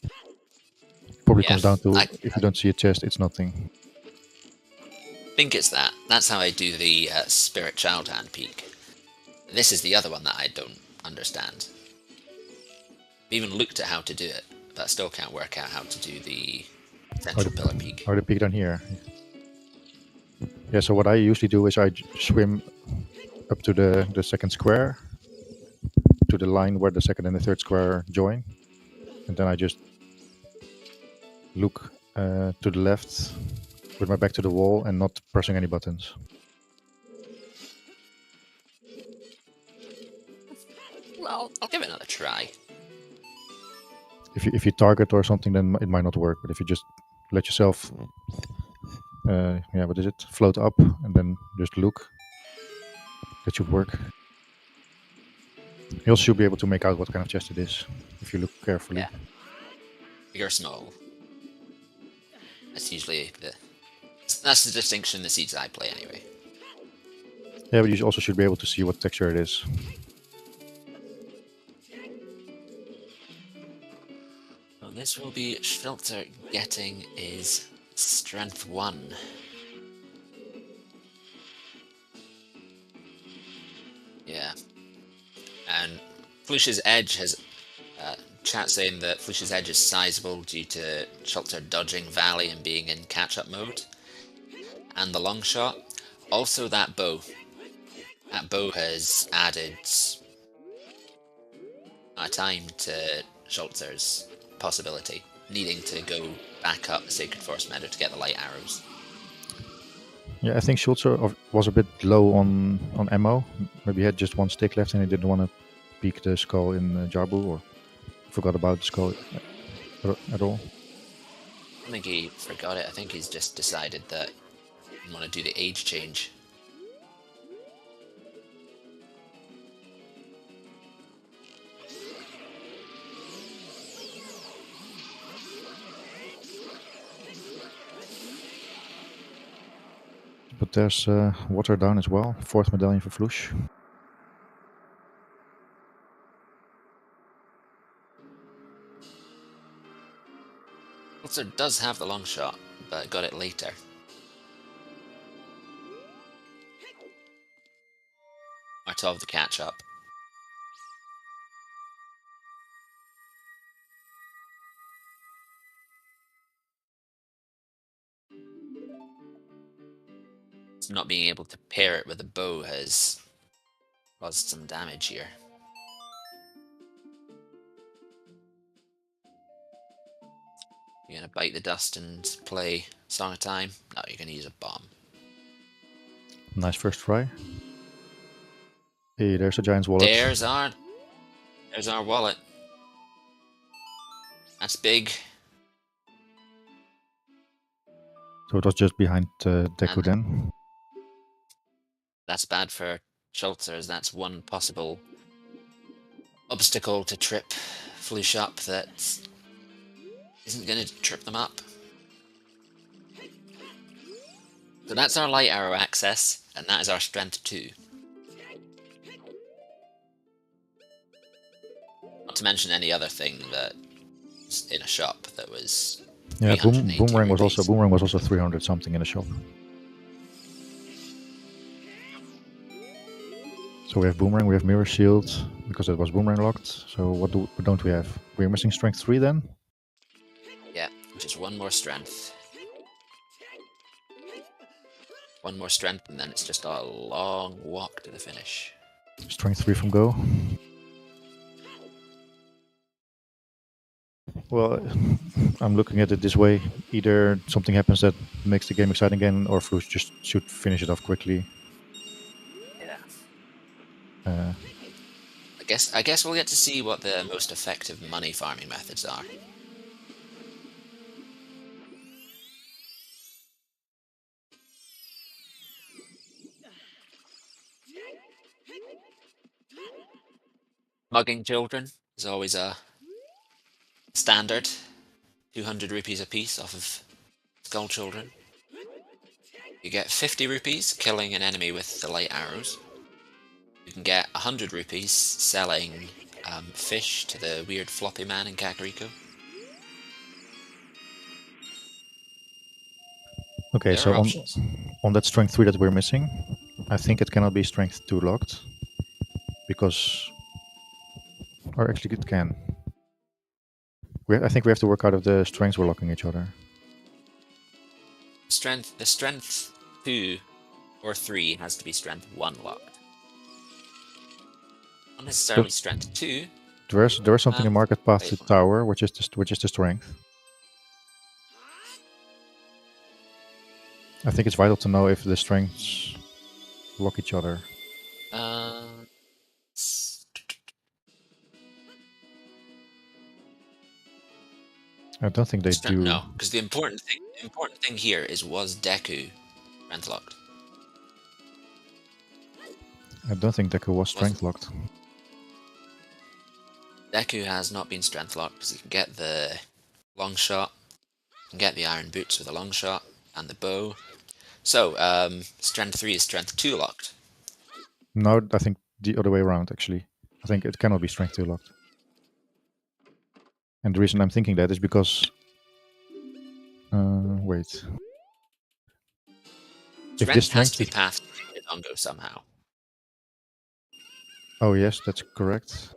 probably Yeah, comes down to I if you don't see a chest, it's nothing. think it's that. That's how I do the Spirit Child Hand peak. This is the other one that I don't understand. I've even looked at how to do it, but I still can't work out how to do the Central Pillar peak. Or the peak down here. Yeah, so what I usually do is I swim up to the second square, to the line where the second and the third square join, and then I just look to the left with my back to the wall and not pressing any buttons. Well, I'll give it another try. If you target or something, then it might not work. But if you just let yourself, what is it, float up and then just look, that should work. You also should be able to make out what kind of chest it is if you look carefully. Yeah. Big or small. That's usually that's the distinction in the seeds I play anyway. Yeah, but you also should be able to see what texture it is. Well, this will be Schulzer getting his strength 1. Yeah. And Flouche's Edge has chat saying that Flouche's Edge is sizable due to Schulzer dodging Valley and being in catch-up mode. And the long shot. Also that bow. That bow has added a time to Schulzer's possibility, needing to go back up the Sacred Forest Meadow to get the light arrows. Yeah, I think Schulzer was a bit low on ammo. Maybe he had just one stick left and he didn't want to peek the skull in Jarbu, or forgot about the skull at all. I don't think he forgot it. I think he's just decided that he want to do the age change. But there's water down as well. 4th medallion for Flouche. Schulzer does have the long shot, but got it later. Part of the catch up. not being able to pair it with a bow has caused some damage here. You're gonna bite the dust and play Song of Time? No, you're gonna use a bomb. Nice first try. Hey, there's a giant's wallet. There's our wallet. That's big. So it was just behind Deku then. That's bad for Schulzer, as that's one possible obstacle to trip Flouche up that isn't going to trip them up. So that's our light arrow access, and that is our strength 2. Not to mention any other thing that was in a shop that was Yeah, 380 boomerang was rupees. also 300 something in the shop. So we have boomerang, we have mirror shield because it was boomerang locked. So what don't we have? We're missing strength 3 then. Yeah, just one more strength. One more strength, and then it's just a long walk to the finish. Strength 3 from go. Well, I'm looking at it this way. Either something happens that makes the game exciting again, or Flouche just should finish it off quickly. Yeah. I guess we'll get to see what the most effective money farming methods are. Mugging children is always a standard. 200 rupees a piece off of skull children. You get 50 rupees killing an enemy with the light arrows. You can get 100 rupees selling fish to the weird floppy man in Kakariko. Okay, There so are options. on that strength 3 that we're missing, I think it cannot be strength 2 locked. Because... Or actually it can. I think we have to work out if the strengths were locking each other. The strength 2 or 3 has to be strength 1 locked. Not necessarily strength 2. There is something in Market Path to Tower, which is the strength. I think it's vital to know if the strengths lock each other. I don't think they do. No, because the important thing here is, was Deku strength locked? I don't think Deku was strength locked. Deku has not been strength locked because he can get the long shot, can get the iron boots with a long shot and the bow. So strength 3 is strength 2 locked. No, I think the other way around actually. I think it cannot be strength 2 locked. And the reason I'm thinking that is because... wait. Strength if this strength has to be passed to Dongo somehow. Oh yes, that's correct.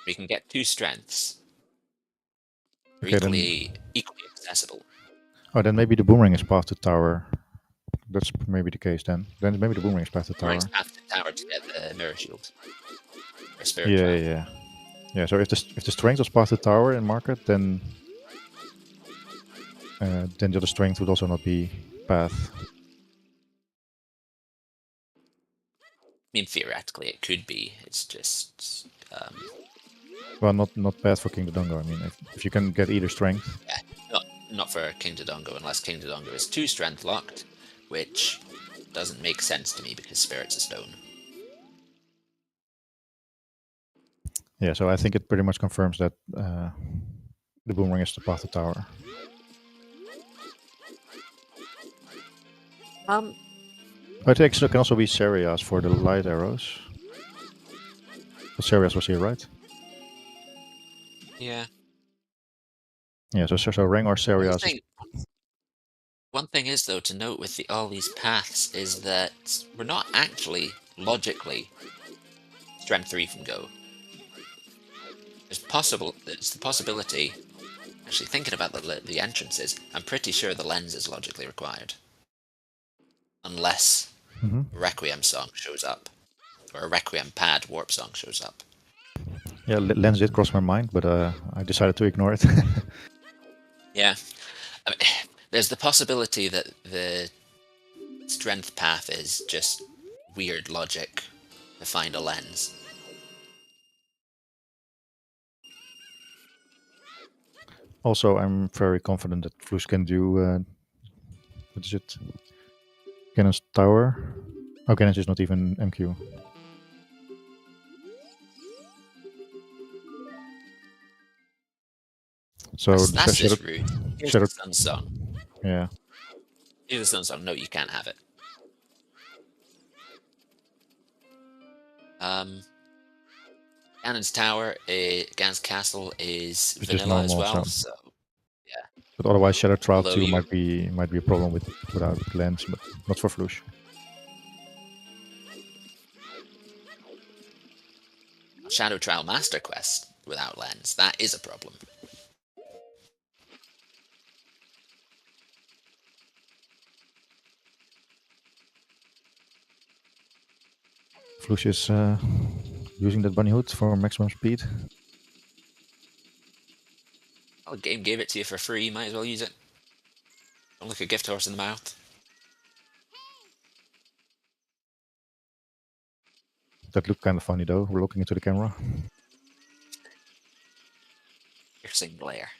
We can get 2 strengths. Okay, equally accessible. Oh, then maybe the boomerang is path to tower. That's maybe the case then. Then maybe the boomerang is path to tower. Path to tower to get the mirror shield. Or spirit yeah. Yeah, so if the strength was path to tower in market, then the other strength would also not be path. I mean, theoretically, it could be. It's just... well, not path for King Dodongo. I mean, if you can get either strength. Yeah, not for King Dodongo, unless King Dodongo is 2 strength locked, which doesn't make sense to me because Spirit's a stone. Yeah, so I think it pretty much confirms that the boomerang is the path to tower. But it can also be Serias for the light arrows. But Serias was here, right? Yeah. Yeah, so Rang or Serias. One thing is, though, to note with all these paths is that we're not actually, logically, strength 3 from go. There's the possibility, Actually, thinking about the entrances, I'm pretty sure the lens is logically required. Unless Hmm. a Requiem song shows up, or a Requiem pad warp song shows up. Yeah, lens did cross my mind, but I decided to ignore it. Yeah. I mean, there's the possibility that the strength path is just weird logic to find a lens. Also, I'm very confident that Flouche can do what is it? Cannon's Tower. Oh, Cannon's is not even MQ. So That's Shadow, just rude. Here's the Shadow, Sun Song. yeah, Here's the Sun Song. No, you can't have it. Um, Ganon's Tower, Ganon's Castle is it's just vanilla as normal. well, So, so yeah. but otherwise, Shadow Trial Although 2 you might be a problem without lens, but not for Flouche. Shadow Trial Master Quest without lens, that is a problem. Flouche is using that bunny hood for maximum speed. Well, the game gave it to you for free, might as well use it. Don't look a gift horse in the mouth. That looked kind of funny though. We're looking into the camera. Piercing glare.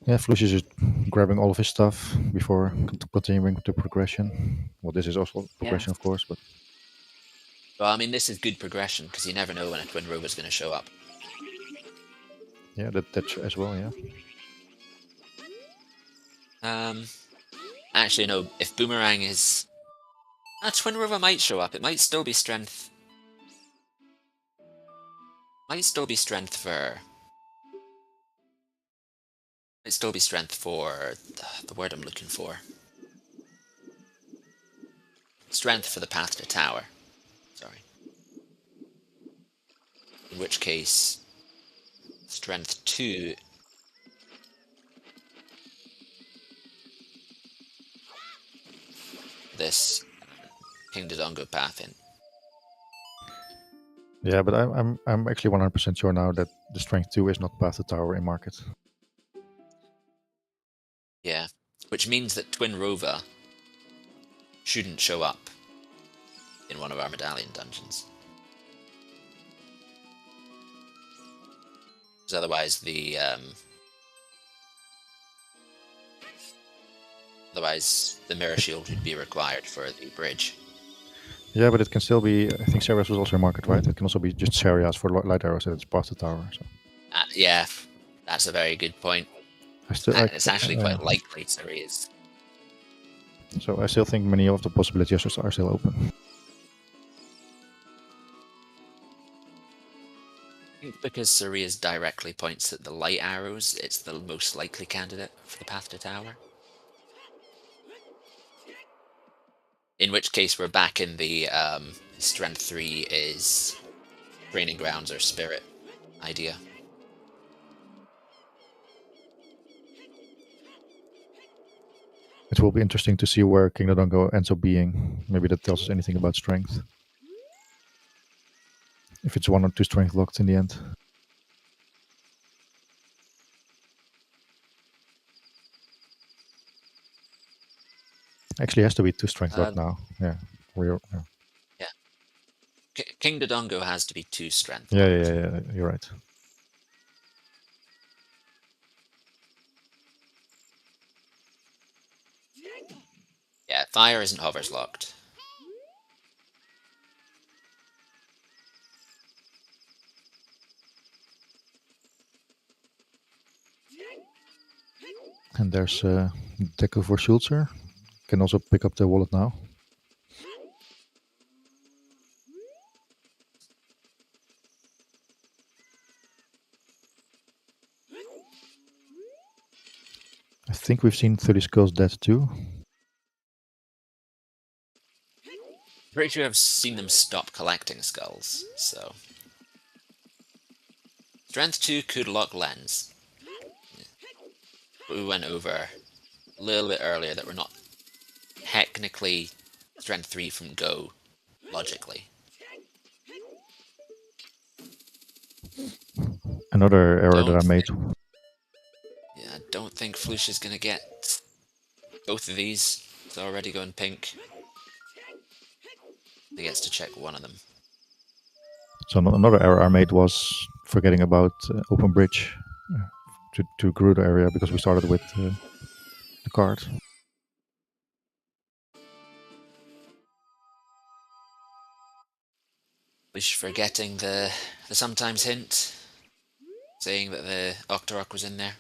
Yeah, Flouche is just grabbing all of his stuff before continuing the progression. Well, this is also Yeah. progression, of course, but Well, I mean, this is good progression, because you never know when a twin robot's going to show up. yeah, that's as well. Yeah, Um, Actually, no, if Boomerang is... Twin Rover might show up. It might still be strength... Might still be strength for... Might still be strength for... The word I'm looking for. Strength for the path to tower. Sorry. In which case... Strength 2... This King Dodongo path in. yeah, but I'm actually 100% sure now that the strength 2 is not past the tower in market. Yeah. Which means that Twin Rover shouldn't show up in one of our medallion dungeons. Because otherwise the mirror shield would be required for the bridge. Yeah, but it can still be. I think Sarias was also in market, right? It can also be just Sarias for light arrows that it's past the tower. So Yeah, that's a very good point. I still, It's actually quite likely Suri is. so I still think many of the possibilities are still open. I think because Suria's directly points at the light arrows, it's the most likely candidate for the path to tower. In which case, we're back in the strength 3 is training grounds or spirit idea. It will be interesting to see where King Dodongo ends up being. Maybe that tells us anything about strength. If it's 1 or 2 strength locked in the end. Actually, it has to be 2 strength locked now. Yeah. Yeah. Yeah. King Dodongo has to be 2 strength Yeah, locked. yeah. You're right. Yeah, fire isn't hovers locked. And there's Deco for Schulzer. Can also pick up the wallet now. I think we've seen 30 Skulls dead too. Pretty sure I've seen them stop collecting skulls, so... Strength 2 could lock lens. But we went over a little bit earlier that we're not technically Strength 3 from Go, logically. Another error that I made. Yeah, I don't think Flouche is going to get both of these. It's already going pink. He gets to check one of them. So another error I made was forgetting about open bridge to Gerudo area because we started with the card. Flouche forgetting the sometimes hint, saying that the Octorok was in there.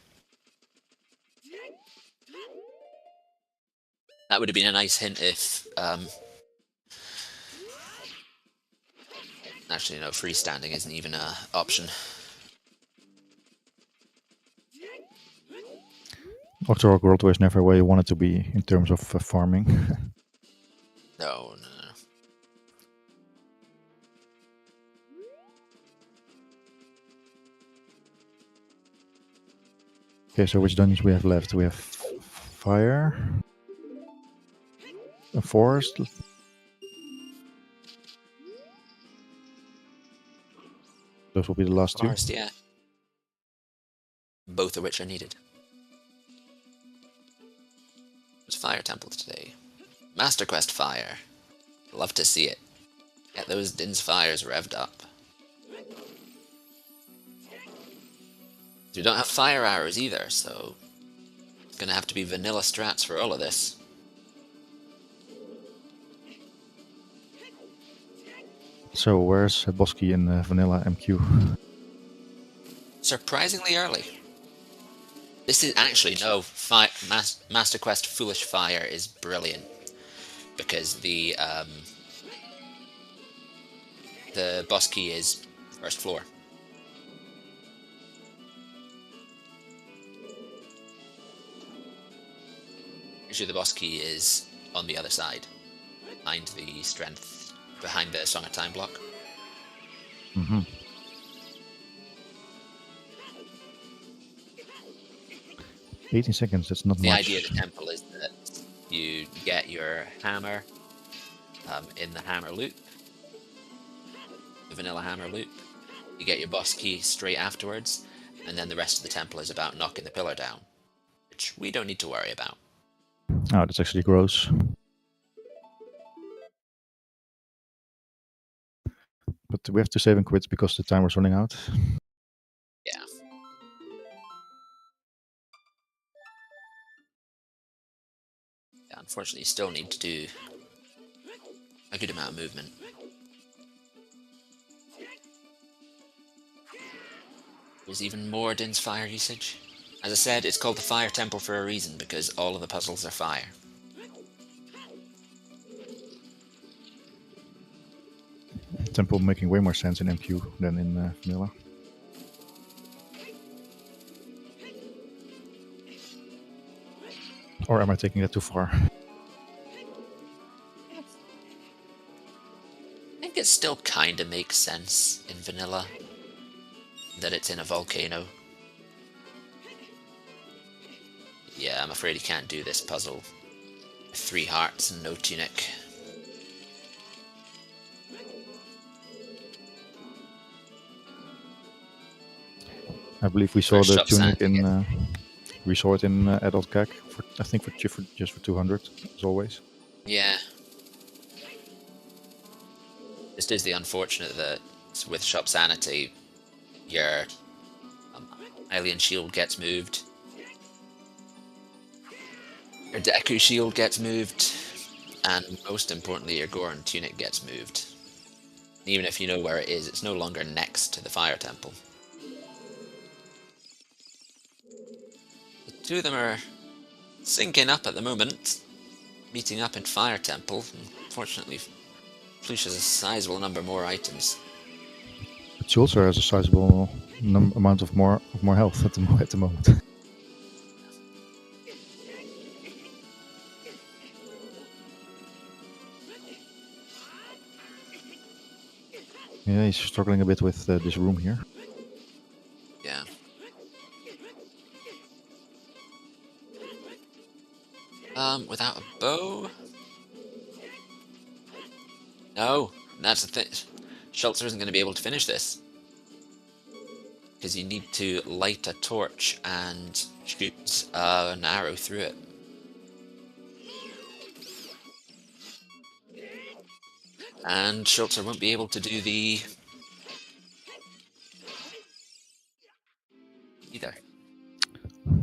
That would have been a nice hint if... Actually, no, freestanding isn't even an option. Octorok World Tour is never where you want it to be in terms of farming. No. Okay, so which dungeons we have left? We have fire, a forest. Those will be the last two. Forest, yeah. Both of which are needed. There's Fire Temple today. Master Quest Fire. Love to see it. Get those Din's Fires revved up. We don't have fire arrows either, so it's gonna have to be vanilla strats for all of this. So where's Bosky in Vanilla MQ? Surprisingly early. This is actually no Master Quest Foolish Fire is brilliant because the boss key is first floor. Usually the boss key is on the other side, behind the strength, behind the Song of Time block. Mm-hmm. "18 seconds, that's not The much." idea of the temple is that you get your hammer in the hammer loop, the vanilla hammer loop. You get your boss key straight afterwards, and then the rest of the temple is about knocking the pillar down, which we don't need to worry about. Oh, that's actually gross. But we have to save and quit because the timer's running out. Yeah. Yeah, unfortunately, you still need to do a good amount of movement. There's even more Din's fire usage. As I said, it's called the Fire Temple for a reason, because all of the puzzles are fire. Temple making way more sense in MQ than in Vanilla. Or am I taking that too far? I think it still kinda makes sense in Vanilla that it's in a volcano. Yeah, I'm afraid you can't do this puzzle. 3 hearts and no tunic. I believe we saw First the shot tunic sand in... we saw it in Adult CAC, for, I think for just for 200, as always. Yeah. This is the unfortunate that with Shop Sanity, your Alien Shield gets moved. Your Deku Shield gets moved. And most importantly, your Goron Tunic gets moved. Even if you know where it is, it's no longer next to the Fire Temple. The two of them are syncing up at the moment, meeting up in Fire Temple. Unfortunately, Flouche has a sizable number more items. But Schulzer has a sizable amount of more health at the moment. Yeah, he's struggling a bit with this room here. Yeah. Without a bow? No, that's the thing. Schulzer isn't going to be able to finish this. Because you need to light a torch and shoot an arrow through it. And Schulzer won't be able to do the... either.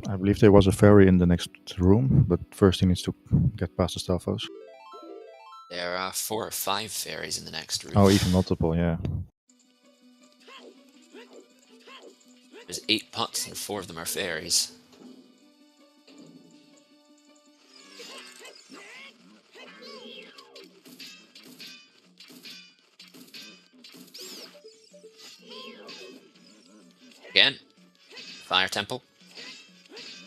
I believe there was a fairy in the next room, but first he needs to get past the Stalfos. There are 4 or 5 fairies in the next room. Oh, even multiple, yeah. There's 8 pots and 4 of them are fairies. Again, Fire Temple.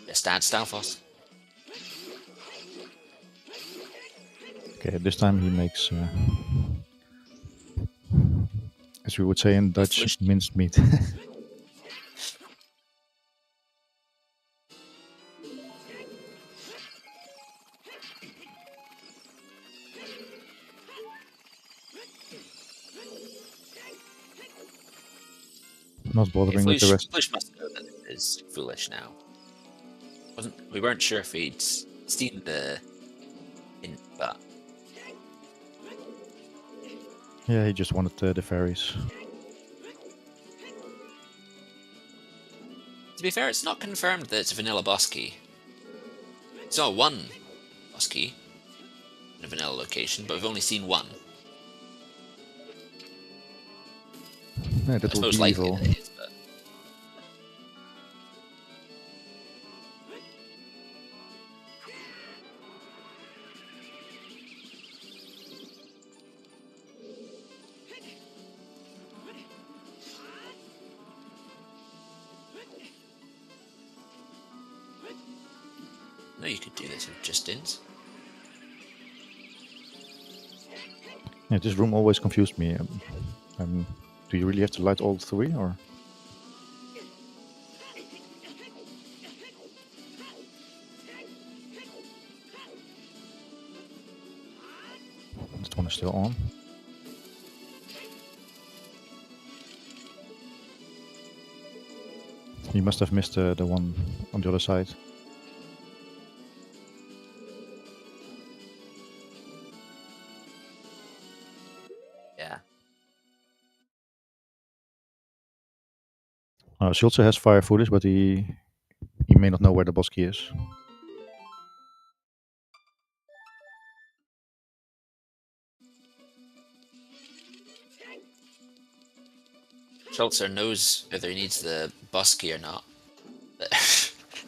Just add Stalfos. Okay, this time he makes, as we would say in Dutch, Flouche. minced meat. Not bothering with the rest. Flouche must know that it is foolish now. We weren't sure if he'd seen the hint, but Yeah, he just wanted the fairies. to be fair, it's not confirmed that it's a vanilla boss key. We saw one boss key in a vanilla location, but we've only seen one. Yeah, that It's would most be likely evil. that it is, but no, you could do this with just ins. Yeah, this room always confused me. Do you really have to light all 3, or? This one is still on. You must have missed the one on the other side. Yeah. Schulzer has fire foolish, but he may not know where the boss key is. Schulzer knows whether he needs the boss key or not.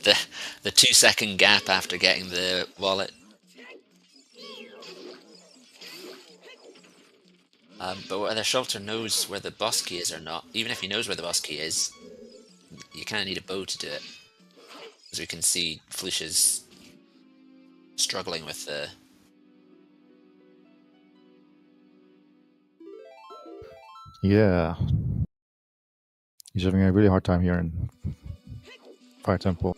The, the 2-second gap after getting the wallet. But whether Schulzer knows where the boss key is or not, even if he knows where the boss key is, you kind of need a bow to do it. As we can see, Flouche is struggling with the... Yeah. He's having a really hard time here in Fire Temple.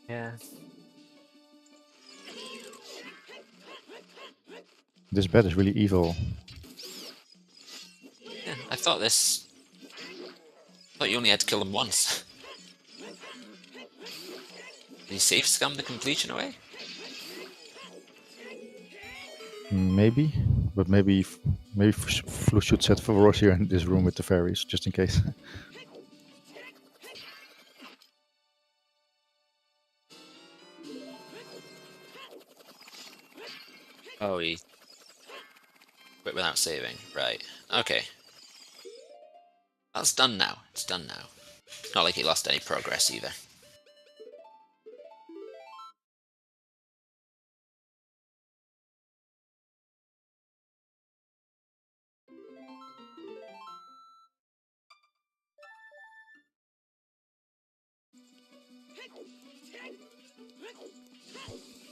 Yeah. This bed is really evil. Yeah, I thought you only had to kill him once. Did he save scum the completion away? Maybe, but maybe Flu should set Flouche here in this room with the fairies, just in case. Oh, he quit without saving. Right. Okay. That's done now. It's done now. Not like he lost any progress either.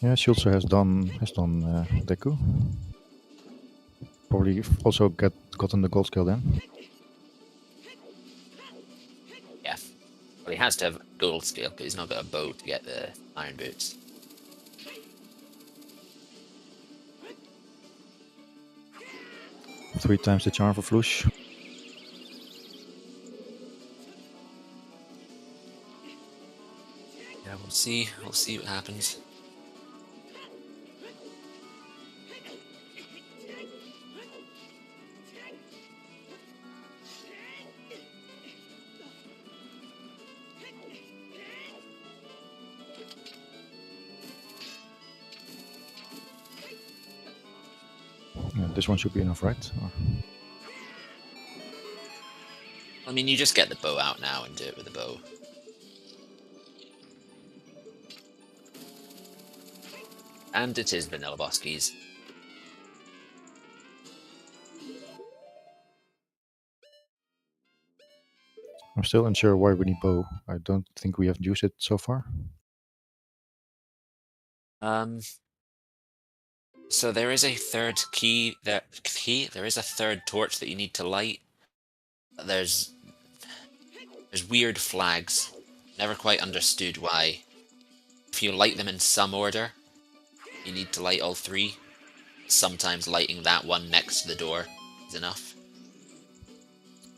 Yeah, Schulzer has done Deku. probably also gotten the gold skill then. Yeah. Well, he has to have gold skill because he's not got a bow to get the iron boots. Three times the charm for Flouche. Yeah, we'll see. We'll see what happens. Yeah, this one should be enough, right? Or... I mean, you just get the bow out now and do it with the bow. And it is vanilla boss keys. I'm still unsure why we need bow. I don't think we have used it so far. So there is a third key. There is a third torch that you need to light. There's weird flags. Never quite understood why. If you light them in some order, you need to light all three. Sometimes lighting that one next to the door is enough.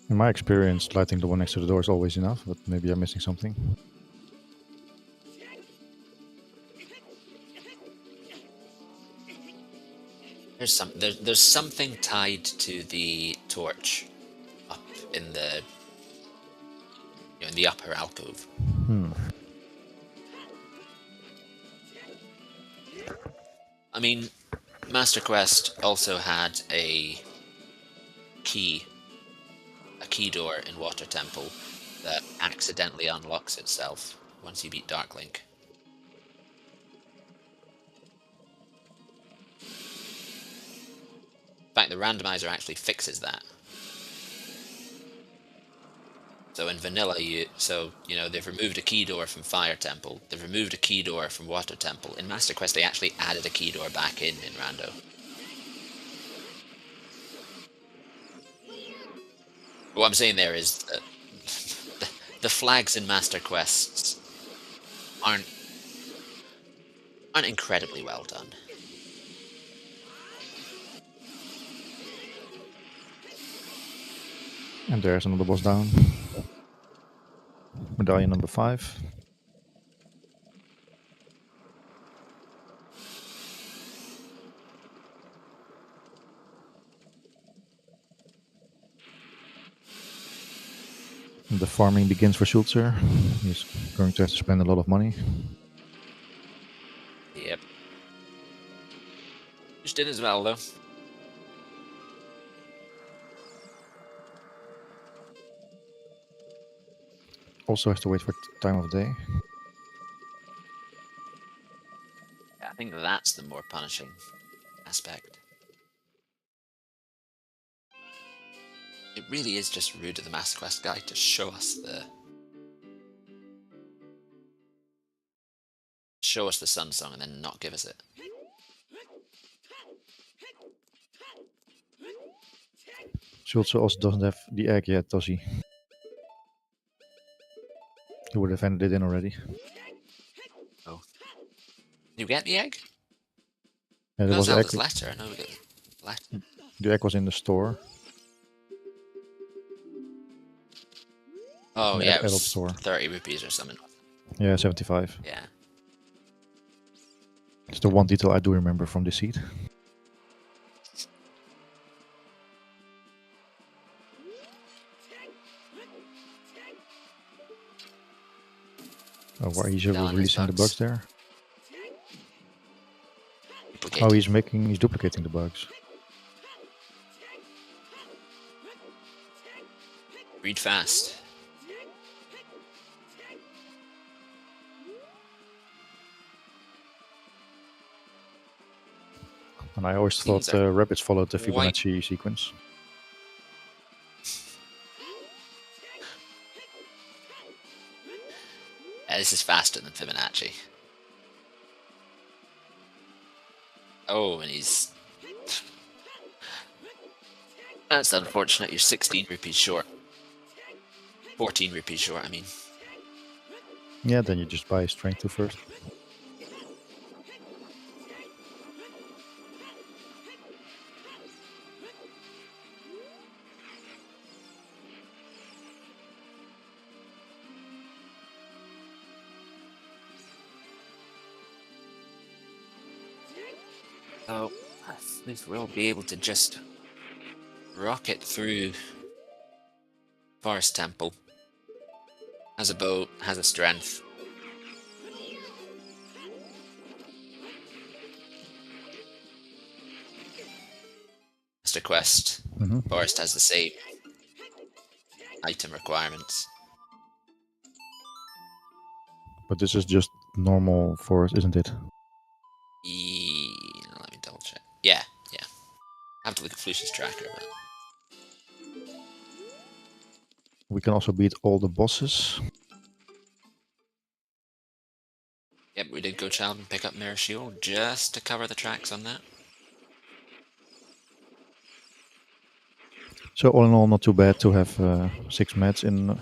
In my experience, lighting the one next to the door is always enough, but maybe I'm missing something. There's something tied to the torch up in the in the upper alcove. I mean, Master Quest also had a key door in Water Temple that accidentally unlocks itself once you beat Dark Link. In fact, the randomizer actually fixes that. So in vanilla, they've removed a key door from Fire Temple. They've removed a key door from Water Temple. In Master Quest, they actually added a key door back in Rando. What I'm saying there is that the flags in Master Quests aren't incredibly well done. And there's another boss down. Medallion number 5. And the farming begins for Schulzer. He's going to have to spend a lot of money. Yep. Just did as well, though. Also has to wait for time of day. Yeah, I think that's the more punishing aspect. It really is just rude of the Master Quest guy to show us the Sun Song and then not give us it. Schulzer also doesn't have the egg yet, does he? He would have handed it in already. Oh. Did you get the egg? Yeah, there No, was Zelda's egg. letter. I know we got the letter. The egg was in the store. Oh, yeah, it adult was store. 30 rupees or something. Yeah, 75. Yeah. It's the one detail I do remember from this seed. Oh, why he's releasing the bugs there? Oh, he's duplicating the bugs. Read fast. And I always thought rabbits followed the Fibonacci sequence. Yeah, this is faster than Fibonacci. Oh, and he's... That's unfortunate. You're 16 rupees short. 14 rupees short, I mean. Yeah, then you just buy strength 2 first. So, at least we'll be able to just rocket through Forest Temple. Has a bow, has a strength. Just a quest. Forest has the same item requirements. But this is just normal forest, isn't it? Let me double check. Yeah. I have to look at Flouche's tracker, but We can also beat all the bosses. yep, we did go child and pick up Mirror Shield just to cover the tracks on that. So all in all, not too bad to have 6 mats in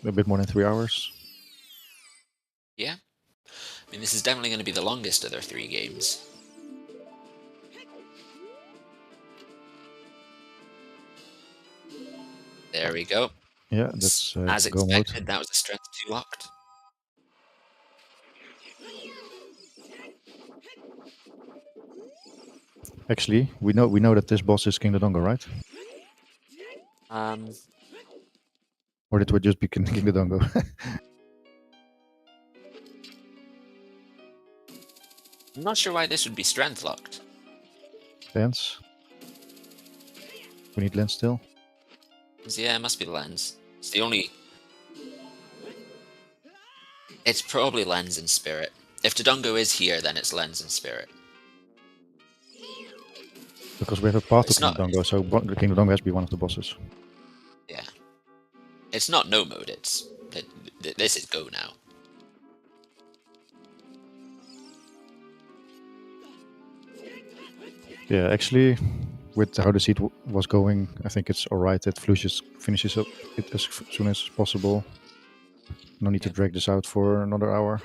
a bit more than 3 hours. Yeah. I mean, this is definitely going to be the longest of their 3 games. There we go. Yeah, that's as go mode. expected. That was a strength 2 locked. Actually, we know that this boss is King Dodongo, right? Um, Or did we just be King Dodongo? I'm not sure why this would be strength locked. Lens. We need lens still. Yeah, it must be the lens. It's the only. It's probably lens and spirit. If Dodongo is here, then it's lens and spirit. Because we have a path to It's King not. Dodongo, so King Dodongo has to be one of the bosses. Yeah. It's not no mode. This is go now. Yeah, actually, with how the seed was going, I think it's alright that Flouche finishes up it as soon as possible. No need to drag this out for another hour.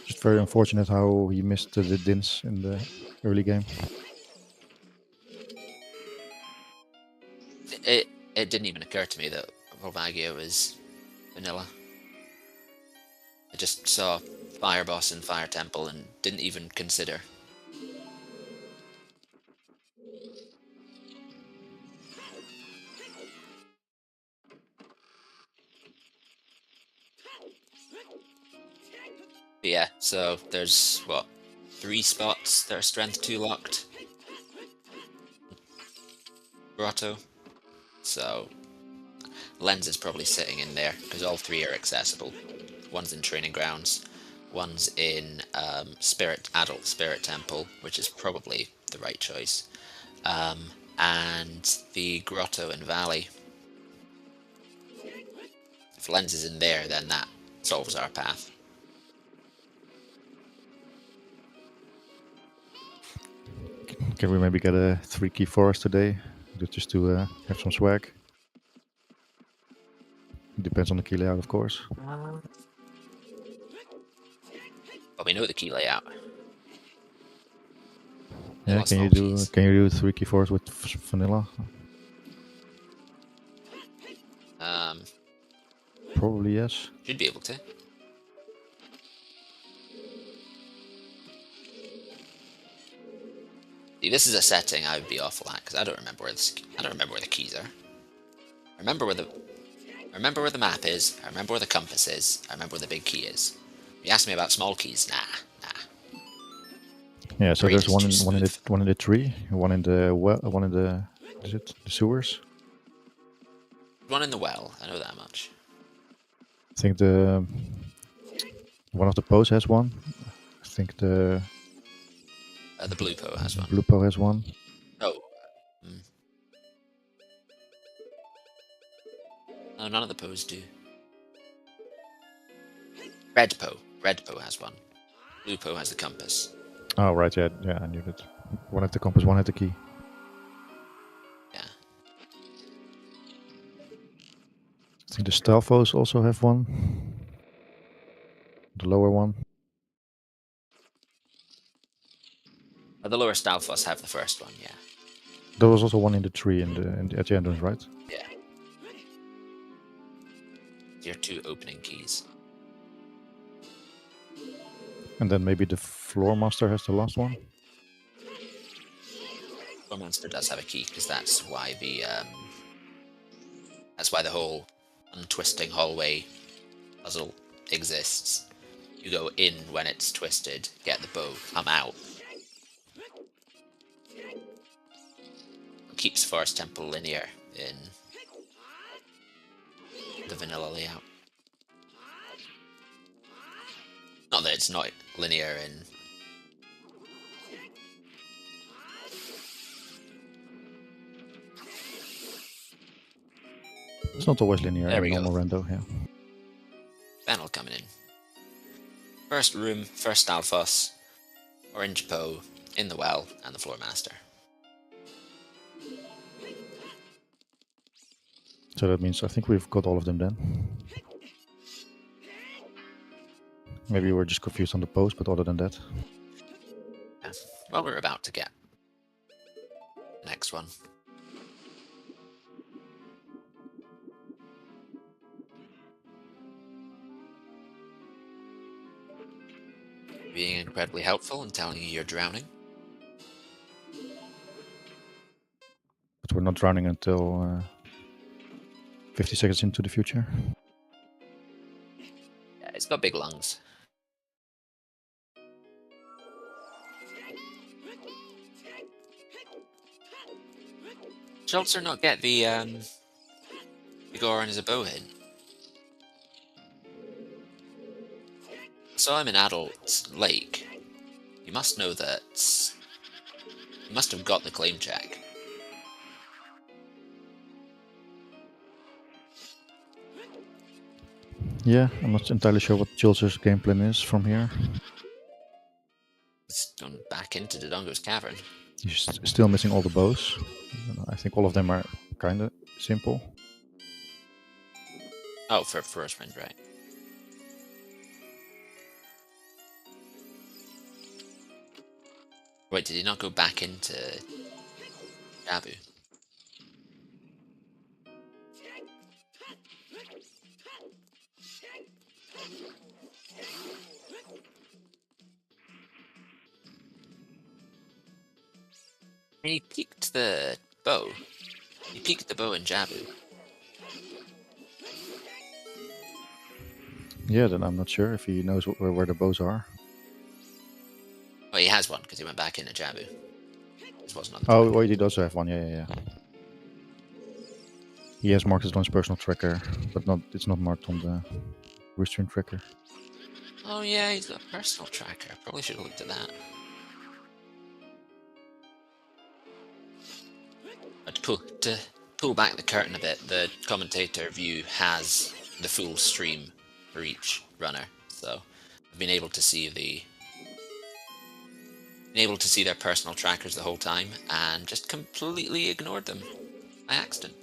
Just very unfortunate how he missed the dins in the early game. It didn't even occur to me that Volvagia was vanilla. I just saw Fire Boss and Fire Temple and didn't even consider. But yeah, so there's what, 3 spots that are strength 2 locked. Grotto. So lens is probably sitting in there because all 3 are accessible. One's in Training Grounds, one's in Adult Spirit Temple, which is probably the right choice, and the Grotto in Valley. If lens is in there, then that solves our path. Can we maybe get a 3 key forest today? Just to have some swag. Depends on the key layout, of course. But we know the key layout. Yeah, can you do 3 key forest with vanilla? Probably yes. Should be able to. See, this is a setting I would be awful at because I don't remember where the keys are. I remember where the map is. I remember where the compass is. I remember where the big key is. If you ask me about small keys, nah. Yeah, so there's one in the tree, one in the the sewers. One in the well. I know that much. I think one of the posts has one. I think the Blue Po has one. blue po has one. Oh. No, none of the Poes do. Red Po has one. Blue Po has the compass. Oh right, yeah, I knew that. One had the compass, one had the key. Yeah. I think the Stalfos also have one. The lower one. The lower Stalfos have the first one, yeah. There was also one in the tree at the entrance, right? Yeah. Your 2 opening keys. And then maybe the floor master has the last one. Floor Monster does have a key, because that's why the whole untwisting hallway puzzle exists. You go in when it's twisted, get the bow, come out. It keeps Forest Temple linear in the vanilla layout. Not that it's not linear in... It's not always linear There in we go. normal rando, yeah. Panel coming in. First room, first Stalfos, Orange Poe, in the well, and the Floor Master. So that means I think we've got all of them then. Maybe we're just confused on the pose, but other than that. Yeah. Well, we're about to get the next one. Being incredibly helpful and telling you you're drowning. But we're not drowning until 50 seconds into the future. Yeah, it's got big lungs. Schulzer not get the Igor as a bowhead. So I'm an adult lake. You must know that you must have got the claim check. Yeah, I'm not entirely sure what Schulzer's game plan is from here. It's gone back into Dodongo's cavern. He's still missing all the bows. I think all of them are kind of simple. Oh, for first wind, right. Wait, did he not go back into Jabu? And he peeked the bow. He peeked the bow in Jabu. Yeah, then I'm not sure if he knows where the bows are. Well, he has one because he went back into Jabu. This wasn't on the Oh, track. wait, he does have one. Yeah. He has marked it on his personal tracker, but it's not marked on the restream tracker. Oh yeah, he's got a personal tracker. Probably should have looked at that. But to pull back the curtain a bit, the commentator view has the full stream for each runner, so I've been able to see their personal trackers the whole time and just completely ignored them by accident.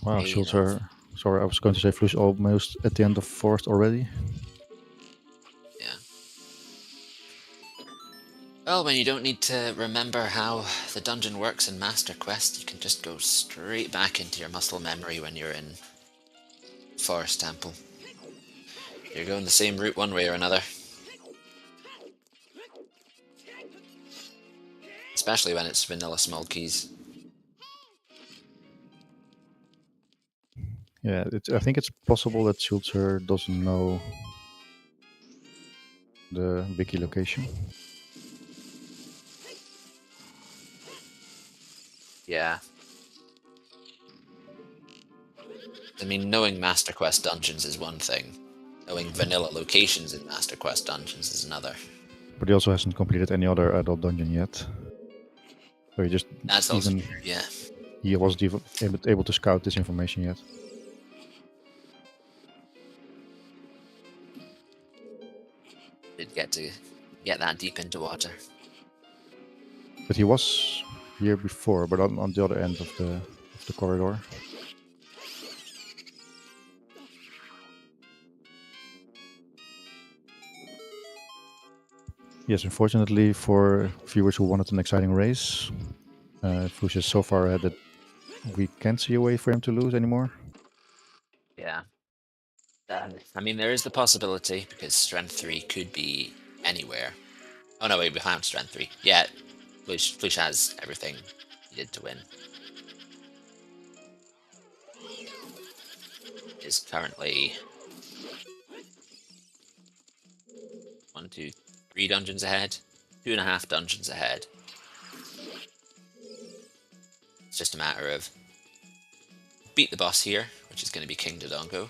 Wow, Hey, Schulzer. Sorry, I was going to say Flouche almost at the end of Forest already. yeah. Well, when you don't need to remember how the dungeon works in Master Quest, you can just go straight back into your muscle memory when you're in Forest Temple. You're going the same route one way or another. Especially when it's vanilla small keys. Yeah, I think it's possible that Schulzer doesn't know the wiki location. Yeah. I mean, knowing Master Quest dungeons is one thing. Knowing vanilla locations in Master Quest dungeons is another. But he also hasn't completed any other adult dungeon yet. So he just That's also true, yeah. he wasn't even able to scout this information yet. Did get to get that deep into water. But he was here before, but on the other end of the corridor. Yes, unfortunately for viewers who wanted an exciting race, Flouche is so far ahead that we can't see a way for him to lose anymore. Yeah. I mean, there is the possibility, because Strength 3 could be anywhere. Oh no, wait, we found Strength 3. Yeah, Flouche has everything needed to win. Is currently 1, 2, 3 dungeons ahead, 2.5 dungeons ahead. It's just a matter of beat the boss here, which is going to be King Dodongo,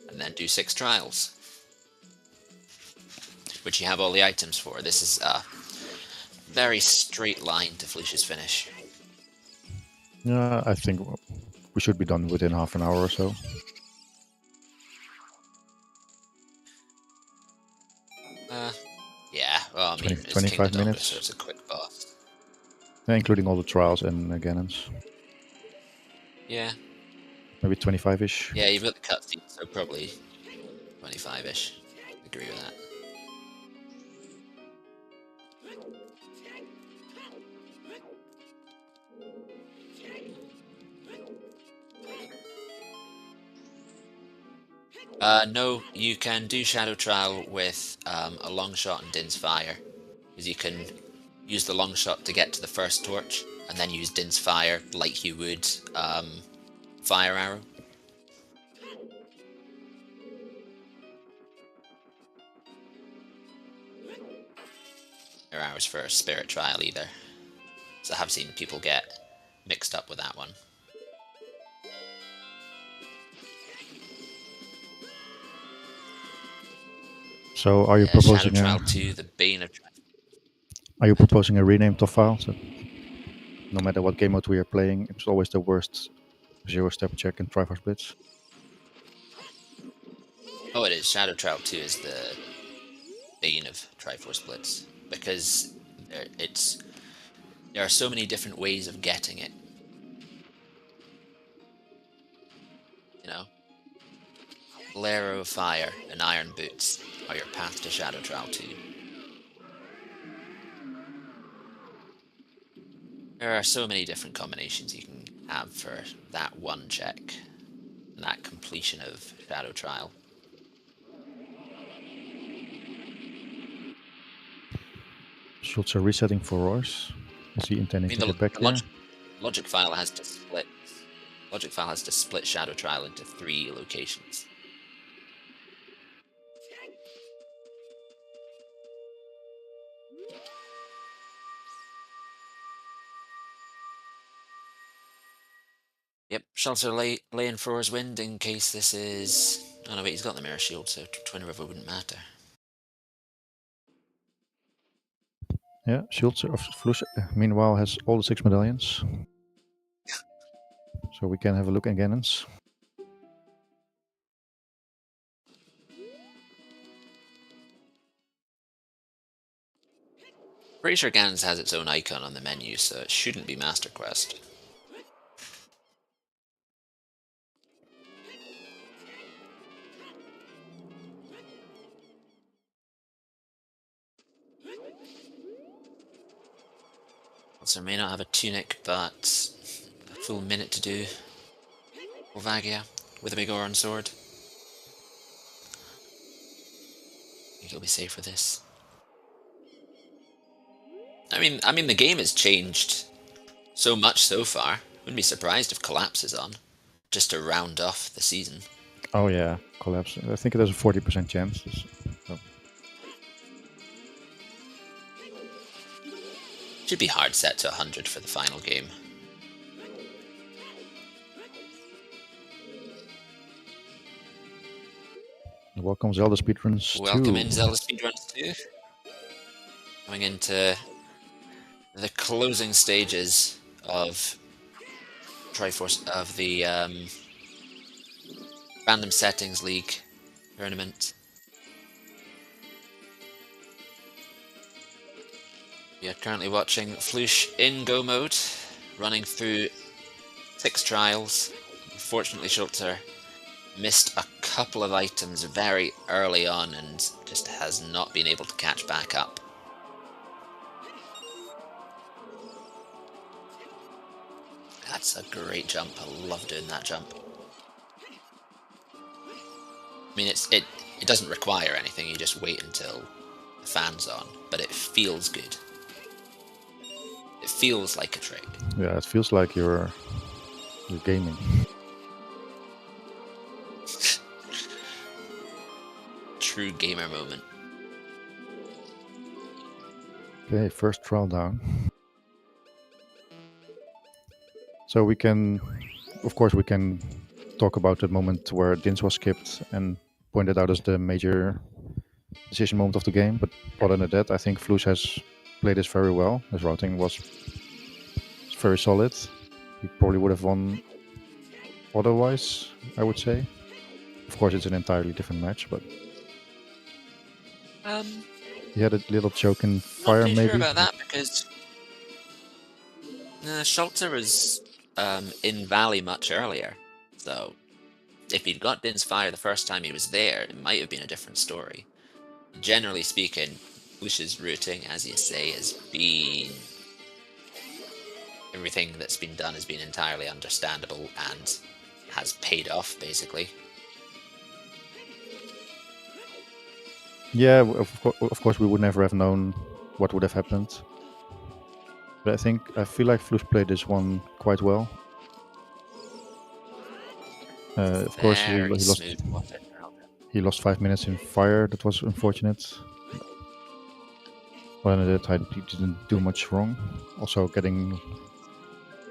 and then do 6 trials, which you have all the items for. This is a very straight line to Flouche's finish. Yeah, I think we should be done within half an hour or so. Yeah, well, I mean, it's 25 King Dodongo, minutes. so it's a quick boss. Yeah, including all the trials and Ganons. Yeah. Maybe 25-ish. Yeah, you've got the cutscene, so probably 25-ish. Agree with that. No, you can do Shadow Trial with a long shot and Din's Fire, because you can use the long shot to get to the first torch, and then use Din's Fire like you would Fire Arrow. Or arrows for Spirit Trial either. So I have seen people get mixed up with that one. So are you Shadow proposing Trial 2, the Bane of are you proposing a rename top file? So no matter what game mode we are playing, it's always the worst zero-step check and Triforce Blitz. Oh, it is. Shadow Trial 2 is the Bane of Triforce Blitz, because there are so many different ways of getting it. You know, Blare of Fire and Iron Boots are your path to Shadow Trial 2. There are so many different combinations you can have for that one check and that completion of Shadow Trial. Schulzer resetting for Roars. Is he intending to get back here? Logic file has to split. Logic file has to split Shadow Trial into 3 locations. Yep, Schulzer laying for his wind in case this is... Oh no, wait, he's got the Mirror Shield, so Twin River wouldn't matter. Yeah, Schulzer of Flouche, meanwhile, has all the 6 medallions. So we can have a look at Ganons. Pretty sure Ganons has its own icon on the menu, so it shouldn't be Master Quest. Also may not have a tunic, but a full minute to do Volvagia with a big Oron sword. I think he'll be safe for this. I mean, the game has changed so much so far. Wouldn't be surprised if Collapse is on, just to round off the season. Oh yeah, Collapse. I think it has a 40% chance. So. Should be hard set to 100 for the final game. Welcome ZeldaSpeedRuns 2. Welcome in ZeldaSpeedRuns 2. Going into the closing stages of Triforce of the Random Settings League tournament. We are currently watching Flouche in Go mode, running through 6 trials. Unfortunately, Schulzer missed a couple of items very early on and just has not been able to catch back up. That's a great jump. I love doing that jump. I mean, it doesn't require anything. You just wait until the fan's on, but it feels good. It feels like a trick. Yeah, it feels like you're gaming. True gamer moment. Okay, first trial down. So we can, of course, we can talk about the moment where Dins was skipped and pointed out as the major decision moment of the game. But other than that, I think Flouche has played this very well. His routing was very solid. He probably would have won otherwise, I would say. Of course, it's an entirely different match, but he had a little choke in fire, not too maybe. sure about that because Schulzer was in Valley much earlier, so if he'd got Din's fire the first time he was there, it might have been a different story. Generally speaking, Flouche's routing, as you say, has been... everything that's been done has been entirely understandable and has paid off, basically. Yeah, of course, we would never have known what would have happened. But I feel like Flouche played this one quite well. Of course, he lost 5 minutes in fire. That was unfortunate. But other than that, he didn't do much wrong. Also, getting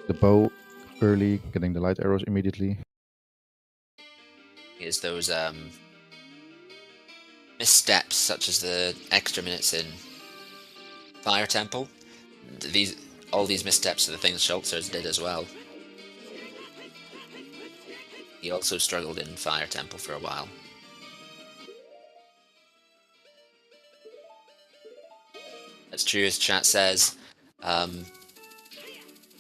the bow early, getting the light arrows immediately. Is those missteps, such as the extra minutes in Fire Temple. All these missteps are the things Schulzer did as well. He also struggled in Fire Temple for a while. That's true, as chat says.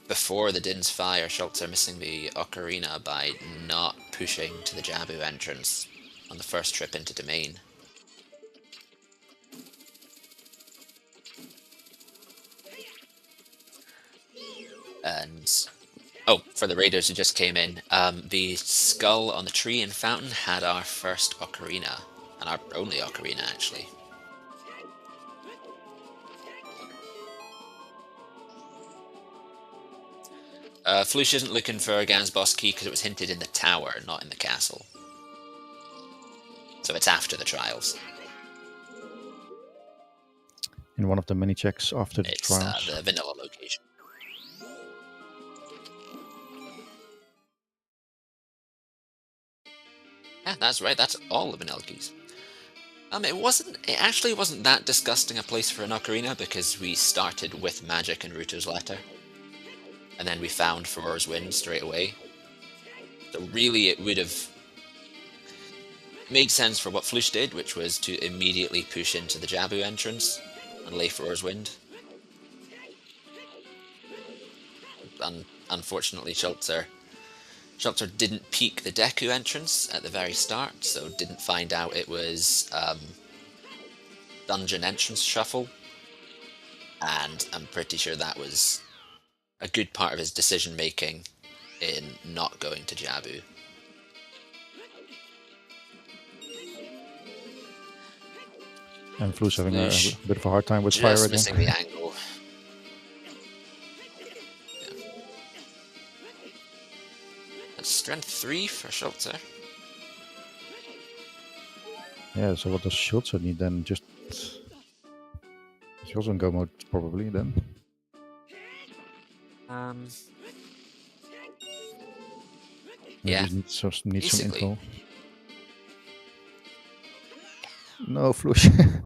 Before the Din's Fire, Schulzer missing the Ocarina by not pushing to the Jabu entrance on the first trip into Domain. And, oh, for the raiders who just came in, the skull on the tree in Fountain had our first Ocarina, and our only Ocarina, actually. Flouche isn't looking for Gan's boss key because it was hinted in the tower, not in the castle. So it's after the trials. In one of the mini checks after the trials. It's the vanilla location. Yeah, that's right. That's all the vanilla keys. It actually wasn't that disgusting a place for an ocarina because we started with Magic and Ruto's Letter, and then we found Ferora's Wind straight away. So really, it would have made sense for what Flouche did, which was to immediately push into the Jabu entrance and lay Ferora's Wind. Unfortunately, Schulzer didn't peek the Deku entrance at the very start, so didn't find out it was Dungeon Entrance Shuffle, and I'm pretty sure that was a good part of his decision making in not going to Jabu. And Flouche having a bit of a hard time with fire again. Just missing the angle. Yeah. That's strength 3 for Schulzer. Yeah, so what does Schulzer need then? Just... He's also in go mode probably then. Yeah. Maybe need some info. no, Flouche.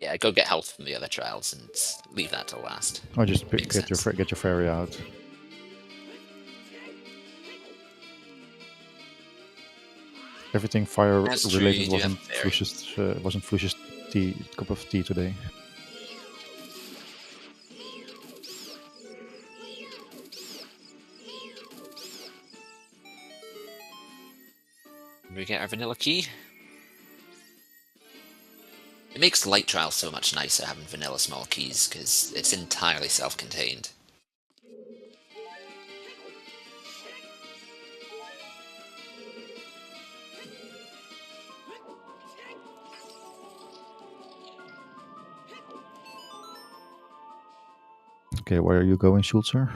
Yeah, go get health from the other trials and leave that till last. Or just Makes get sense. your fairy out. Everything fire That's true, related you do have a fairy. Wasn't Flouche's cup of tea today. We get our vanilla key. It makes light trials so much nicer having vanilla small keys, because it's entirely self-contained. Okay, where are you going, Schulzer?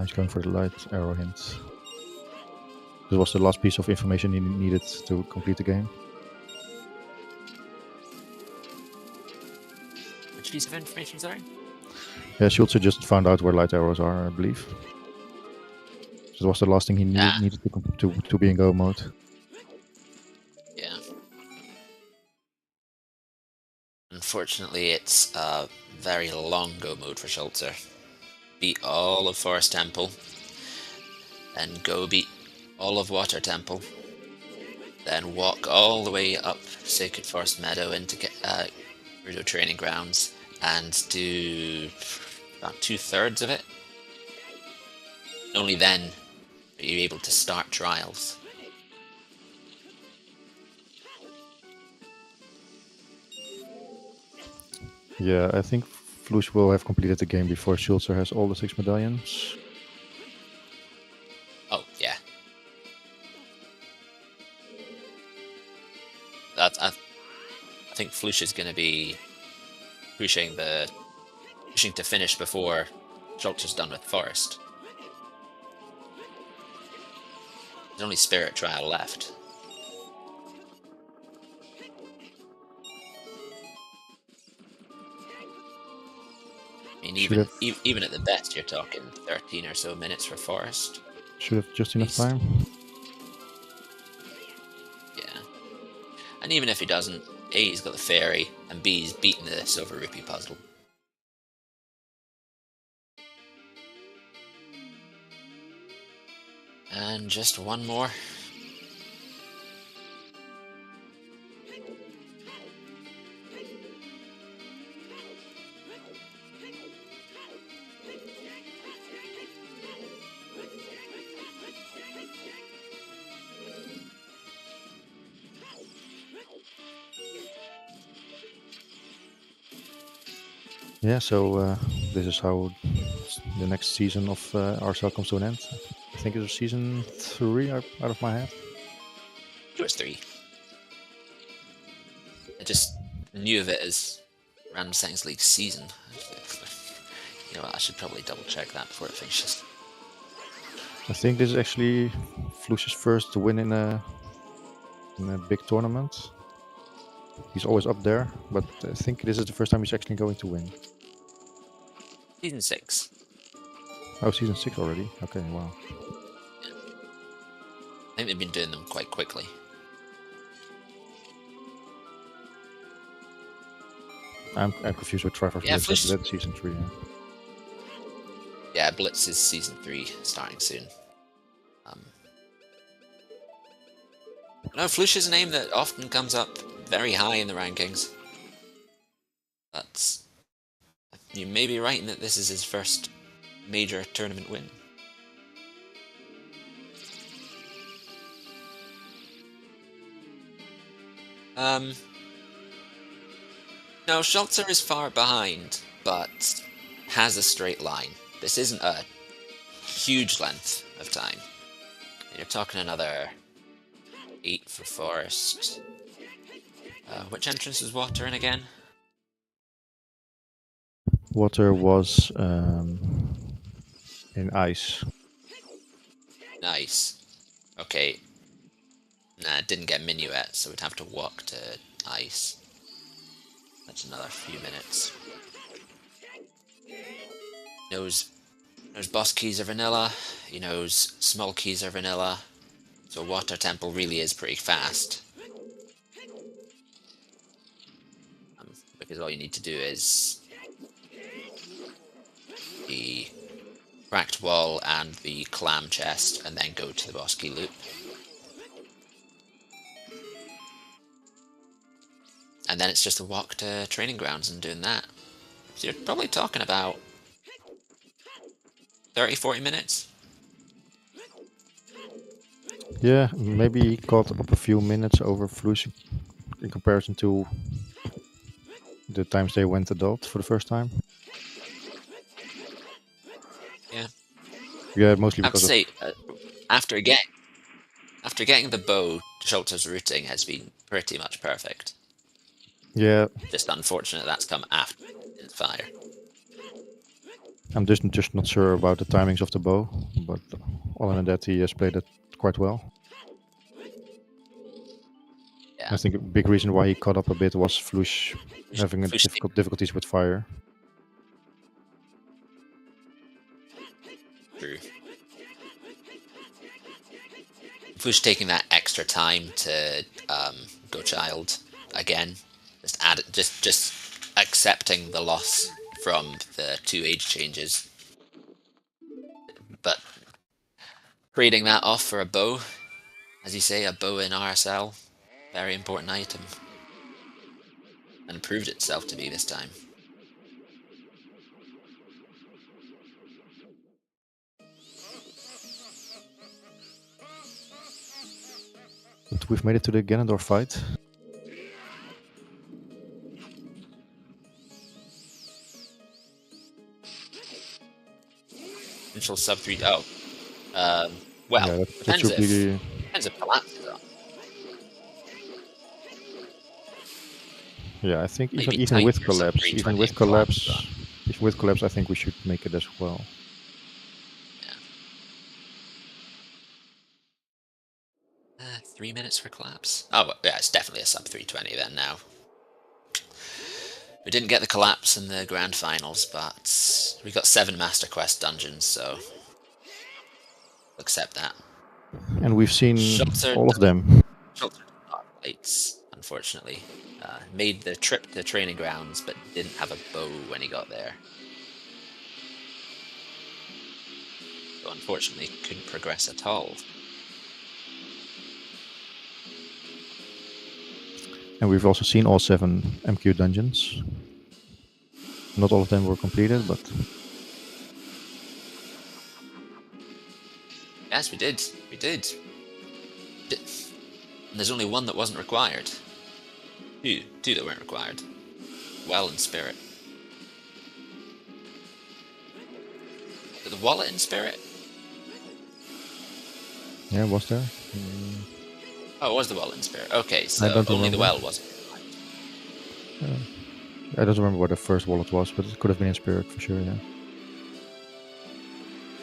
He's going for the light arrow hint. This was the last piece of information he needed to complete the game. Which piece of information, sorry? Yeah, Schulzer just found out where light arrows are, I believe. This was the last thing he needed to be in go mode. Yeah. Unfortunately, it's a very long go mode for Schulzer. Beat all of Forest Temple, then go beat all of Water Temple, then walk all the way up Sacred Forest Meadow into Gerudo Training Grounds, and do about 2/3 of it. Only then are you able to start trials. Yeah, I think Flouche will have completed the game before Schulzer has all the 6 medallions. Oh, yeah. I think Flouche is going to be pushing to finish before Schultzer's done with Forest. There's only Spirit Trial left. I mean, even at the best, you're talking 13 or so minutes for Forest. Should have just enough Least. time. Yeah. And even if he doesn't, A, he's got the fairy, and B, he's beaten the Silver Rupee puzzle. And just one more. Yeah, so this is how the next season of RSL comes to an end. I think it was season 3 out of my head. It was 3. I just knew of it as Random Settings League season. You know what, I should probably double check that before it finishes. I think this is actually Flouche's first win in a big tournament. He's always up there, but I think this is the first time he's actually going to win. Season 6. Oh, season 6 already? Okay, wow. I think they've been doing them quite quickly. I'm confused with Triforce Yeah, Blitz. That's season 3. Yeah. Yeah, Blitz is season 3, starting soon. No, Flouche is a name that often comes up very high in the rankings. But you may be right in that this is his first major tournament win. No, Schulzer is far behind, but has a straight line. This isn't a huge length of time. You're talking another 8 for Forest. Which entrance is Water in again? Water was in ice. Nice. Okay, Nah, it didn't get minuet, so we'd have to walk to ice. That's another few minutes. Knows boss keys are vanilla. He knows small keys are vanilla. So water temple really is pretty fast. Because all you need to do is the cracked wall and the clam chest, and then go to the boss key loop. And then it's just a walk to training grounds and doing that. So you're probably talking about 30-40 minutes. Yeah, maybe he caught up a few minutes over Flouche in comparison to the times they went adult for the first time. Yeah. Yeah, mostly I have to because of say, after getting the bow, Schulzer's routing has been pretty much perfect. yeah. Just unfortunate that's come after fire. I'm just not sure about the timings of the bow, but other than that, he has played it quite well. Yeah. I think a big reason why he caught up a bit was Flouche having a Flouche difficulties with fire. True. Flouche taking that extra time to go child again, just accepting the loss from the 2 age changes, but trading that off for a bow, as you say, a bow in RSL, very important item, and proved itself to be this time. But we've made it to the Ganondorf fight. Potential sub 3. Oh, well, Yeah, that depends should be the. if collapses on. Yeah, I think Maybe even tight with for sub collapse, 320 if collapses on. even with collapse, I think we should make it as well. Yeah. 3 minutes for collapse. Oh, yeah, it's definitely a sub 320 then now. We didn't get the collapse in the grand finals, but we got 7 Master Quest dungeons, so we'll accept that. And we've seen Schulzer all of them. Schulzer did not lights, unfortunately. Made the trip to training grounds, but didn't have a bow when he got there. So unfortunately, couldn't progress at all. And we've also seen all 7 MQ dungeons. Not all of them were completed, but Yes, we did. We did. And there's only one that wasn't required. Two that weren't required. Well and Spirit. But the wallet in Spirit? yeah, was there? Oh, it was the well in Spirit. Okay, I so don't only the remember. well wasn't required. I don't remember what the first wallet was, but it could have been in Spirit for sure. Yeah.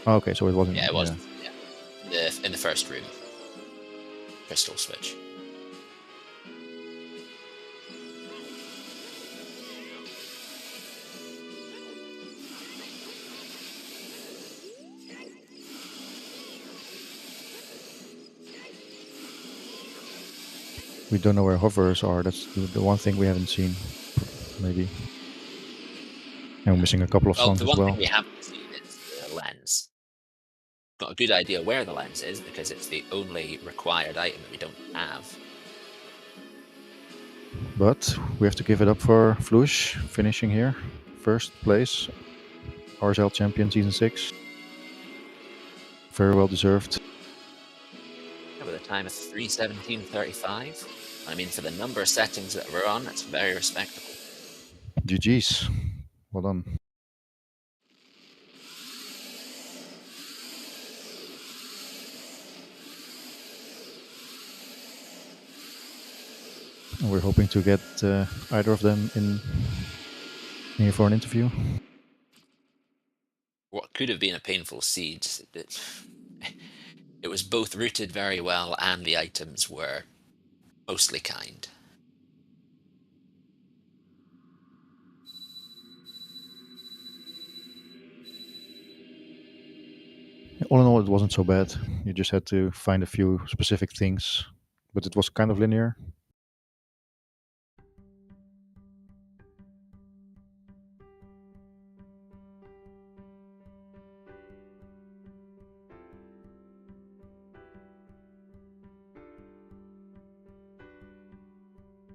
Oh, okay, so it wasn't. Yeah, it was. Yeah. In the first room. Crystal switch. We don't know where hovers are. That's the one thing we haven't seen, maybe. And we're missing a couple of Well, songs the as one well. thing we haven't seen is the lens. Got a good idea where the lens is because it's the only required item that we don't have. But we have to give it up for Flouche, finishing here. First place. RSL champion season 6. Very well deserved. Yeah, with a time of 3:17:35. I mean, for the number of settings that we're on, that's very respectable. GG's. Well done. And we're hoping to get either of them in here for an interview. What could have been a painful siege, it was both routed very well and the items were mostly kind. All in all, it wasn't so bad. You just had to find a few specific things, but it was kind of linear.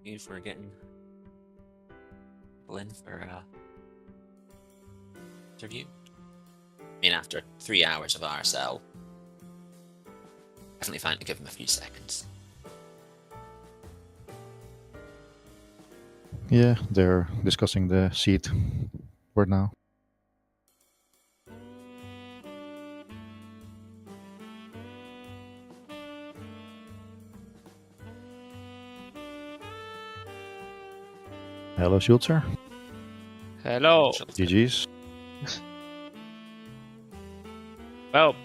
You for getting people in for interview. I mean, after 3 hours of RSL, definitely fine to give them a few seconds. Yeah, they're discussing the seat right now. Hello, Schulzer. Hello. GG's. Well,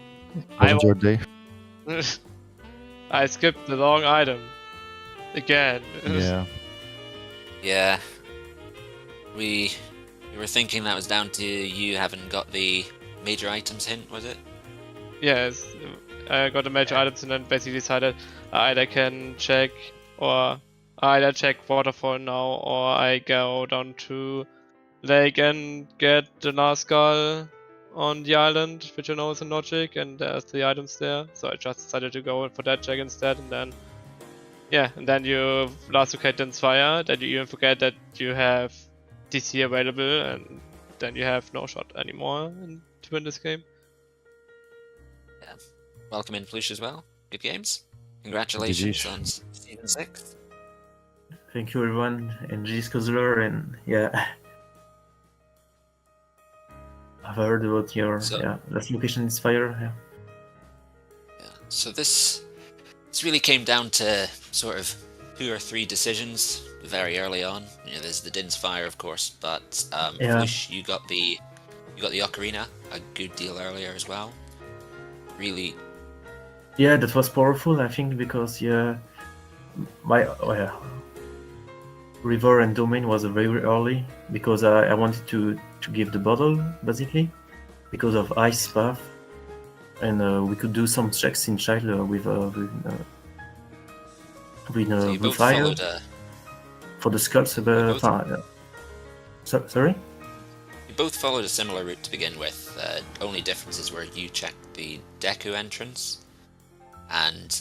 Wasn't your day? I skipped the long item again. Yeah. Yeah. We were thinking that was down to you having got the major items hint, was it? Yes, I got the major items and then basically decided I either can check or I either check waterfall now or I go down to lake and get the last skull on the island, which I know is in logic, and there's the items there. So I just decided to go for that check instead, and then and then you last locate Din's Fire, then you even forget that you have DC available, and then you have no shot anymore to win this game. Yeah. Welcome in, Flouche, as well. Good games. Congratulations GG's. on Season 6. Thank you, everyone, and Schulzer, and yeah. I've heard about your last location is fire. Yeah. So this really came down to sort of 2 or 3 decisions very early on. You know, there's the Din's Fire, of course, but Flouche, you got the Ocarina a good deal earlier as well. Really. Yeah, that was powerful, I think, because my river and domain was very early because I wanted to give the bottle basically because of ice path, and we could do some checks in child with blue fire for the skulls. Sorry. You both followed a similar route to begin with. Only differences were you checked the Deku entrance, and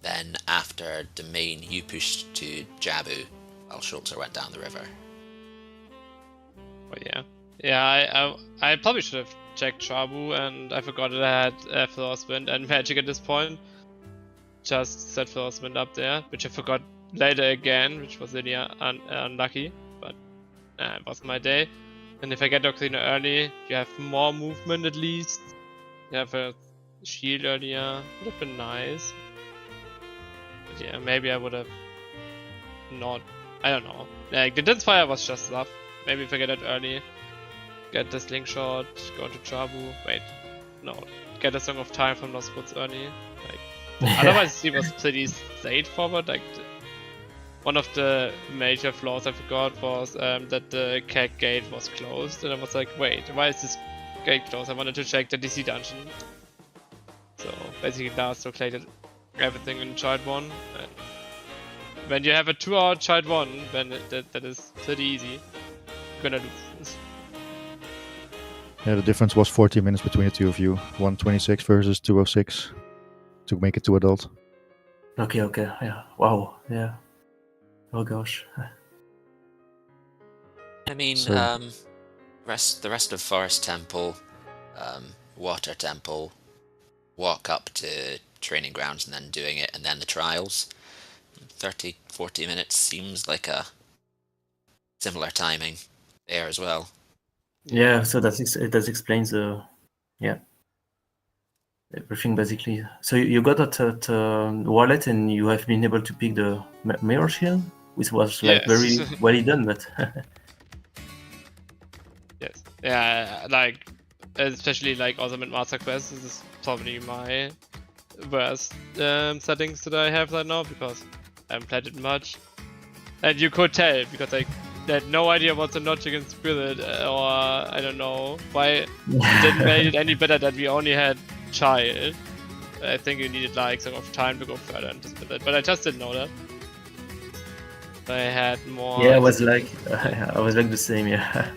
then after domain you pushed to Jabu, while Schulzer went down the river. But I probably should have checked Jabu, and I forgot that I had Flouche Wind and Magic at this point. Just set Flouche Wind up there, which I forgot later again, which was really unlucky, but it was my day. And if I get Ocarina early, you have more movement at least. You have a shield earlier, would have been nice. But yeah, maybe I would have not. I don't know. Like, the Din's Fire was just love. Maybe if I get it early, get the slingshot, go to Jabu. Wait, no, get a Song of Time from Lost Woods early. Like, otherwise it was pretty straightforward. Like, one of the major flaws I forgot was that the Keg gate was closed, and I was like, wait, why is this gate closed? I wanted to check the DC dungeon. So basically last located everything in Child 1. And when you have a 2-hour Child 1, then that is pretty easy. You're gonna lose. Yeah, the difference was 40 minutes between the two of you. 126 versus 206 to make it to adult. Okay, yeah. Wow, yeah. Oh gosh. I mean, So- the rest of Forest Temple, Water Temple, walk up to Training Grounds and then doing it, and then the trials. 30-40 minutes seems like a similar timing there as well. Yeah, so that explains everything basically. So you got that at wallet, and you have been able to pick the mirror shield, which was like very well done, but Yes. Yeah, like, especially like Ultimate Master Quest, this is probably my worst settings that I have right now, because I haven't played it much. And you could tell, because I had no idea what's a notch against Spirit, or I don't know why it didn't make it any better that we only had Child. I think you needed like sort of time to go further into Spirit, but I just didn't know that. I had more. Yeah, I was like the same. Yeah,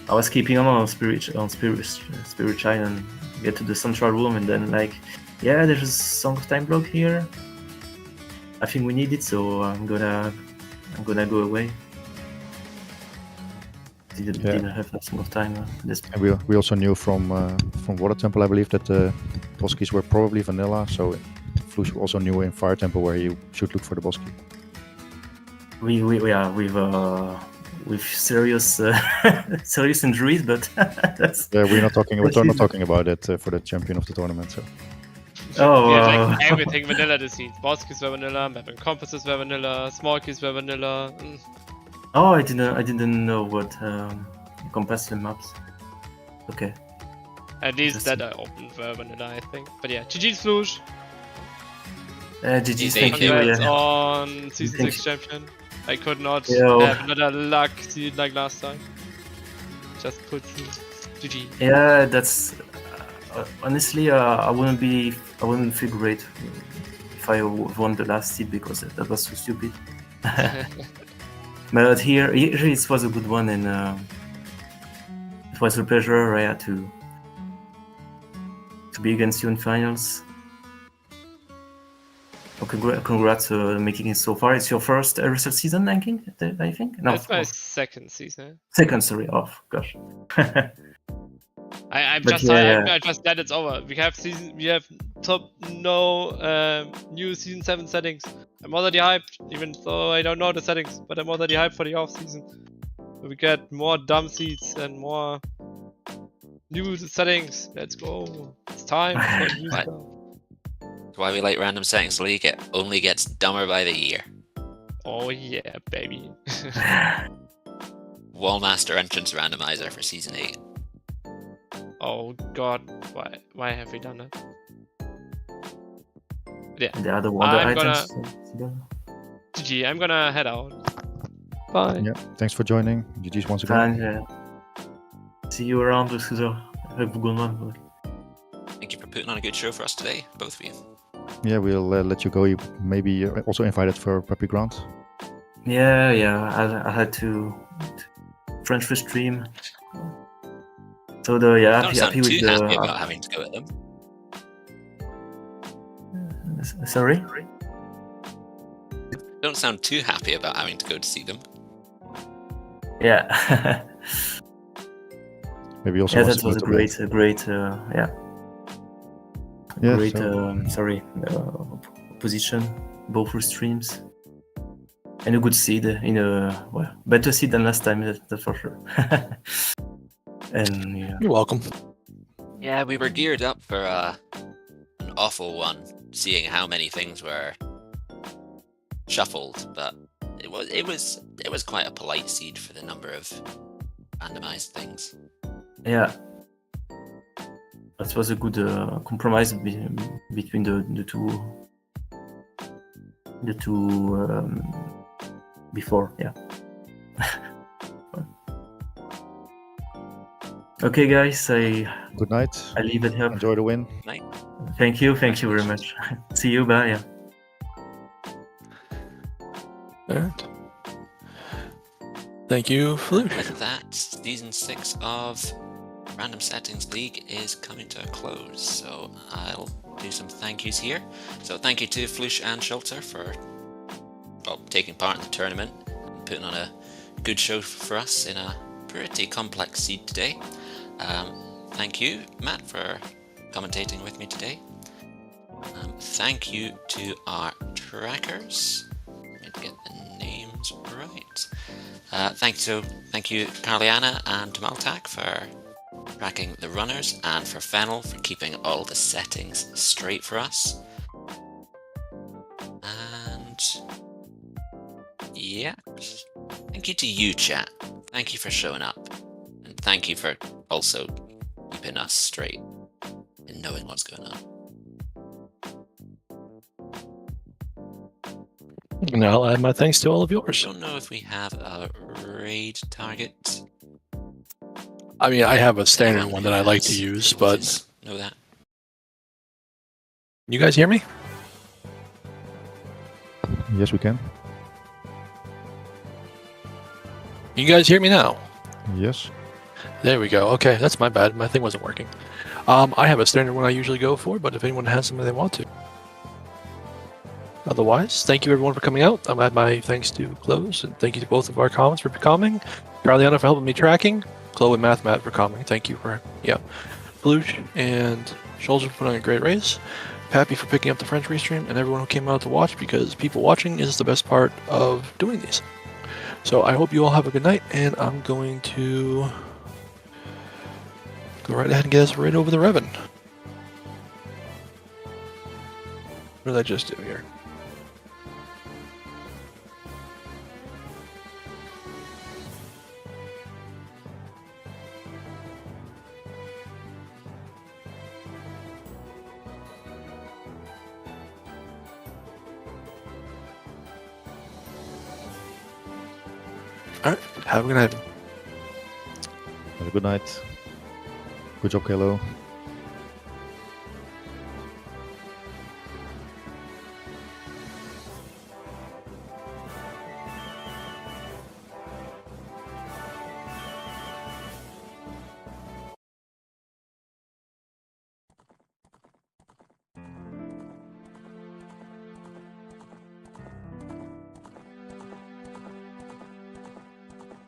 I was keeping on Spirit Child and get to the central room, and then like, yeah, there's a Song of Time block here. I think we need it, so I'm gonna go away. Didn't have that Song of Time. And we also knew from Water Temple, I believe, that the boss keys were probably vanilla. So Flouche also knew in Fire Temple where you should look for the boss key. With serious serious injuries, but that's... Yeah, we're not talking about it for the champion of the tournament. So. Yeah, like everything vanilla this season. Boss keys were vanilla, map and compasses were vanilla, small keys were vanilla. Oh, I didn't know what compass and maps. Okay. At least that I opened were vanilla, I think. But yeah, GG's Flouche. GG's, thank you. Congrats Yeah. on season 6 champion. I could not Yo. have another luck like last time. Just put through. GG. Yeah, that's honestly, I wouldn't feel great if I won the last seed, because that was so stupid. But here it was a good one, and it was a pleasure, yeah, to be against you in finals. Well, congrats making it so far. It's your first RSL season ranking, I think. No, That's my second season. Second, sorry. Oh gosh. I'm But just yeah, I'm just glad it's over. We have new season 7 settings. I'm already hyped, even though I don't know the settings, but I'm already hyped for the off season. We get more dumb seats and more new settings. Let's go. It's time for new stuff. That's why we like Random Settings League. It only gets dumber by the year. Oh yeah, baby. Wallmaster Entrance Randomizer for Season 8. Oh god, why have we done that? Yeah. And the other items. GG, I'm gonna head out. Bye. Yeah, thanks for joining. GG's once again. Fine, yeah. See you around, Schulzer. Have a good one. Thank you for putting on a good show for us today, both of you. Yeah, we'll let you go. You maybe also invited for Puppy Ground. Yeah. I had to French for stream. So Don't happy sound with too happy about having to go at them. Sorry. Don't sound too happy about having to go to see them. Yeah. Maybe also. Yeah, wants that to was go a to great, Yeah, great, so- position, both with streams, and a good seed in a better seed than last time. That's for sure. And yeah. You're welcome. Yeah, we were geared up for an awful one, seeing how many things were shuffled, but it was quite a polite seed for the number of randomized things. Yeah, that was a good compromise between the two before. Yeah. Okay, guys, Good night. I leave it here. Enjoy the win. Thank you very much. See you, bye. Yeah. Alright. Thank you, Flouche. With that, Season 6 of Random Settings League is coming to a close, so I'll do some thank yous here. So thank you to Flouche and Schulzer for taking part in the tournament, and putting on a good show for us in a pretty complex seed today. Thank you, Matt, for commentating with me today. Thank you to our trackers. Let me get the names right. Thank you, Carliana and Maltak for tracking the runners, and for Fennel for keeping all the settings straight for us. And yeah, thank you to you, chat. Thank you for showing up, and thank you for also keeping us straight and knowing what's going on. And I'll add my thanks to all of I yours. don't know if we have a raid target. I mean, I have a standard Anyone one who that I like to has use, but watches know that. you guys hear me? Yes, we can. You guys hear me now? Yes. There we go. Okay, that's my bad. My thing wasn't working. I have a standard one I usually go for, but if anyone has something they want to. Otherwise, thank you everyone for coming out. I'm at my thanks to Close, and thank you to both of our comments for coming. Carliana for helping me tracking. Chloe and Mathmat for coming. Thank you for, Flouche and Schulzer for putting on a great race. Pappy for picking up the French restream, and everyone who came out to watch, because people watching is the best part of doing these. So I hope you all have a good night, and I'm going to go right ahead and get us right over the Revan. What did I just do here? Alright, have a good night. Have a good night. Good job, Kalo.